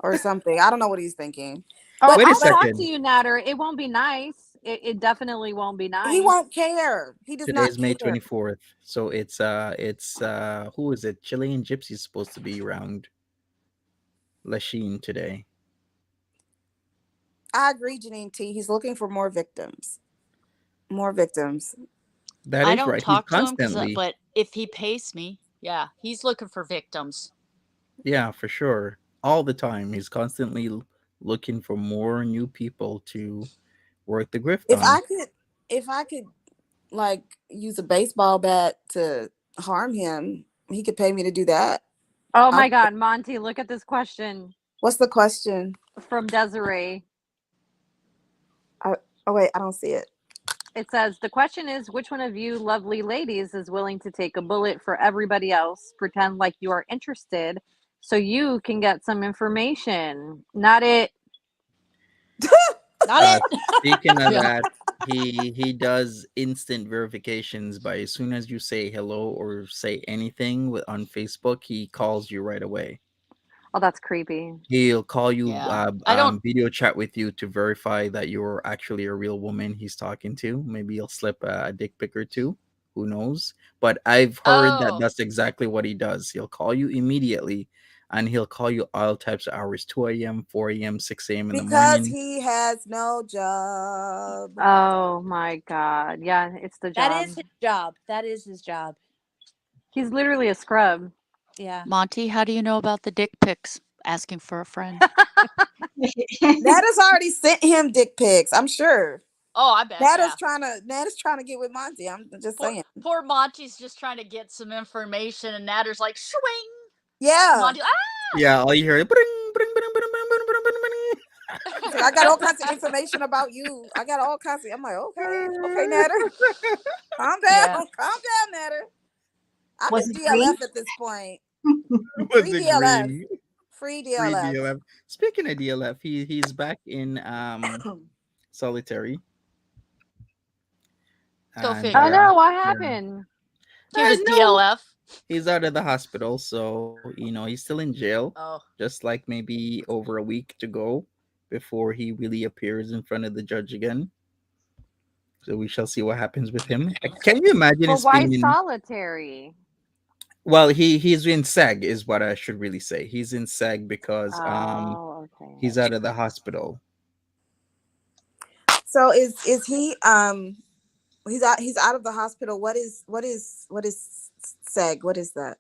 or something? I don't know what he's thinking. Oh, But Wait a I'll talk second. to you, Natter. It won't be nice. It definitely won't be nice. he won't care. He does Today's not May care. 24th. So it's who is it? Chilean Gypsy's supposed to be around Lachine today. I agree, Janine T. He's looking for more victims. More victims. That I is don't right. He's talk to him, constantly. but if he pays me, yeah, he's looking for victims. Yeah, for sure. All the time. He's constantly looking for more new people to work the grift If on. I could like use a baseball bat to harm him, he could pay me to do that. Oh my God, Monty, look at this question What's the question? from Desiree. Oh wait, I don't see it. It says, the question is, which one of you lovely ladies is willing to take a bullet for everybody else, pretend like you are interested so you can get some information? Not it. Not it. Speaking of Yeah. that, he does instant verifications by as soon as you say hello or say anything on Facebook, he calls you right away. Oh, that's creepy. He'll call you, Yeah. I don't. video chat with you to verify that you're actually a real woman he's talking to. Maybe he'll slip a dick pic or two. Who knows? But I've heard that Oh, that's exactly what he does. He'll call you immediately, and he'll call you all types of hours: 2 a.m., 4 a.m., 6 a.m. in the Because morning. he has no job. Oh my God. Yeah, it's the That job. is his job. That is his job. He's literally a scrub. Yeah. Monty, how do you know about the dick pics? Asking for a friend. Nat has already sent him dick pics, I'm sure. Oh, I bet. Nat Yeah. is trying to get with Monty. I'm just Poor, saying. poor Monty's just trying to get some information, and Natter's like, swing. Yeah. Monty, Yeah, all you hear is He's like, I got all kinds of information about you. I got all kinds of. I'm like, okay, Natter. Calm down. Yeah. Calm down, Natter. I'm Was in it green? DLF at this point. was Free it DLF. green? Free Free DLF. DLF. Speaking of DLF, he's back in solitary. Go And figure. Oh no, what yeah. happened? He was No, DLF. he's out of the hospital, so he's still in jail. Oh, Just like maybe over a week to go before he really appears in front of the judge again. So we shall see what happens with him. Can you imagine But it's why been solitary? well, he's in SAG is what I should really say. He's in SAG because Oh, okay. he's out of the hospital. So is he he's out of the hospital. What is SEG? What is that?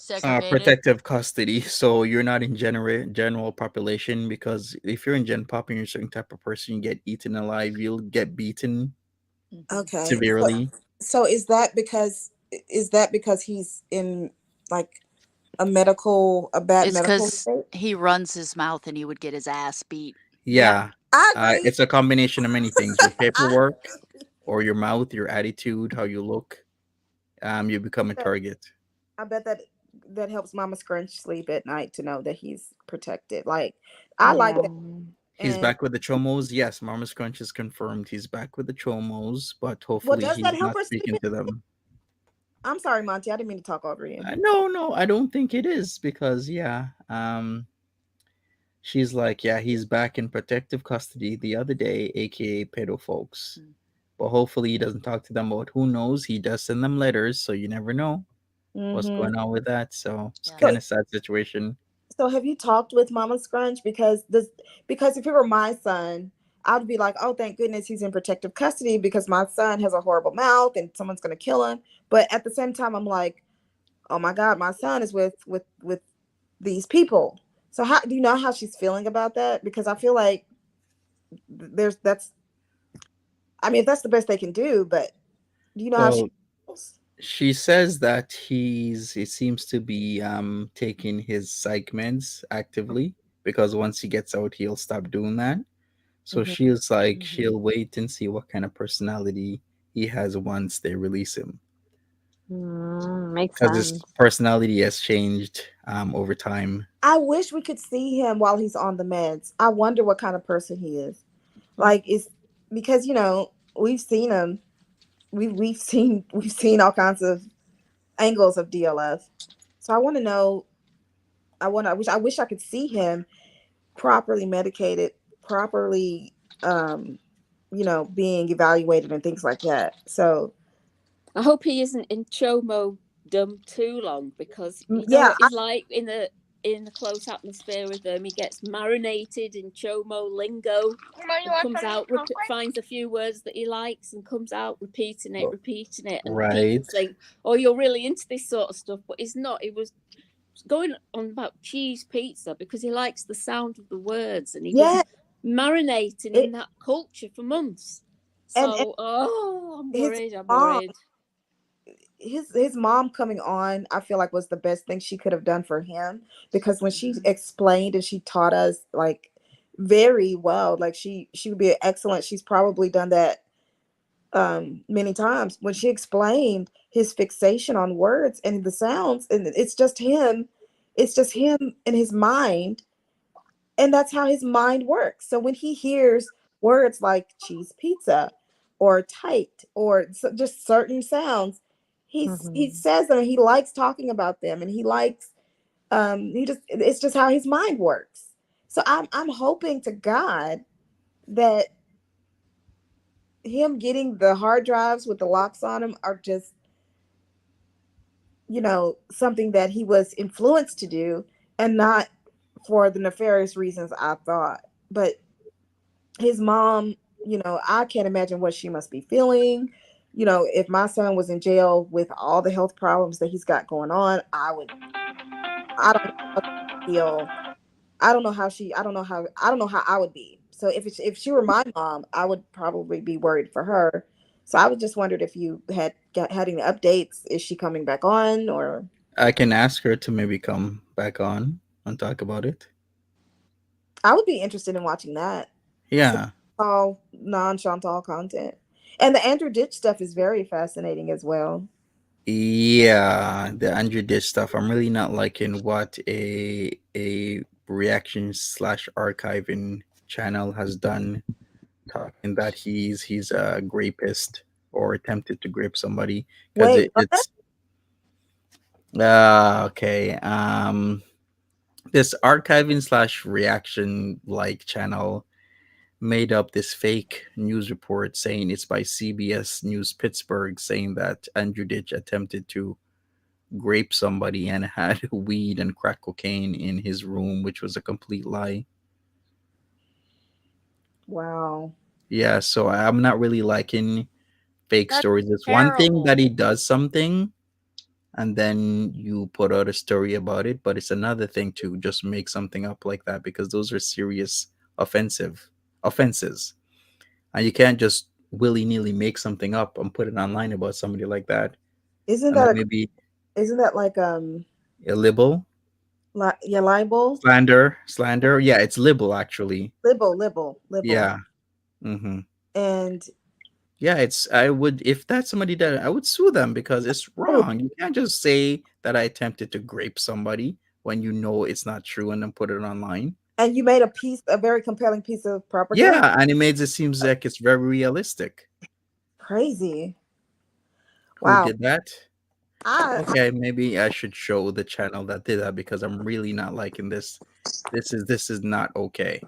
segregated. Protective custody. So you're not in general population, because if you're in gen pop and you're a certain type of person, you get eaten alive. You'll get beaten Okay. severely. So is that because he's in like a bad It's medical because state? he runs his mouth and he would get his ass beat. Yeah. I agree. It's a combination of many things: your paperwork, or your mouth, your attitude, how you look. You become a target. I bet that helps Mama Scrunch sleep at night to know that he's protected. Like I like Yeah. that. He's And back with the Chomos. Yes, Mama Scrunch is confirmed. He's back with the Chomos, but well, hopefully does that he's help not her sleep? speaking to them. I'm sorry, Monty. I didn't mean to talk over you. No, I don't think it is, because she's like, yeah, he's back in protective custody the other day, aka pedo folks. But hopefully he doesn't talk to them about, who knows, he does send them letters, so you never know what's going on with that. So it's kind of sad situation. So have you talked with Mama Scrunch? Because if it were my son, I'd be like, oh, thank goodness he's in protective custody because my son has a horrible mouth and someone's gonna kill him. But at the same time, I'm like, oh my God, my son is with these people. So how do you know how she's feeling about that? Because I feel like if that's the best they can do, but do you know how she feels? She says that he seems to be taking his psych meds actively, because once he gets out, he'll stop doing that. So she's like, she'll wait and see what kind of personality he has once they release him. Makes Because sense. his personality has changed over time. I wish we could see him while he's on the meds. I wonder what kind of person he is. Like, it's because we've seen him. We've seen all kinds of angles of DLF. So I want to know. I wish I could see him properly medicated, properly, being evaluated and things like that. So I hope he isn't in chomo dumb too long, because you know yeah, what he's like in the close atmosphere with them. He gets marinated in chomo lingo, and comes out, finds a few words that he likes, and comes out repeating it. And Right. people think, "Oh, you're really into this sort of stuff," but he's not. He was going on about cheese pizza because he likes the sound of the words, and he was marinating in that culture for months. So, I'm worried. I'm worried. His mom coming on, I feel like, was the best thing she could have done for him, because when she explained and she taught us like very well, like she would be excellent. She's probably done that many times when she explained his fixation on words and the sounds, and it's just him in his mind, and that's how his mind works. So when he hears words like cheese pizza or tight or just certain sounds, he says them and he likes talking about them, and he likes it's just how his mind works. So I'm hoping to God that him getting the hard drives with the locks on them are just, something that he was influenced to do, and not for the nefarious reasons I thought. But his mom, I can't imagine what she must be feeling. If my son was in jail with all the health problems that he's got going on, I don't know how she feel. I don't know how I would be. So if she were my mom, I would probably be worried for her. So I was just wondered if you had any updates. Is she coming back on, or I can ask her to maybe come back on and talk about it. I would be interested in watching that. Yeah. All non-Chantal content. And the Andrew Ditch stuff is very fascinating as well. Yeah, the Andrew Dish stuff. I'm really not liking what a reaction slash archiving channel has done, talking that he's a rapist or attempted to grape somebody, because Wait, what? it's okay. This archiving slash reaction like channel made up this fake news report saying it's by CBS News Pittsburgh, saying that Andrew Ditch attempted to grape somebody and had weed and crack cocaine in his room, which was a complete lie. Wow. Yeah, so I'm not really liking fake That's stories. It's one thing that he terrible. does something and then you put out a story about it, but it's another thing to just make something up like that, because those are serious offenses. And you can't just willy-nilly make something up and put it online about somebody like that. Isn't And then that maybe isn't that like a libel, libel? slander. Yeah, it's libel actually. Libel. Yeah. Mm-hmm. And Yeah, I would, if that's somebody that I would sue them, because it's oh, wrong. You can't just say that I attempted to grape somebody when you know it's not true and then put it online. and you made a very compelling piece of propaganda. Yeah, and it makes it seems like it's very realistic. Crazy. Who Wow. did that? I Okay, maybe I should show the channel that did that, because I'm really not liking this. This is not okay.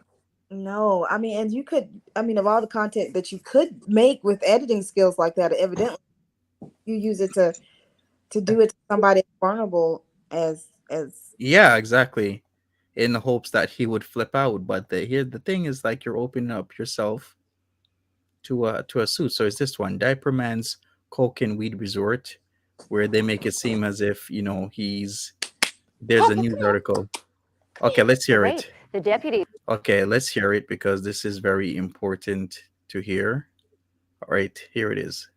no. I mean, and you could. I mean, of all the content that you could make with editing skills like that, evidently you use it to do it to somebody as vulnerable as. Yeah, exactly. In the hopes that he would flip out, but the thing is, like, you're opening up yourself to a suit. So it's this one, Diaper Man's Coke and Weed Resort, where they make it seem as if there's a news article. Okay, let's hear it. The deputy Okay, let's hear it, because this is very important to hear. All right, here it is.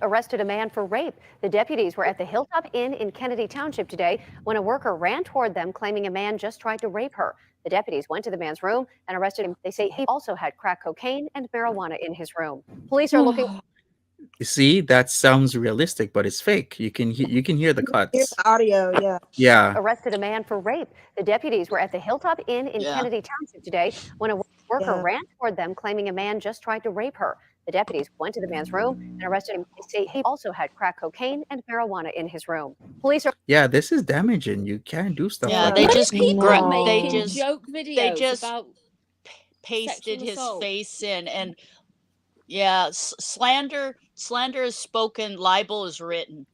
arrested a man for rape. The deputies were at the Hilltop Inn in Kennedy Township today when a worker ran toward them, claiming a man just tried to rape her. The deputies went to the man's room and arrested him. They say he also had crack cocaine and marijuana in his room. Police are looking. You see, that sounds realistic, but it's fake. You can hear the Here's cuts. the audio. Yeah. Yeah. Arrested a man for rape. The deputies were at the Hilltop Inn in Yeah. Kennedy Township today when a worker Yeah. ran toward them, claiming a man just tried to rape her. The deputies went to the man's room and arrested him. They say he also had crack cocaine and marijuana in his room. Police are. Yeah, this is damaging. You can't do stuff Yeah, like they that. just People they making just joke they videos just about pasted sexual his assault. face in, and yeah, slander is spoken, libel is written.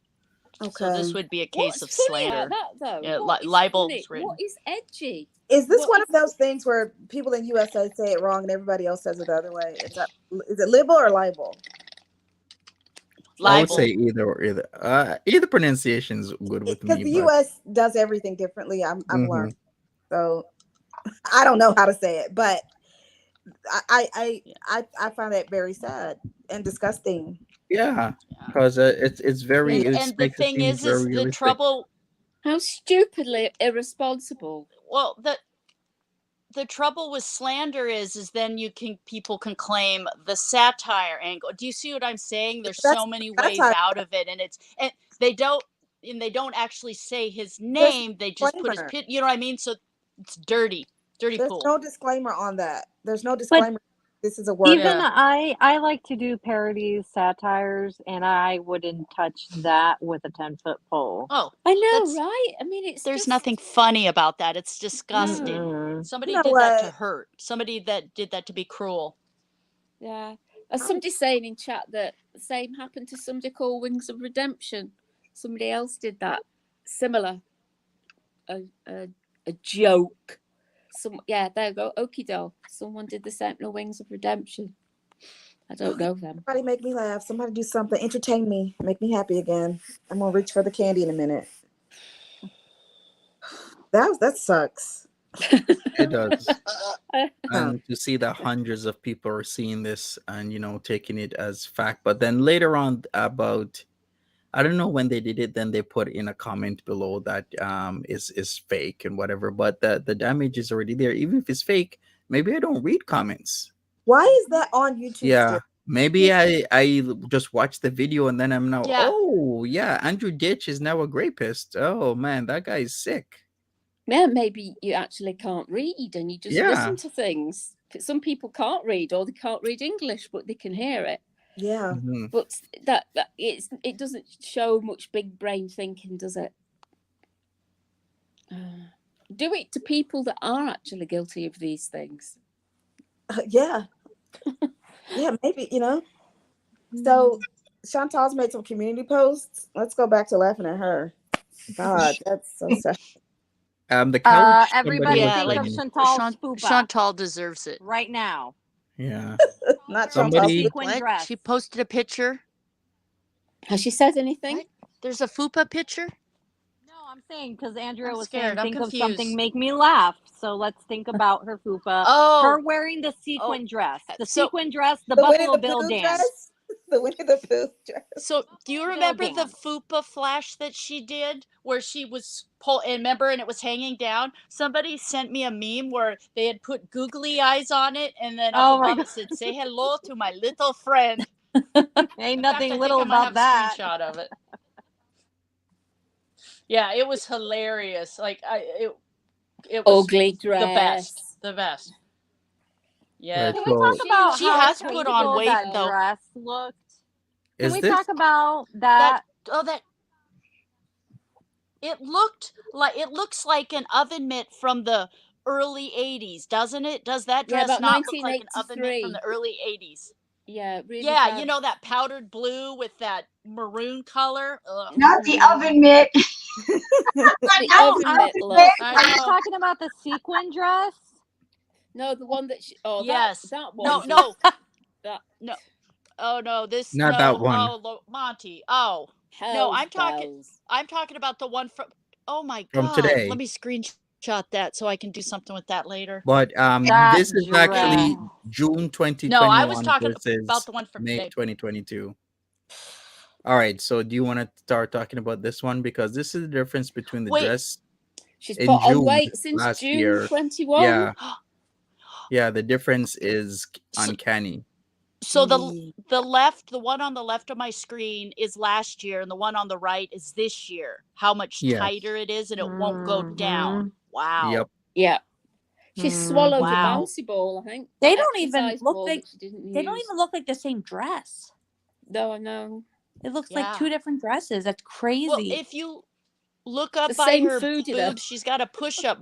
So Okay. this would be a case What's of funny slander. about that though? Yeah, What is libel funny? is written. What is edgy? Is this What one is- of those things where people in USA say it wrong and everybody else says it the other way? Is it libel or libel? I would say Libel. either or either. Either pronunciation is good with Because me, the but US does everything differently. I've Mhm. learned. So I don't know how to say it, but I find that very sad and disgusting. yeah, because it's very And it the makes it thing seem is very the realistic. trouble. How stupidly irresponsible. Well, the trouble with slander is then people can claim the satire angle. Do you see what I'm saying? There's That's so many ways satire. out of it, and they don't actually say his There's name. They just put his disclaimer. pit. You know what I mean? So it's dirty There's pool. no disclaimer on that. There's no disclaimer. This is a word. Even Yeah. I like to do parodies, satires, and I wouldn't touch that with a 10-foot pole. Oh, I know, that's- right? I mean, it's there's just nothing funny about that. It's disgusting. Mm-mm. Somebody You know did that to what? hurt. Somebody that did that to be cruel. Yeah. Somebody saying in chat that the same happened to somebody called Wings of Redemption. Somebody else did that. Similar. A joke. Yeah, there you go. Okie doke. Someone did the same. No, Wings of Redemption. I don't know them. Somebody make me laugh. Somebody do something. Entertain me. Make me happy again. I'm gonna reach for the candy in a minute. That sucks. It does. And to see that hundreds of people are seeing this and taking it as fact, but then later on about, I don't know when they did it, then they put in a comment below that is fake and whatever, but the damage is already there. Even if it's fake, maybe I don't read comments. Why is that on YouTube? Yeah, still? maybe I just watched the video and then I'm now, Yeah. oh yeah, Andrew Ditch is now a rapist. Oh man, that guy is sick. Yeah, maybe you actually can't read and you just listen to things. Some people can't read or they can't read English, but they can hear it. Yeah. Mhm. But that it doesn't show much big brain thinking, does it? Do it to people that are actually guilty of these things. Yeah. Yeah, maybe, So Chantal's made some community posts. Let's go back to laughing at her. God, that's so sad. The couch. Everybody Yeah, think like, of Chantal's fupa Chantal deserves it. right now. Yeah. Not Somebody- Chantal's Sequin What? dress. She posted a picture. Has she said anything? What? There's a fupa picture. No, I'm saying because Andrea I'm was scared. saying I'm think of confused. something make me laugh. So let's think about her fupa. Oh, Her wearing the sequin dress. The so- sequin dress, the Winnie Buffalo the Bill Pooh dance. dress? The Winnie the Pooh dress. So do you Bill remember the dance. fupa flash that she did where she was and it was hanging down? Somebody sent me a meme where they had put googly eyes on it and then Oh up my above it said, "Say hello to my little friend." Ain't In fact, nothing I little think I might about have that. a screenshot of it. Yeah, it was hilarious. Like it was Ugly dress. the best. Yeah. Right, Can we talk so about She how has put on painful weight, that though. dress looked? Can is we this talk about that? It looks like an oven mitt from the early 80s, doesn't it? Does that Yeah, dress about not look like an oven mitt 1983. from the early 80s? Yeah, really Yeah, bad. you know that powdered blue with that maroon color? Ugh. Not the oven mitt. The Not oven the mitt oven look. mitt. I Are you know. talking about the sequin dress? No, the one that she. Oh, Yes. that one. No. That No. Oh no, this Not no. that one. Oh, Monty. Oh. hell I'm talking bells. I'm talking about the one from Oh my From god. today. Let me screenshot that so I can do something with that later. But That this is dress. actually June 2021 No, I was talking versus about the one from May today. 2022. All right, so do you want to start talking about this one, because this is the difference between the Wait. dress She's in put on June weight since last June year. 21. Yeah. Yeah, the difference is So- uncanny. So the one on the left of my screen is last year, and the one on the right is this year. How much Yes. tighter it is, and it won't go down. Wow. Yep. Yeah. She swallowed Wow. a bouncy ball, I think. They An don't even exercise look ball like- that she didn't They don't use. even look like the same dress. No, I know. It looks Yeah. like two different dresses. That's crazy. Well, if you look up The by same her food, you know. boobs, she's got a push-up.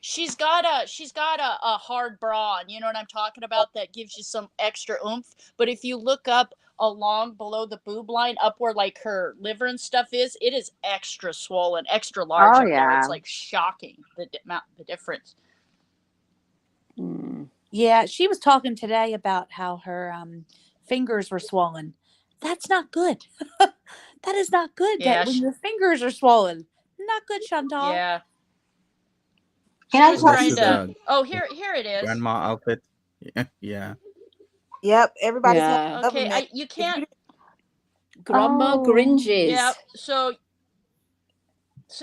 She's got a hard bra on. You know what I'm talking about? That gives you some extra oomph. But if you look up along below the boob line, up where like her liver and stuff is, it is extra swollen, extra large Oh, up there. It's yeah. like shocking the difference. Yeah, she was talking today about how her fingers were swollen. That's not good. That is not good. Yeah, That when your fingers are swollen, not good, Chantal. Yeah. Can I was tell trying you? to. Oh, here it is. Grandma outfit. Yeah. Yep, everybody's Yeah. Okay, you can't. Grandma Oh. Gringes. Yeah. So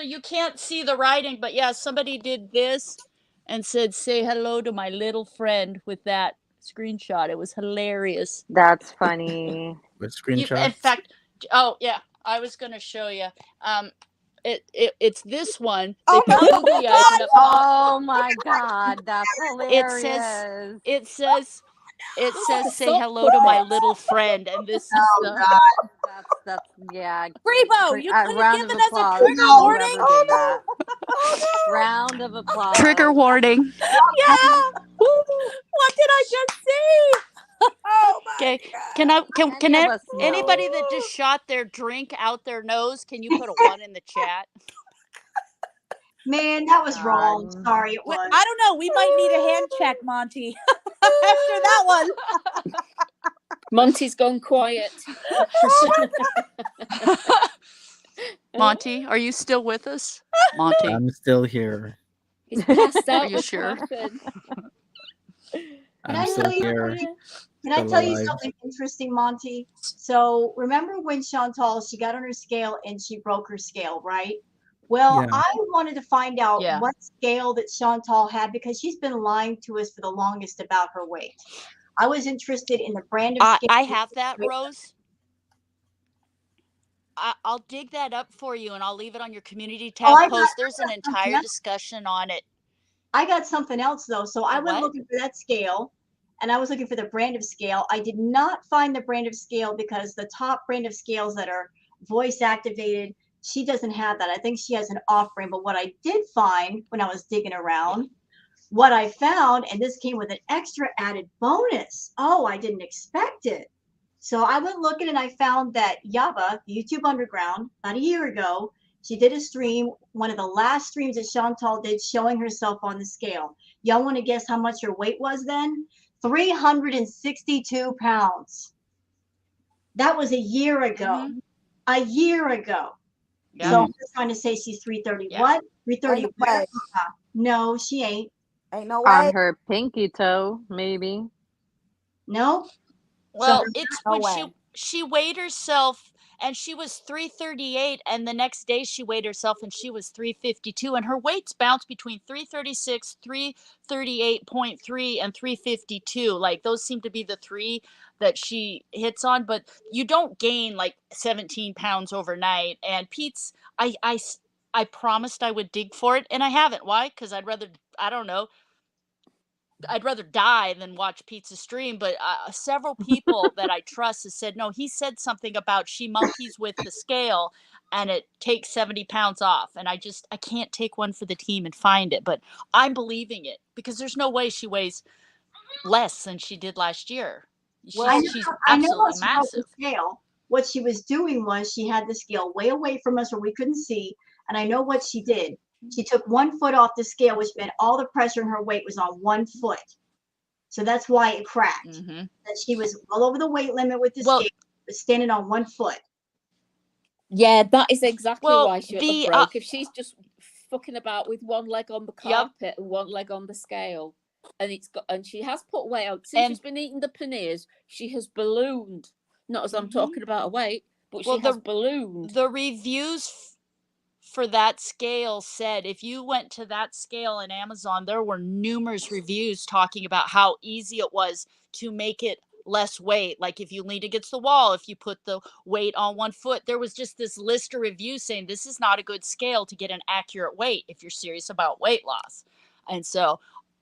you can't see the writing, but yeah, somebody did this. and said, "Say hello to my little friend" with that screenshot. It was hilarious. That's funny. With In screenshots. fact, oh yeah, I was gonna show you. It's this one. They Oh put my googly eyes God. in a Oh my God, that's It says, hilarious. it says, it Looks like says, a "Say sock hello to my puppet. little friend," and this is Oh the. God. That's yeah. Grebo, you could have Round of given us a applause trigger to No. warning. whoever Oh did that. no. Round of applause. Trigger warning. Yeah. What did I just see? Oh my Okay, God. can Any of us knew. anybody that just shot their drink out their nose, can you put a 1 in the chat? Man, that was wrong. God. Sorry, it was. I don't know. We might need a hand check, Monty. After that one. Monty's gone quiet. Monty, are you still with us? Monty, I'm still here. He's passed out. are you What's sure? happened? Can I'm I still tell you? here. Can I Still tell you alive. something interesting, Monty? So remember when Chantal, she got on her scale and she broke her scale, right? Well, Yeah. I wanted to find out Yeah. what scale that Chantal had because she's been lying to us for the longest about her weight. I was interested in the brand of scale. I have that, Rose. I'll dig that up for you and I'll leave it on your community tab I got- post. There's an entire else. discussion on it. I got something else though. So I went What? looking for that scale and I was looking for the brand of scale. I did not find the brand of scale because the top brand of scales that are voice activated, she doesn't have that. I think she has an off brand. But what I did find when I was digging around, what I found, and this came with an extra added bonus. Oh, I didn't expect it. So I went looking and I found that Yaba, YouTube Underground, about a year ago, she did a stream, one of the last streams that Chantal did, showing herself on the scale. Y'all want to guess how much her weight was then? 362 pounds. That was a year ago. Mhm. A year ago. Yeah. So I'm just trying to say she's 330 Yeah. what? 330 Ain't no where? way. No, she ain't. Ain't no way. On her pinky toe, maybe. No. Well, So it's No when way. she weighed herself and she was 338 and the next day she weighed herself and she was 352 and her weights bounced between 336, 338.3 and 352. Like those seem to be the three that she hits on, but you don't gain like 17 pounds overnight. And Pete's I promised I would dig for it and I haven't. Why? Cuz I'd rather die than watch Pizza stream, but several people that I trust have said, no, he said something about she monkeys with the scale and it takes 70 pounds off. And I can't take one for the team and find it, but I'm believing it because there's no way she weighs less than she did last year. Well, She's I know absolutely what she broke the massive. scale. What she was doing was she had the scale way away from us where we couldn't see. And I know what she did. She took 1 foot off the scale, which meant all the pressure in her weight was on 1 foot. So that's why it cracked. Mm-hmm. That she was well over the weight limit with the Well, scale, but standing on 1 foot. Yeah, that is exactly Well, why she the, broke. If she's just fucking about with one leg on the carpet and one leg on the scale, and she has put weight on since she's been eating the paneers, she has ballooned. Not as I'm talking about her weight, but she has ballooned. The reviews for that scale said if you went to that scale in Amazon, there were numerous reviews talking about how easy it was to make it less weight. Like if you leaned against the wall, if you put the weight on 1 foot, there was just this list of reviews saying this is not a good scale to get an accurate weight if you're serious about weight loss. And so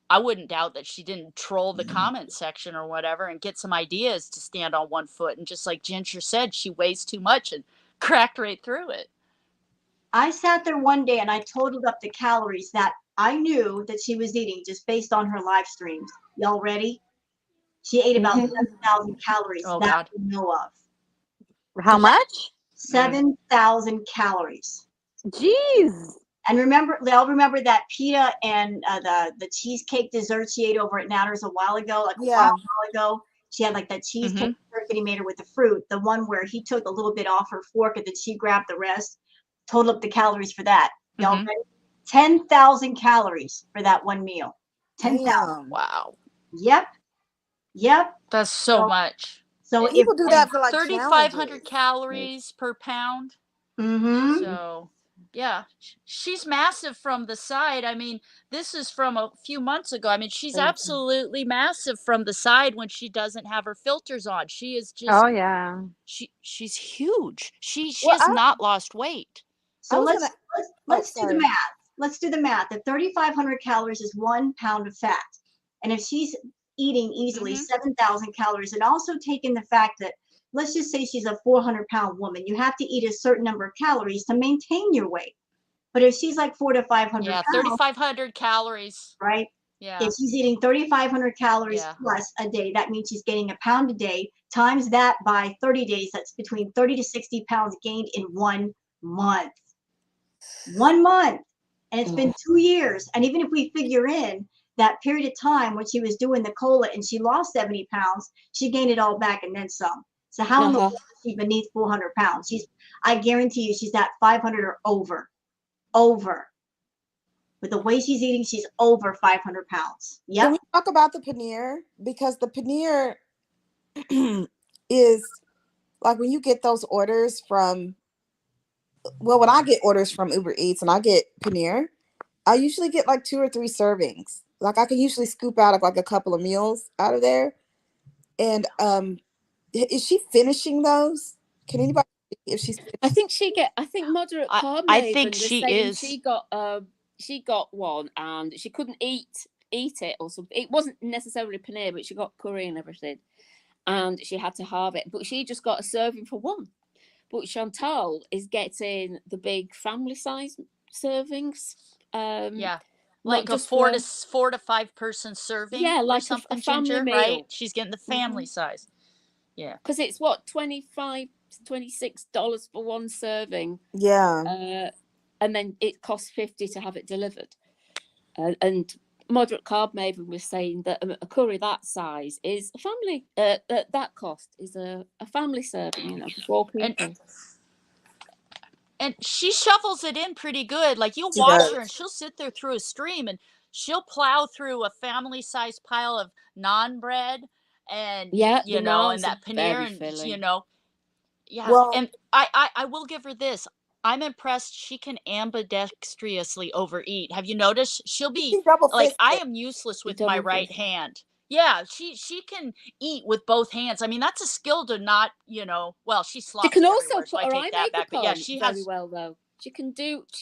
I wouldn't doubt that she didn't troll the comment section or whatever and get some ideas to stand on 1 foot. And just like Ginger said, she weighs too much and cracked right through it. I sat there one day and I totaled up the calories that I knew that she was eating just based on her live streams. Y'all ready? She ate about 7,000 calories that we know of. How much? 7,000 calories. Jeez. And they'll remember that pita and the cheesecake dessert she ate over at Natter's a while ago, like a while ago. She had like that cheesecake dessert that he made her with the fruit, the one where he took a little bit off her fork and then she grabbed the rest. Total up the calories for that. Y'all ready? 10,000 calories for that one meal. 10,000. Wow. Yep. That's so much. So if people do that for like 3,500 calories per pound. Mm-hmm. So Yeah, she's massive from the side. I mean, this is from a few months ago. I mean, she's absolutely massive from the side when she doesn't have her filters on. She is Oh just yeah. she's huge. She Well, has not lost weight. I So was gonna. let's do the Sorry. math. Let's do the math. The 3,500 calories is 1 pound of fat, and if she's eating easily 7,000 calories, and also taking the fact that, let's just say she's a 400-pound woman, you have to eat a certain number of calories to maintain your weight. But if she's like 400 to 500 Yeah, pounds, 3,500 calories. right? Yeah. If she's eating 3,500 calories Yeah. plus a day, that means she's gaining a pound a day. Times that by 30 days, that's between 30 to 60 pounds gained in 1 month. 1 month. And it's been 2 years. And even if we figure in that period of time when she was doing the cola and she lost 70 pounds, she gained it all back and then some. So how in the world is she beneath 400 pounds? I guarantee you she's at 500 or over. With the way she's eating, she's over 500 pounds. Yep. Can we talk about the paneer? Because the paneer is like when you get those orders from, well, when I get orders from Uber Eats and I get paneer, I usually get like 2 or 3 servings. Like I can usually scoop out like a couple of meals out of there. And is she finishing those? Can anybody, if she's I think moderate carb. I think Maven was she saying is. She got one and she couldn't eat it or something. It wasn't necessarily paneer, but she got curry and everything, and she had to halve it. But she just got a serving for one. But Chantal is getting the big family size servings. Yeah, not like a just 4 for- to 5 person serving. Yeah, or like something, a family Ginger, meal. right? She's getting the family size. Yeah, because it's what $25 to $26 for one serving. Yeah. And then it costs $50 to have it delivered. And moderate carb Maven was saying that a curry that size is a family. That cost is a family serving, for 4 people. And she shovels it in pretty good. Like you'll She watch does. her and she'll sit there through a stream and she'll plow through a family size pile of naan bread and Yeah, you the know, and naans that are paneer very and filling. you know, yeah. Well, And I will give her this. I'm impressed she can ambidextrously overeat. Have you noticed? She'll be she double like, I fisted. am useless with double my right fisted. hand. Yeah, she can eat with both hands. I mean, that's a skill to not, well, she's sloppy She can also everywhere, so put I her take eye that back. makeup But yeah, on she very has, well, though. She can,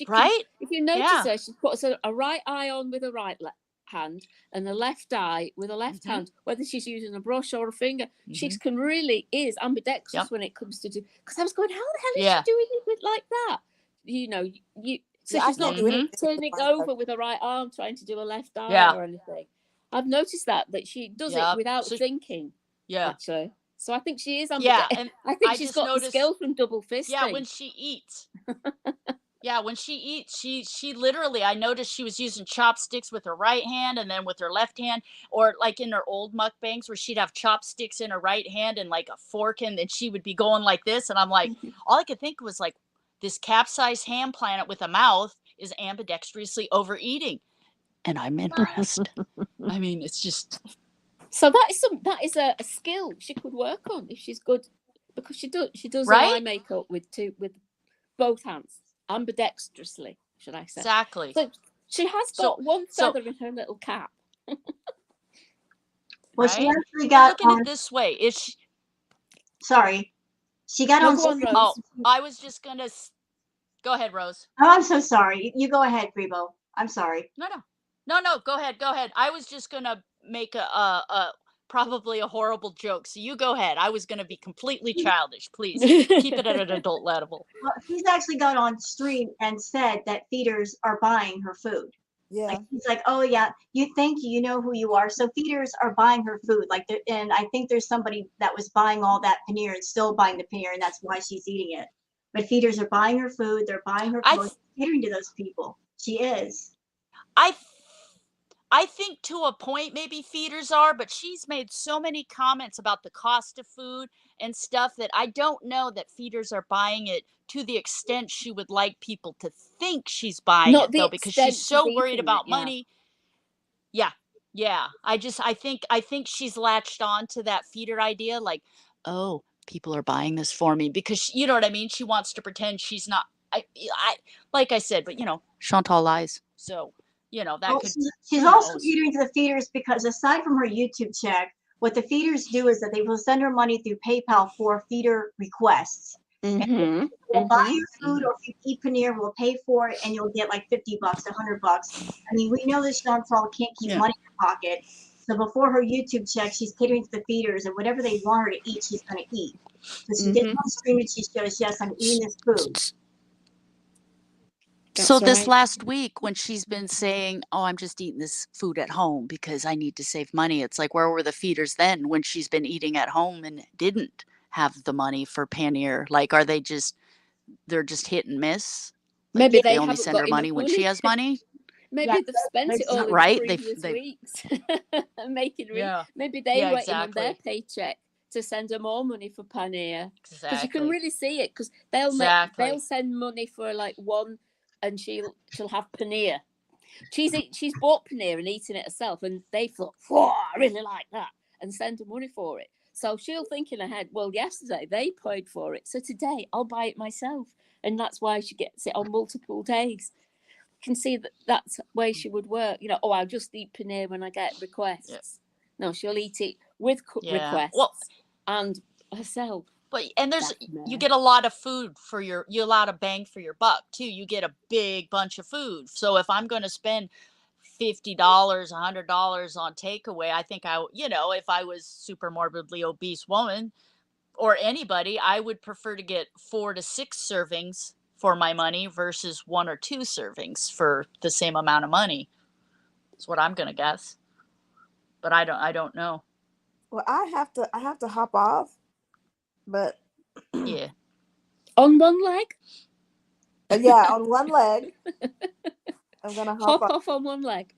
right? if you notice Yeah. her, she puts a right eye on with a right hand and the left eye with a left hand, whether she's using a brush or a finger. She can really is ambidextrous when it comes to do. Because I was going, how the hell is she doing it with like that? So Yeah, I she's not can't do anything with turning my over with her right arm trying to do a left eye or anything. I've noticed that she does it without thinking. Yeah. Actually. So I think she is ambidextrous. Yeah, and I think I she's just got the noticed- skill from double fisting. Yeah, when she eats. Yeah, when she eats, she literally, I noticed she was using chopsticks with her right hand and then with her left hand, or like in her old mukbangs where she'd have chopsticks in her right hand and like a fork, and then she would be going like this. And I'm like, all I could think was like, this capsized ham planet with a mouth is ambidextrously overeating. And I'm impressed. I mean, it's just. So that is a skill she could work on if she's good, because she does Right? her eye makeup with both hands, ambidextrously, should I say? Exactly. So she has got one feather in her little cap. Well, she Right? actually got Look at it this way. Sorry. She got No, on. go on, Rose. Oh, I was just going to. Go ahead, Rose. Oh, I'm so sorry. You go ahead, Grebo. I'm sorry. No, go ahead. I was just going to make a probably a horrible joke. So you go ahead. I was going to be completely childish. Please keep it at an adult level. Well, she's actually got on stream and said that feeders are buying her food. Yeah. Like, he's like, oh yeah, thank you, you know who you are. So feeders are buying her food. And I think there's somebody that was buying all that paneer and still buying the paneer, and that's why she's eating it. But feeders are buying her food. They're buying her clothes, catering to those people. She is. I think to a point maybe feeders are, but she's made so many comments about the cost of food and stuff that I don't know that feeders are buying it to the extent she would like people to think she's buying it, though, because she's so worried about money. Yeah. I think she's latched on to that feeder idea, like, oh, people are buying this for me, because you know what I mean? She wants to pretend she's not like I said, but Chantal lies. So, that Well, could, she's who also knows? catering to the feeders because aside from her YouTube check, what the feeders do is that they will send her money through PayPal for feeder requests. Mm-hmm. We'll buy Mm-hmm. your food, or if you eat paneer, we'll pay for it, and you'll get like $50, $100. I mean, we know that Chantal can't keep Yeah. money in her pocket. So before her YouTube check, she's catering to the feeders, and whatever they want her to eat, she's going to eat. So she gets Mm-hmm. on stream and she shows, yes, I'm eating this food. So That's this right. last week when she's been saying, oh, I'm just eating this food at home because I need to save money. It's like, where were the feeders then when she's been eating at home and didn't have the money for paneer? Like, are they they're just hit and miss? Like, Maybe they they only haven't send got her enough money when she money. has money? Maybe Yeah, they've spent it all in Right? the previous weeks. Making Yeah. maybe they Yeah, waiting on their exactly. paycheck to send her more money for paneer. Because you can Exactly. really see it. Because they'll Exactly. send money for like one, and she'll have paneer. She's bought paneer and eaten it herself, and they thought, "Whoa, I really like that," and send her money for it. So she'll think in her head, "Well, yesterday they paid for it, so today I'll buy it myself," and that's why she gets it on multiple days. You can see that's the way she would work. Oh, I'll just eat paneer when I get requests. Yep. No, she'll eat it with requests and herself. But you get a lot of food for you a lot of bang for your buck too. You get a big bunch of food. So if I'm going to spend $50, $100 on takeaway, I think if I was super morbidly obese woman or anybody, I would prefer to get 4 to 6 servings for my money versus 1 or 2 servings for the same amount of money. That's what I'm going to guess. But I don't know. Well, I have to hop off, but Yeah. On one leg? Yeah, on one leg. I'm gonna hop off on one leg.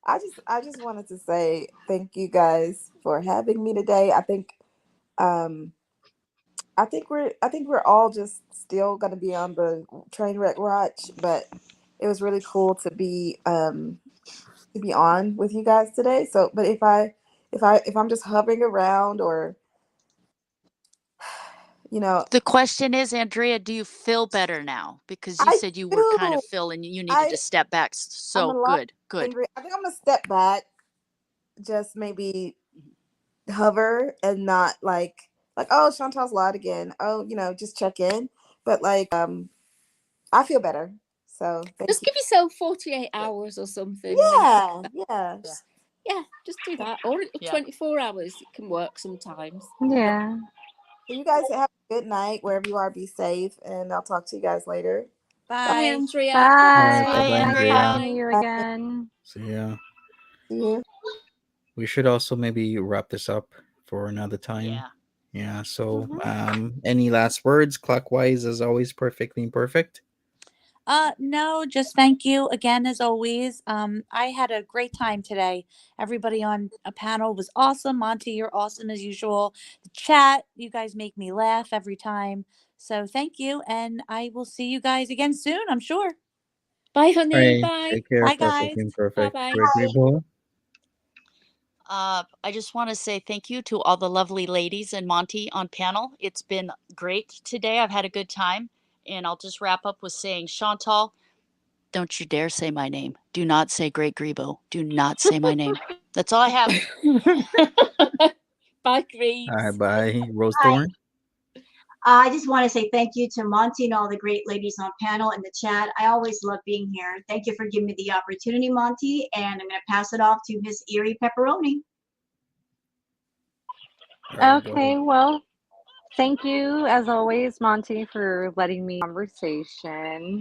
I just wanted to say thank you guys for having me today. I think we're all just still gonna be on the train wreck watch, but it was really cool to be on with you guys today. So, but if I'm just hovering around or The question is, Andrea, do you feel better now? Because you said you were kind of feeling you needed to step back. So good. Angry. I think I'm gonna step back, just maybe hover and not like oh, Chantal's lied again. Oh, just check in. But I feel better. So just give yourself 48 hours or something. Yeah. Yeah, just do that. Or 24 hours. It can work sometimes. Yeah. So you guys have a good night wherever you are. Be safe, and I'll talk to you guys later. Bye, Andrea. Bye. Bye, Nice talking to Andrea. you again. See ya. See you. We should also maybe wrap this up for another time. Yeah. So, any last words? Clockwise, as always, perfectly imperfect. No, just thank you again as always. I had a great time today. Everybody on a panel was awesome. Monty, you're awesome as usual. The chat, you guys make me laugh every time. So thank you, and I will see you guys again soon, I'm sure. Bye, honey. Right. Bye. Take care. Bye, Perfectly guys. imperfect. Bye-bye. Great ball. I just want to say thank you to all the lovely ladies and Monty on panel. It's been great today. I've had a good time. And I'll just wrap up with saying, Chantal, don't you dare say my name. Do not say Great Grebo. Do not say my name. That's all I have. Bye, Greaves. All right, bye. Rose Bye. Thorn. I just want to say thank you to Monty and all the great ladies on panel in the chat. I always love being here. Thank you for giving me the opportunity, Monty, and I'm going to pass it off to Miss Erie Pepperoni. Okay, well, thank you as always, Monty, for letting me conversation.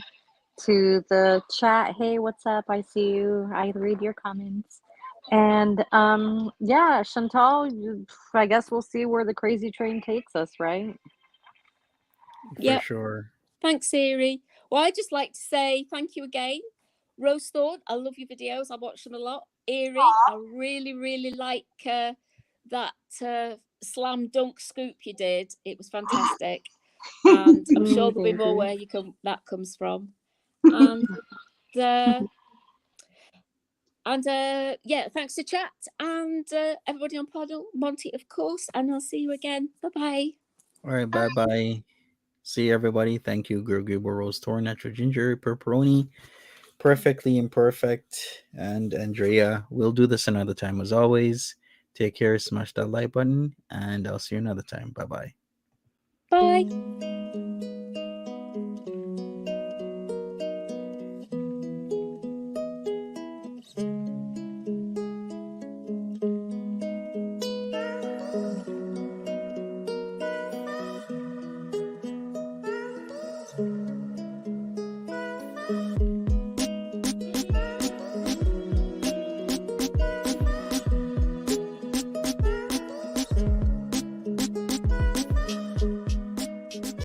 To the chat, hey, what's up? I see you. I read your comments. And yeah, Chantal, I guess we'll see where the crazy train takes us, right? For sure. Thanks, Siri. Well, I'd just like to say thank you again. Rose Thorn, I love your videos. I watch them a lot. Erie, I really, really like that slam dunk scoop you did. It was fantastic. And I'm sure there'll be more where that comes from. And yeah, thanks to chat and everybody on panel, Monty, of course, and I'll see you again. Bye-bye. All right, bye-bye. See everybody. Thank you, Gurgu Boros, Tor, Natural Ginger, Pepperoni, Perfectly Imperfect, and Andrea. We'll do this another time as always. Take care, smash that like button, and I'll see you another time. Bye-bye. Bye.